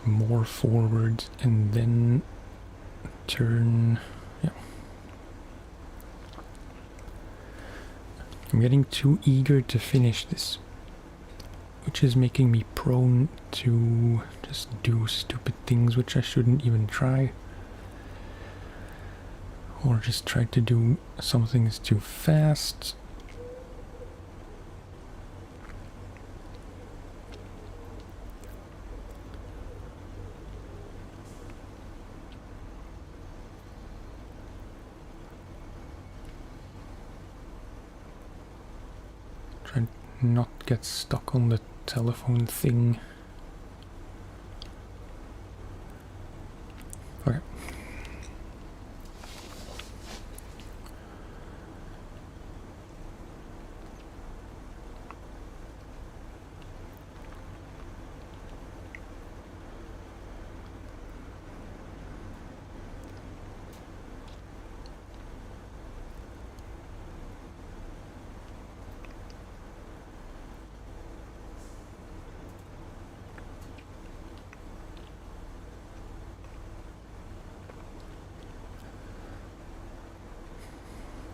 More forward and then turn. Yeah. I'm getting too eager to finish this, which is making me prone to just do stupid things which I shouldn't even try, or just try to do something that's too fast. Try not get stuck on the telephone thing. Okay.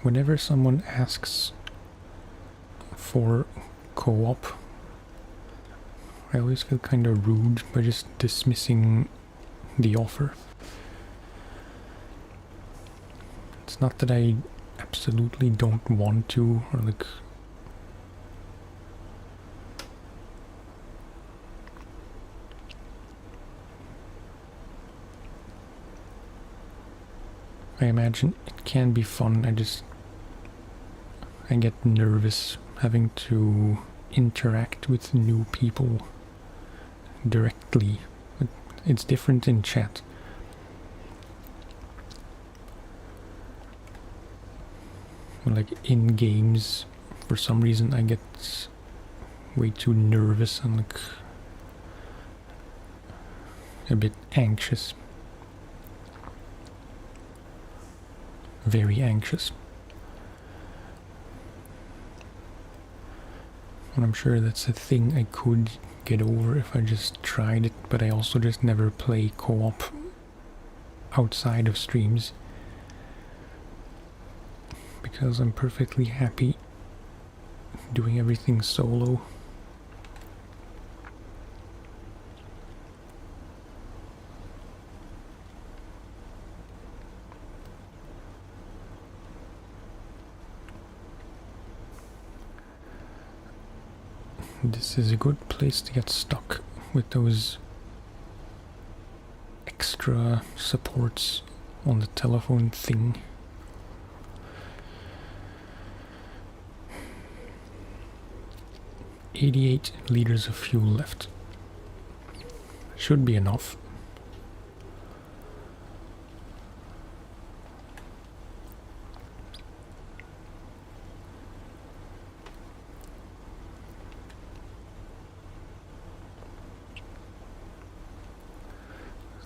Whenever someone asks for co-op, I always feel kind of rude by just dismissing the offer. It's not that I absolutely don't want to, or like... I imagine it can be fun, I get nervous having to interact with new people directly. It's different in chat. Like in games, for some reason I get way too nervous and like a bit anxious. Very anxious. And I'm sure that's a thing I could get over if I just tried it, but I also just never play co-op outside of streams, because I'm perfectly happy doing everything solo. This is a good place to get stuck with those extra supports on the telephone thing. $88 liters of fuel left. Should be enough.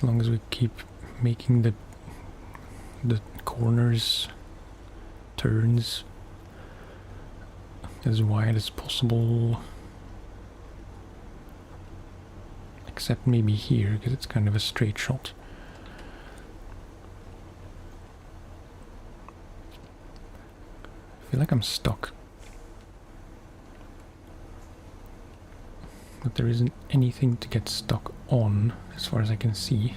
As long as we keep making the corners, turns as wide as possible. Except maybe here, because it's kind of a straight shot. I feel like I'm stuck. But there isn't anything to get stuck on, as far as I can see.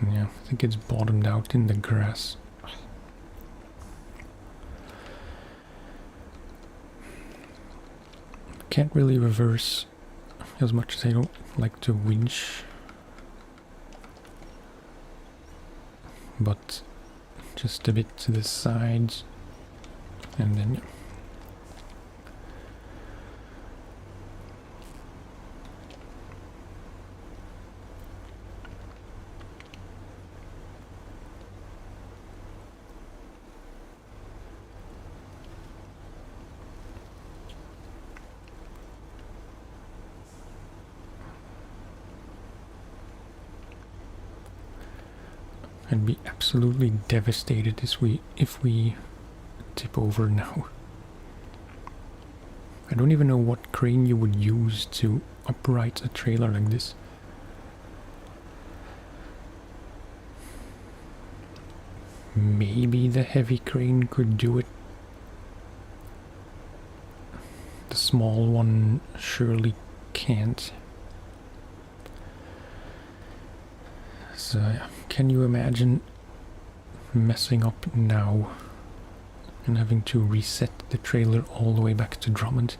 Yeah, I think it's bottomed out in the grass. Can't really reverse as much as I don't like to winch. But just a bit to the side, and then yeah. I'd be absolutely devastated if we tip over now. I don't even know what crane you would use to upright a trailer like this. Maybe the heavy crane could do it. The small one surely can't. So, can you imagine messing up now and having to reset the trailer all the way back to Drummond?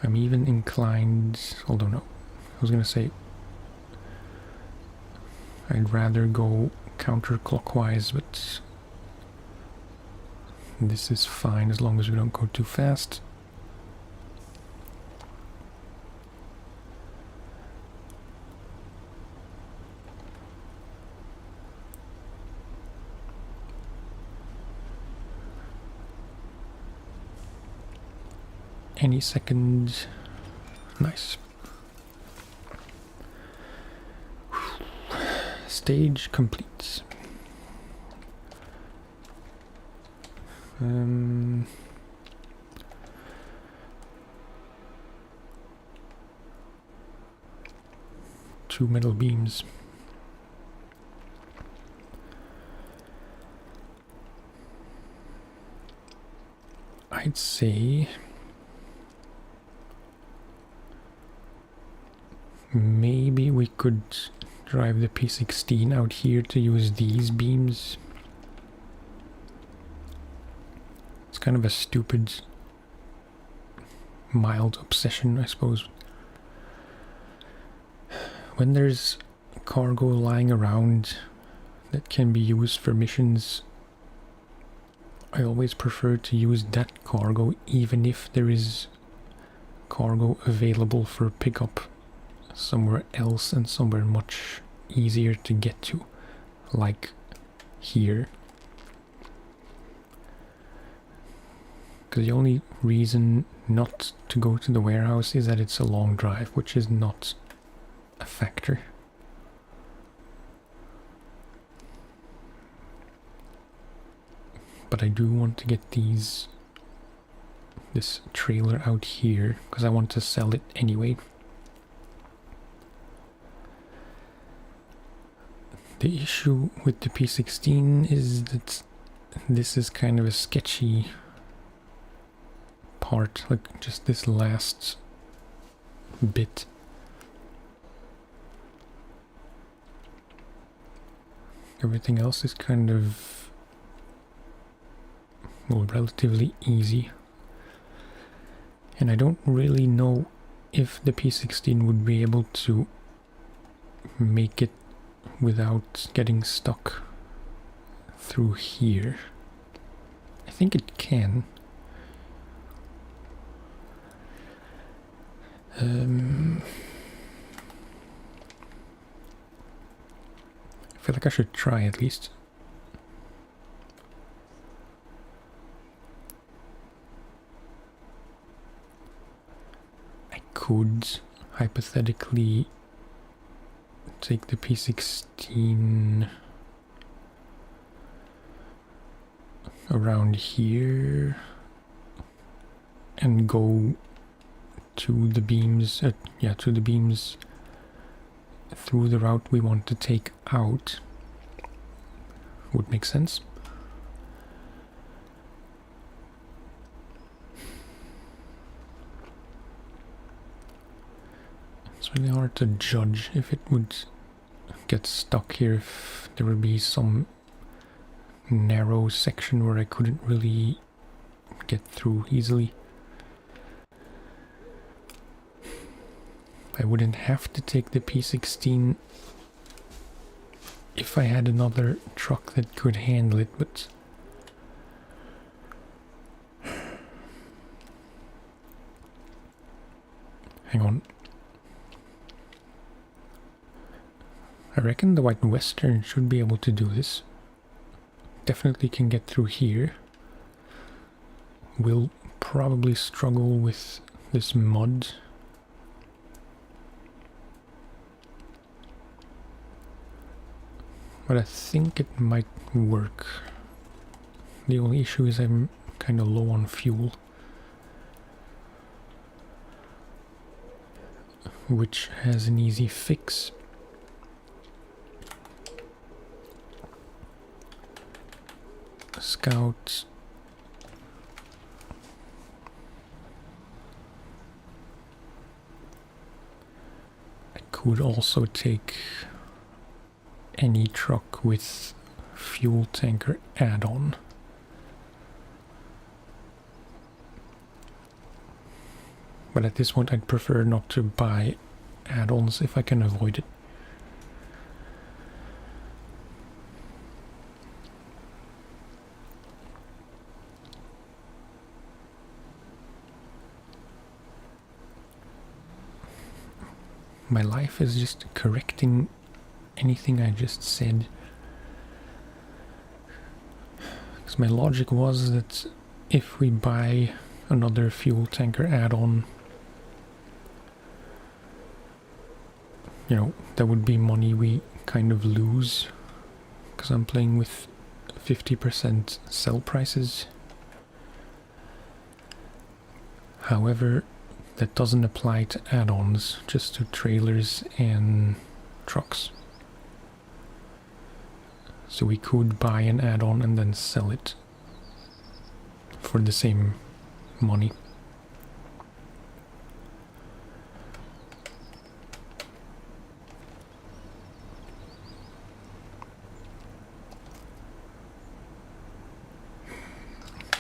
I'm even inclined, although no, I was gonna say I'd rather go counterclockwise, but this is fine as long as we don't go too fast. Any second. Nice. Stage complete. 2 metal beams. I'd say maybe we could drive the P16 out here to use these beams. It's kind of a stupid, mild obsession, I suppose. When there's cargo lying around that can be used for missions, I always prefer to use that cargo, even if there is cargo available for pickup somewhere else and somewhere much easier to get to, like here. Because the only reason not to go to the warehouse is that it's a long drive, which is not a factor. But I do want to get this trailer out here, because I want to sell it anyway. The issue with the P16 is that this is kind of a sketchy part, like just this last bit. Everything else is kind of, well, relatively easy. And I don't really know if the P16 would be able to make it without getting stuck through here. I think it can. feel like I should try at least. I could hypothetically take the P16 around here and go to the beams, to the beams through the route we want to take out. Would make sense. It's really hard to judge if it would get stuck here, if there would be some narrow section where I couldn't really get through easily. I wouldn't have to take the P16 if I had another truck that could handle it, but hang on. I reckon the White Western should be able to do this. Definitely can get through here. Will probably struggle with this mud. But I think it might work. The only issue is I'm kind of low on fuel, which has an easy fix. Scout. I could also take any truck with fuel tanker add-on. But at this point I'd prefer not to buy add-ons if I can avoid it. My life is just correcting anything I just said. Because my logic was that if we buy another fuel tanker add-on, you know, that would be money we kind of lose, because I'm playing with 50% sell prices. However, that doesn't apply to add-ons, just to trailers and trucks. So we could buy an add-on and then sell it for the same money.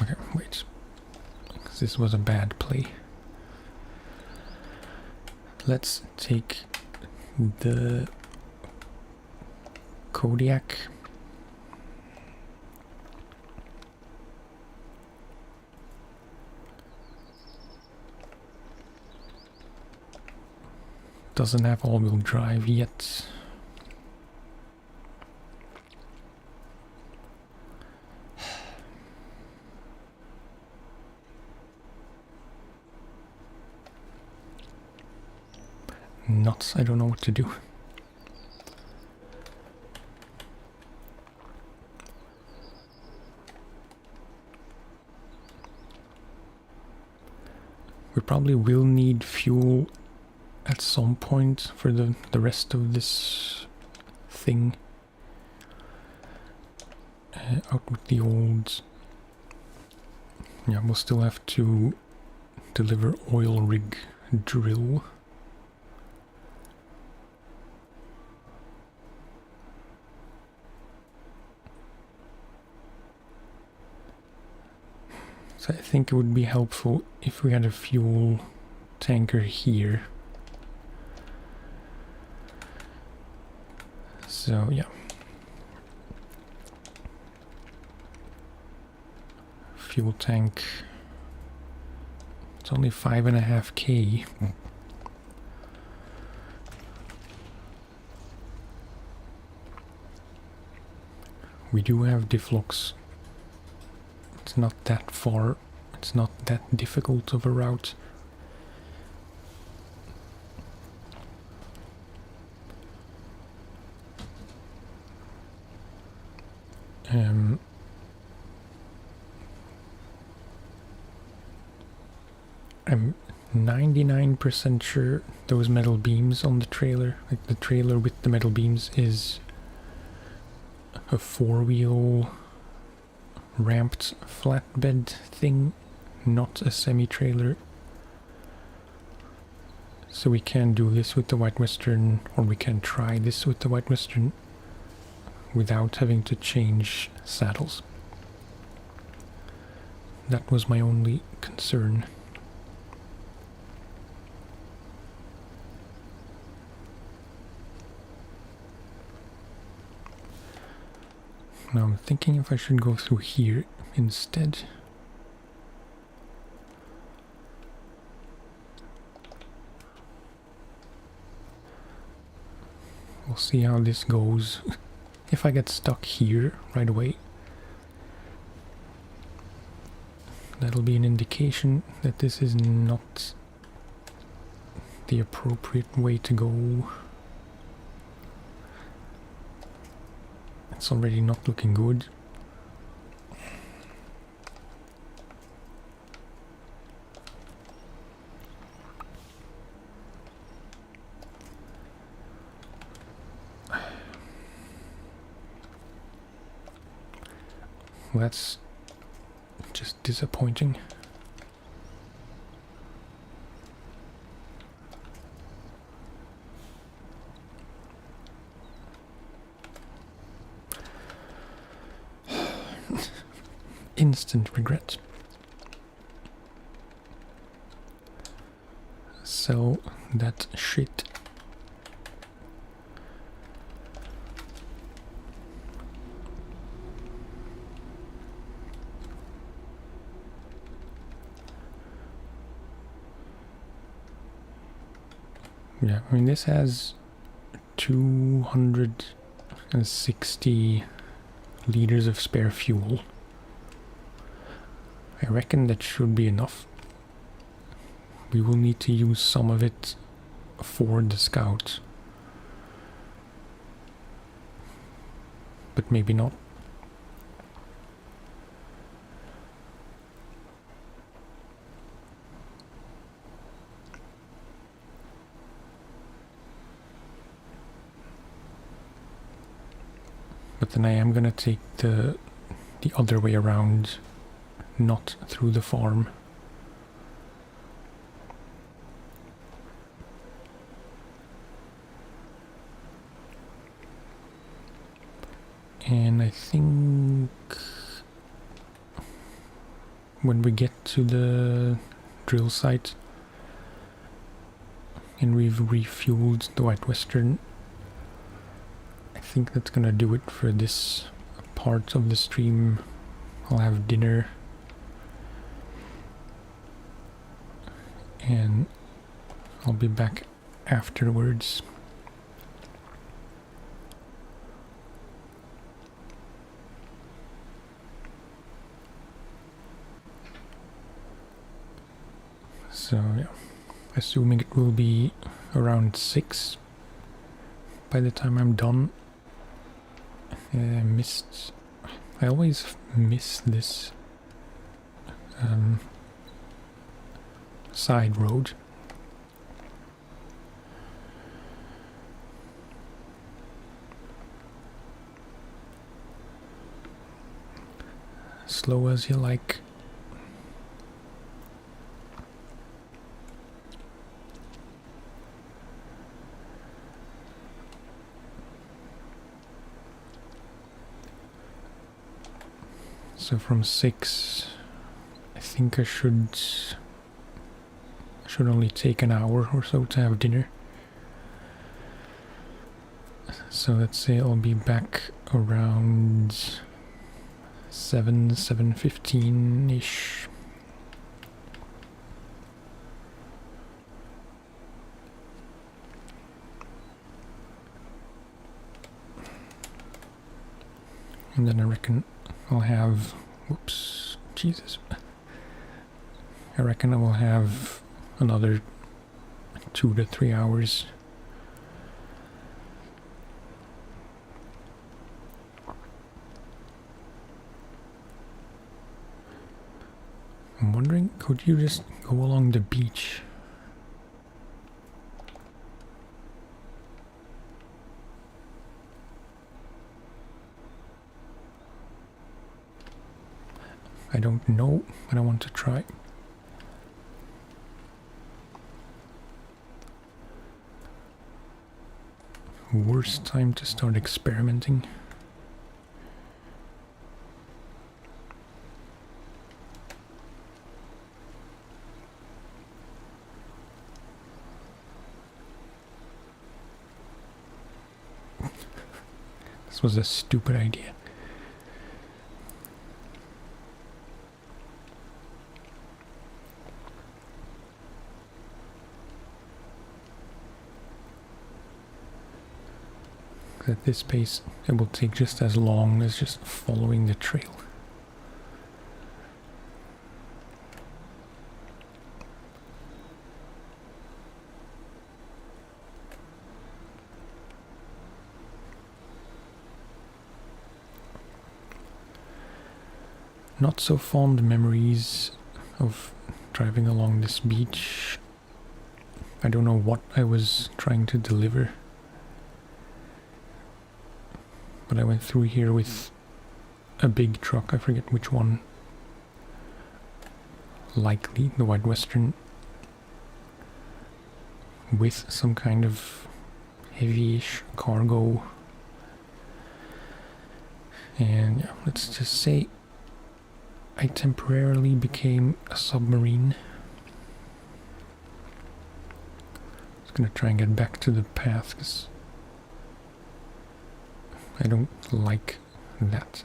Okay, wait. This was a bad play. Let's take the Kodiak. Doesn't have all-wheel drive yet. Nuts, I don't know what to do. We probably will need fuel at some point for the rest of this thing. Out with the old... Yeah, we'll still have to deliver oil rig drill. So I think it would be helpful if we had a fuel tanker here. So yeah. Fuel tank. It's only 5.5K. We do have diff locks. It's not that far. It's not that difficult of a route. I'm 99% sure those metal beams on the trailer, like the trailer with the metal beams, is a four-wheel ramped flatbed thing, not a semi-trailer. So we can do this with the White Western, or we can try this with the White Western without having to change saddles. That was my only concern. Now I'm thinking if I should go through here instead. We'll see how this goes. If I get stuck here right away, that'll be an indication that this is not the appropriate way to go. It's already not looking good. Well, that's just disappointing. Instant regret. Sell that shit. Yeah, I mean, this has 260 liters of spare fuel. I reckon that should be enough. We will need to use some of it for the scout. But maybe not. But then I am gonna take the other way around, not through the farm. And I think when we get to the drill site and we've refueled the White Western, I think that's gonna do it for this part of the stream. I'll have dinner and I'll be back afterwards. So yeah, assuming it will be around 6 by the time I'm done. I always miss this side road. Slow as you like. So from 6, I think I should only take an hour or so to have dinner. So let's say I'll be back around 7:15-ish. And then I reckon I'll have... Whoops. Jesus. I reckon I will have another 2 to 3 hours. I'm wondering, could you just go along the beach? I don't know, but I want to try. Worst time to start experimenting. This was a stupid idea. At this pace, it will take just as long as just following the trail. Not so fond memories of driving along this beach. I don't know what I was trying to deliver. But I went through here with a big truck, I forget which one. Likely the White Western. With some kind of heavy-ish cargo. And yeah, let's just say I temporarily became a submarine. Just gonna try and get back to the path, because I don't like that.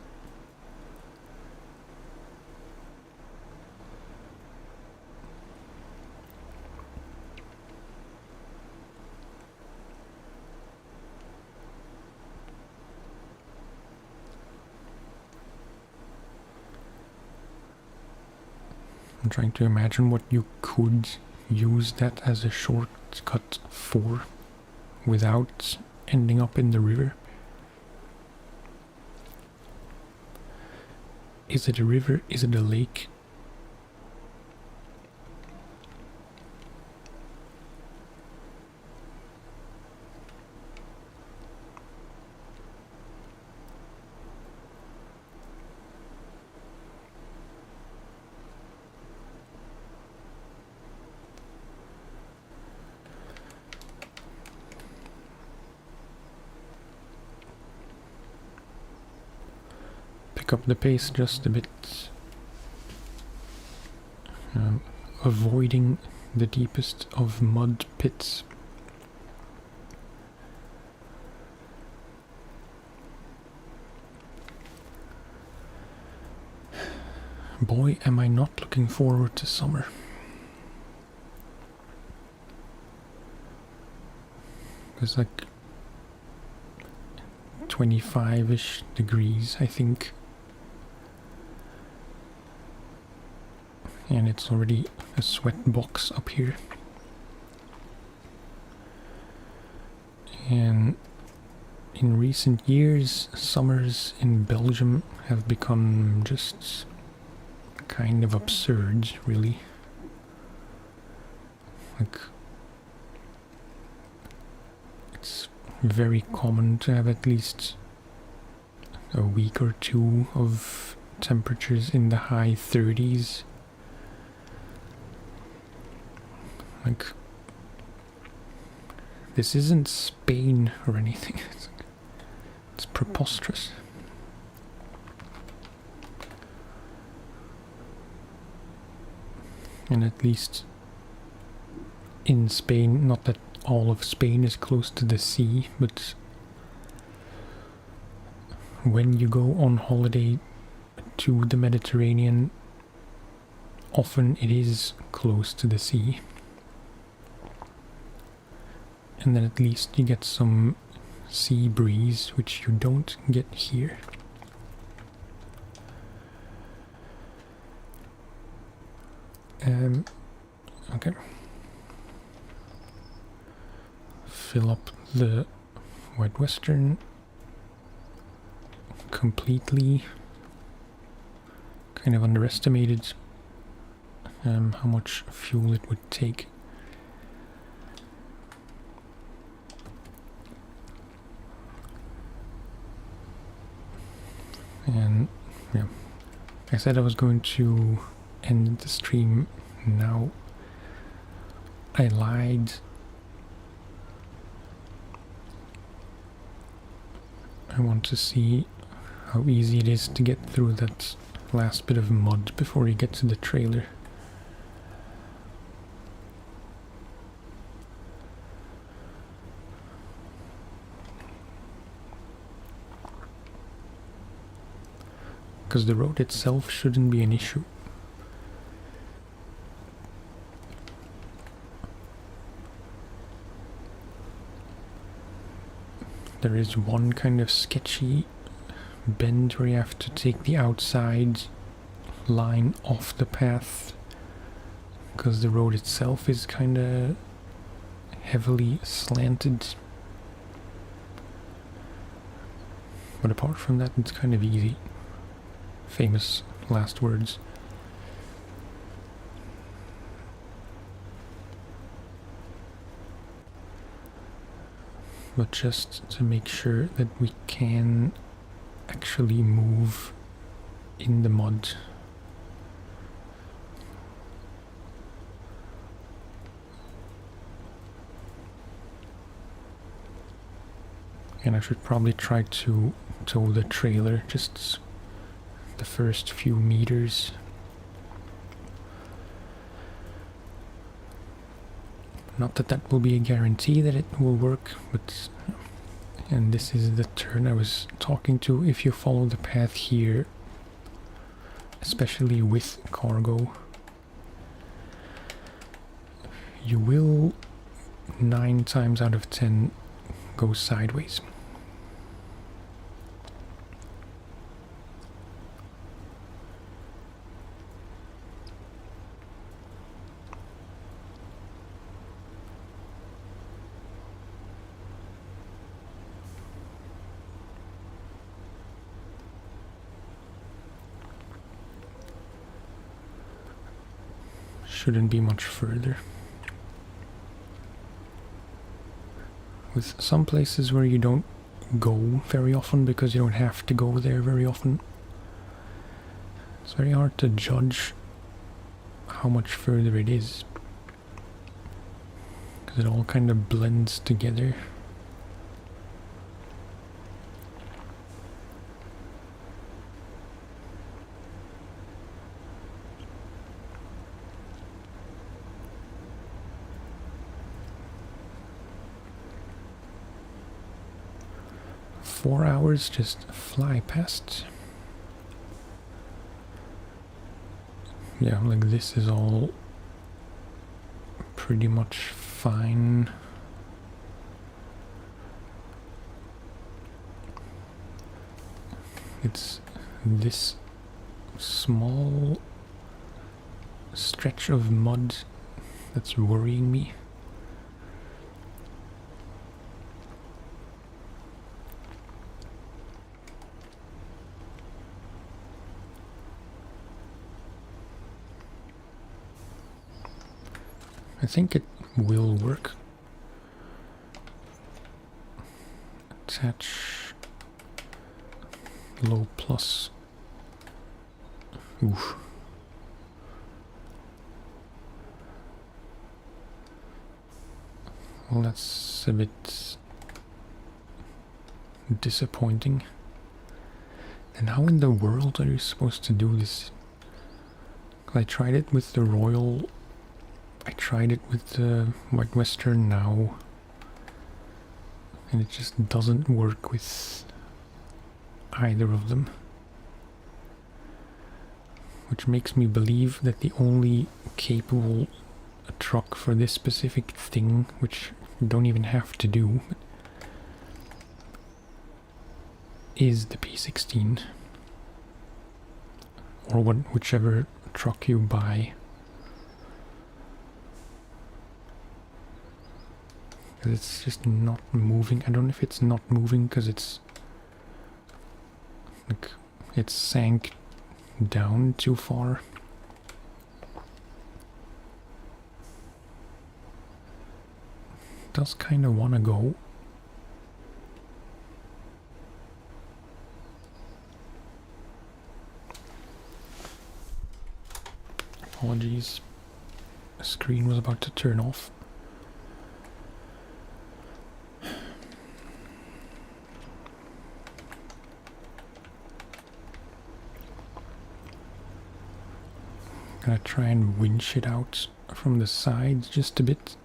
I'm trying to imagine what you could use that as a shortcut for without ending up in the river. Is it a river? Is it a lake? Up the pace just a bit, avoiding the deepest of mud pits. Boy, am I not looking forward to summer. It's like 25-ish degrees, I think. And it's already a sweat box up here. And in recent years, summers in Belgium have become just kind of absurd, really. Like, it's very common to have at least a week or two of temperatures in the high 30s. Like, this isn't Spain or anything. It's preposterous. And at least in Spain, not that all of Spain is close to the sea, but when you go on holiday to the Mediterranean, often it is close to the sea. And then at least you get some sea breeze, which you don't get here. Okay. Fill up the White Western completely. Kind of underestimated how much fuel it would take. And yeah, I said I was going to end the stream now. I lied. I want to see how easy it is to get through that last bit of mud before you get to the trailer. Because the road itself shouldn't be an issue. There is one kind of sketchy bend where you have to take the outside line off the path because the road itself is kind of heavily slanted. But apart from that, it's kind of easy. Famous last words. But just to make sure that we can actually move in the mud. And I should probably try to tow the trailer just the first few meters. Not that that will be a guarantee that it will work, but... And this is the turn I was talking to. If you follow the path here, especially with cargo, you will 9 times out of 10 go sideways. Shouldn't be much further. With some places where you don't go very often because you don't have to go there very often, it's very hard to judge how much further it is because it all kind of blends together. Four hours just fly past. Yeah, like this is all pretty much fine. It's this small stretch of mud that's worrying me. I think it will work. Attach low plus. Oof. Well, that's a bit disappointing. And how in the world are you supposed to do this? I tried it with the Royal. I tried it with the White Western now, and it just doesn't work with either of them. Which makes me believe that the only capable truck for this specific thing, which you don't even have to do, is the P16. Or whichever truck you buy. Because it's just not moving. I don't know if it's not moving because it's like it sank down too far. Does kind of want to go. Apologies. The screen was about to turn off. Gonna try and winch it out from the sides just a bit.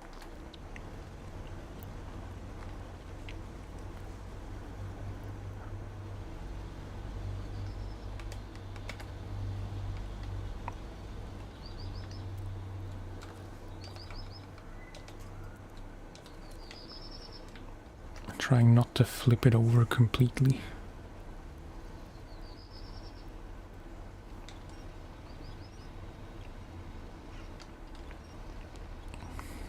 Trying not to flip it over completely.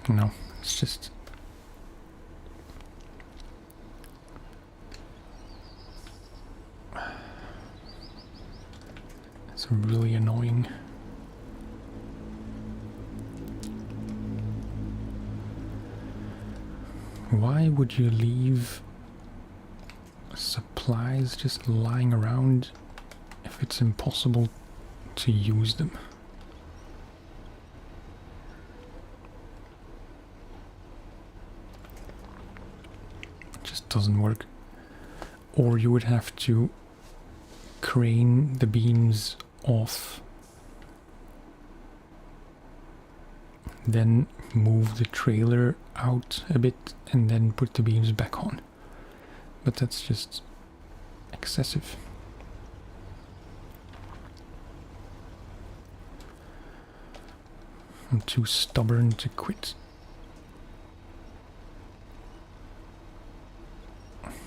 No, it's just... It's really annoying. Why would you leave supplies just lying around if it's impossible to use them? It just doesn't work. Or you would have to crane the beams off, then move the trailer out a bit and then put the beams back on. But that's just excessive. I'm too stubborn to quit.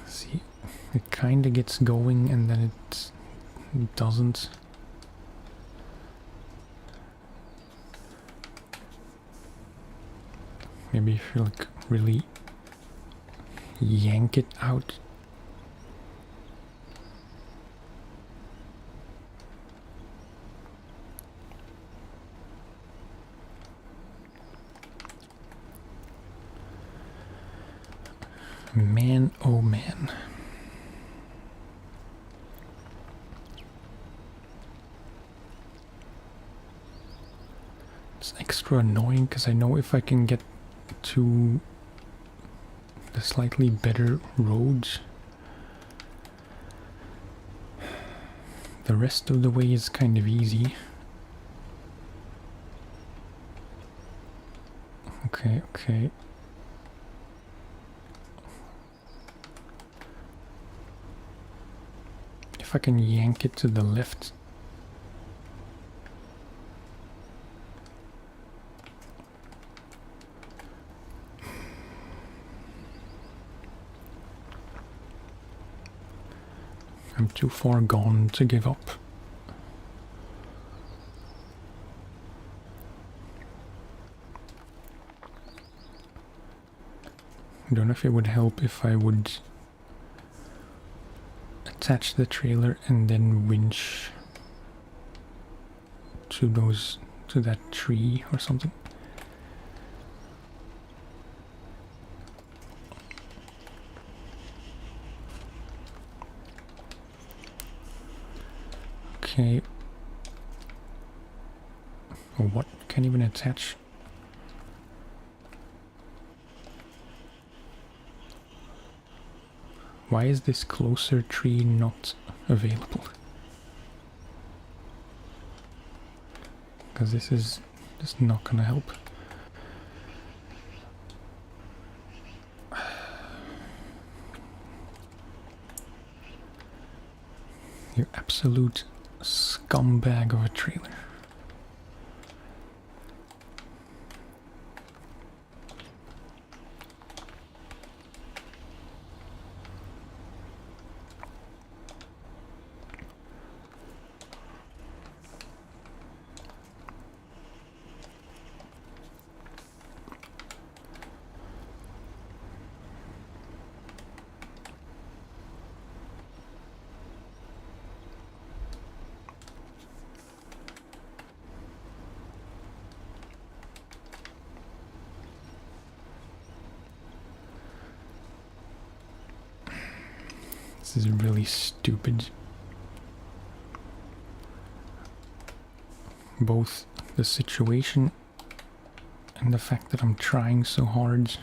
See, it kinda gets going and then it doesn't. Maybe if you like really yank it out. Man, oh man. It's extra annoying because I know if I can get to the slightly better roads, the rest of the way is kind of easy. Okay, okay. If I can yank it to the left. I'm too far gone to give up. I don't know if it would help if I would attach the trailer and then winch to that tree or something. Okay. Oh, what? Can't even attach. Why is this closer tree not available? Because this is just not gonna help. You absolute scumbag of a trailer. This is really stupid. Both the situation and the fact that I'm trying so hard.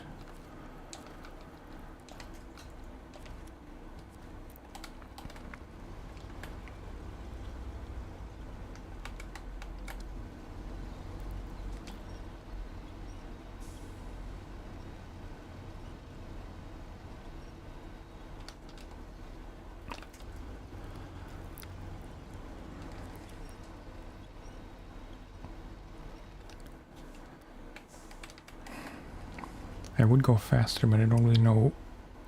I would go faster, but I don't really know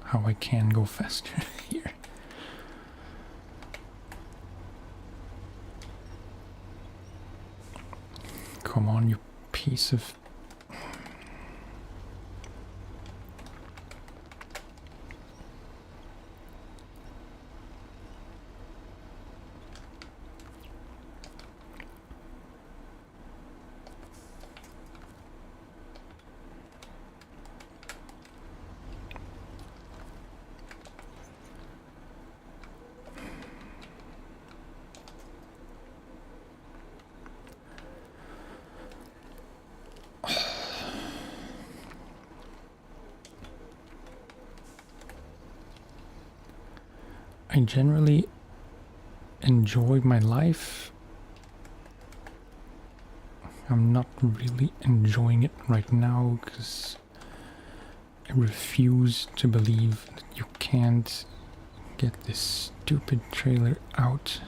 how I can go faster here. Come on, you piece of... I generally enjoy my life. I'm not really enjoying it right now because I refuse to believe that you can't get this stupid trailer out.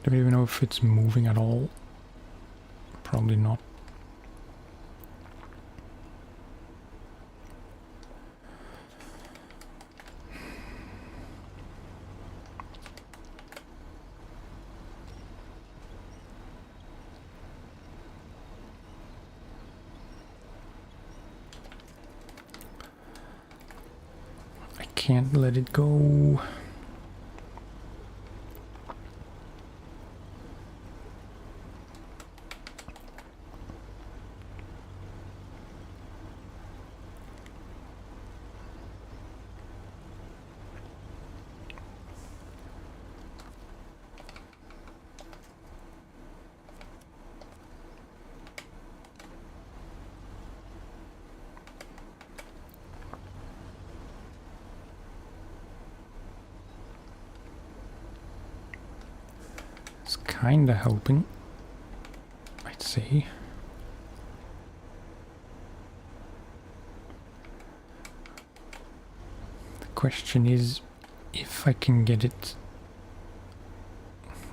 Don't even know if it's moving at all. Probably not. I can't let it go. It's kinda helping, I'd say. The question is if I can get it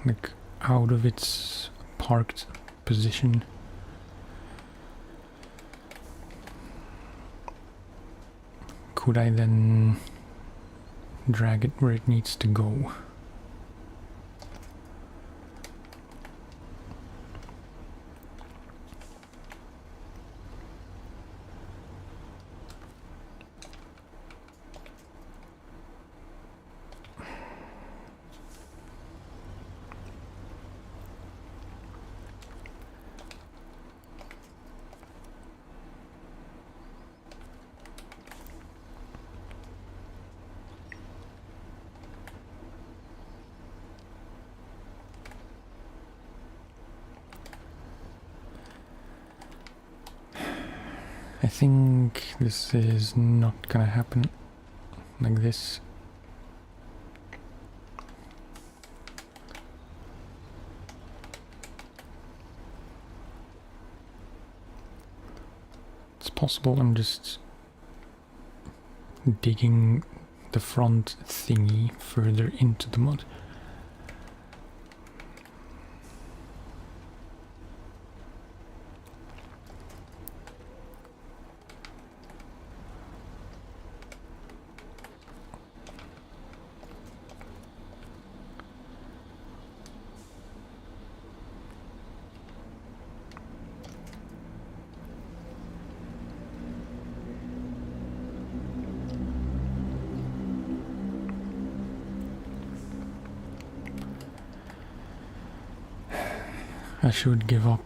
like out of its parked position. Could I then drag it where it needs to go? I think this is not gonna happen like this. It's possible I'm just digging the front thingy further into the mud. I should give up.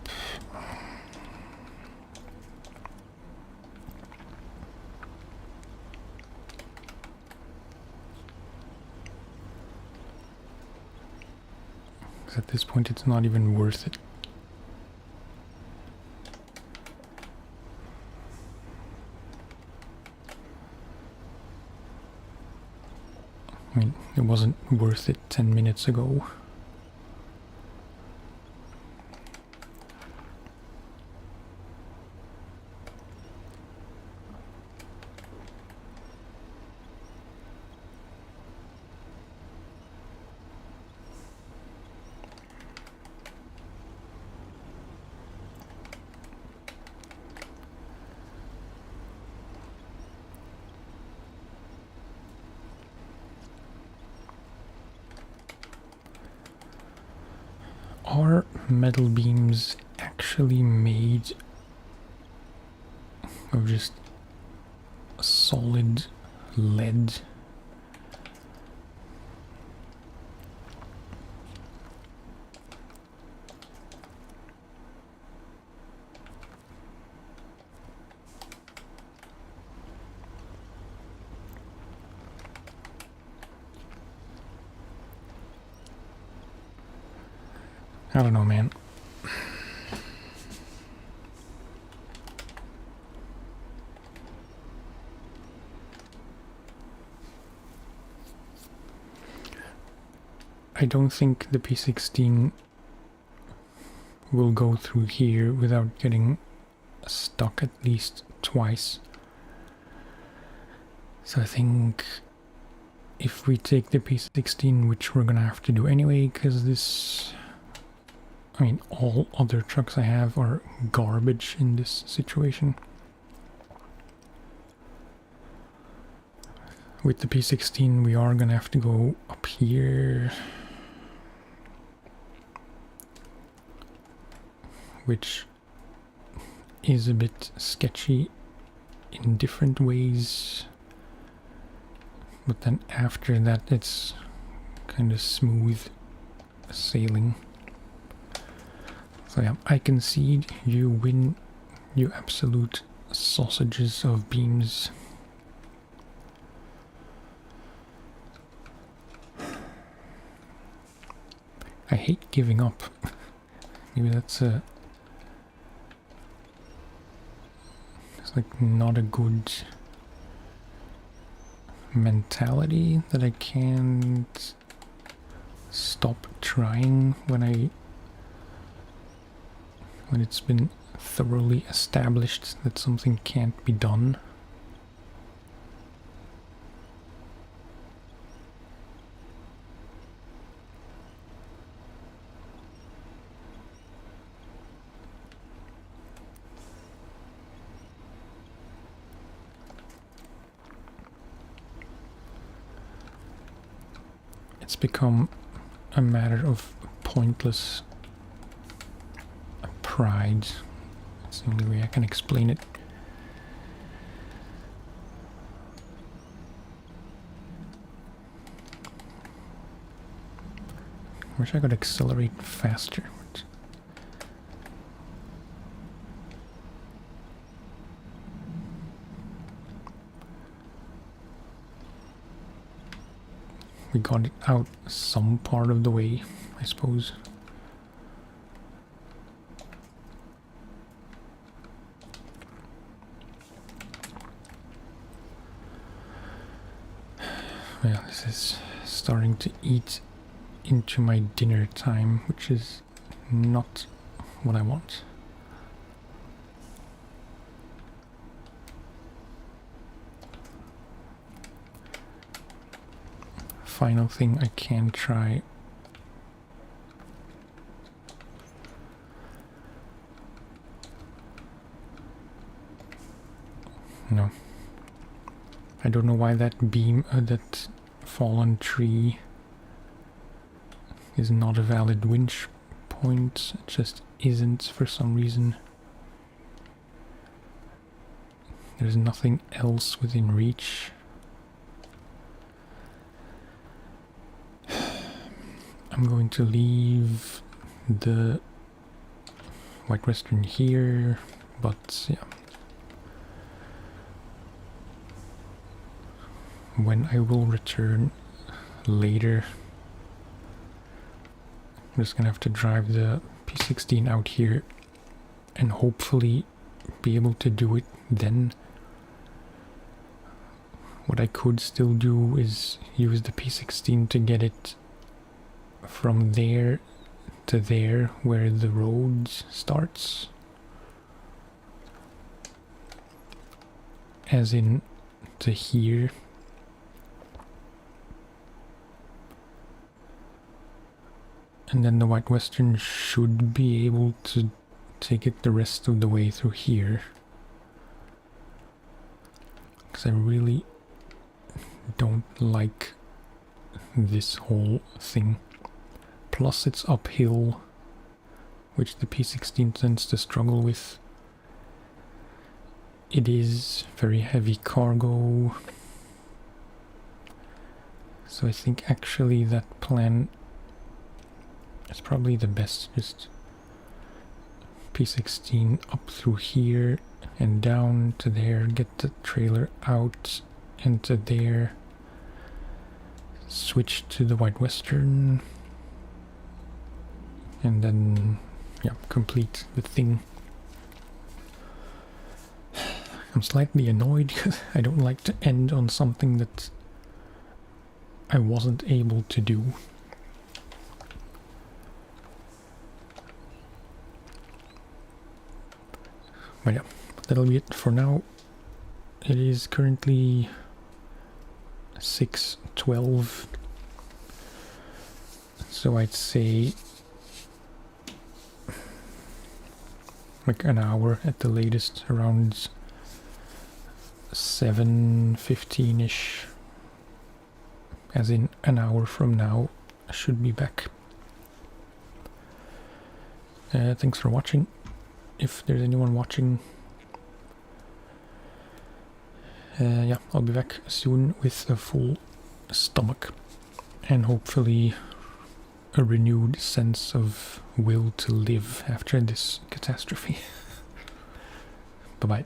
Because at this point it's not even worth it. I mean, it wasn't worth it 10 minutes ago. Are metal beams actually made of just solid lead? I don't know, man. I don't think the P16 will go through here without getting stuck at least twice. So I think if we take the P16, which we're gonna have to do anyway, because this... I mean, all other trucks I have are garbage in this situation. With the P16, we are gonna have to go up here, which is a bit sketchy in different ways, but then after that it's kind of smooth sailing. So yeah, I concede, you win, you absolute sausages of beams. I hate giving up. Maybe that's a... it's like not a good mentality that I can't stop trying when it's been thoroughly established that something can't be done. It's become a matter of pointless pride. That's the only way I can explain it. Wish I could accelerate faster. We got it out some part of the way, I suppose. Yeah, this is starting to eat into my dinner time, which is not what I want. Final thing I can try. No. I don't know why that beam, that fallen tree is not a valid winch point. It just isn't for some reason. There's nothing else within reach. I'm going to leave the White Western here, but yeah. When I will return later, I'm just gonna have to drive the P16 out here and hopefully be able to do it then. What I could still do is use the P16 to get it from there to there where the road starts. As in to here. And then the White Western should be able to take it the rest of the way through here. Because I really don't like this whole thing. Plus it's uphill, which the P16 tends to struggle with. It is very heavy cargo. So I think actually that plan is probably the best. Just P16 up through here and down to there, get the trailer out and to there, switch to the White Western, and then yeah, complete the thing. I'm slightly annoyed because I don't like to end on something that I wasn't able to do. But yeah, that'll be it for now. It is currently 6:12, so I'd say like an hour at the latest, around 7:15ish, as in an hour from now I should be back. Thanks for watching, if there's anyone watching. Yeah, I'll be back soon with a full stomach and hopefully a renewed sense of will to live after this catastrophe. Bye-bye.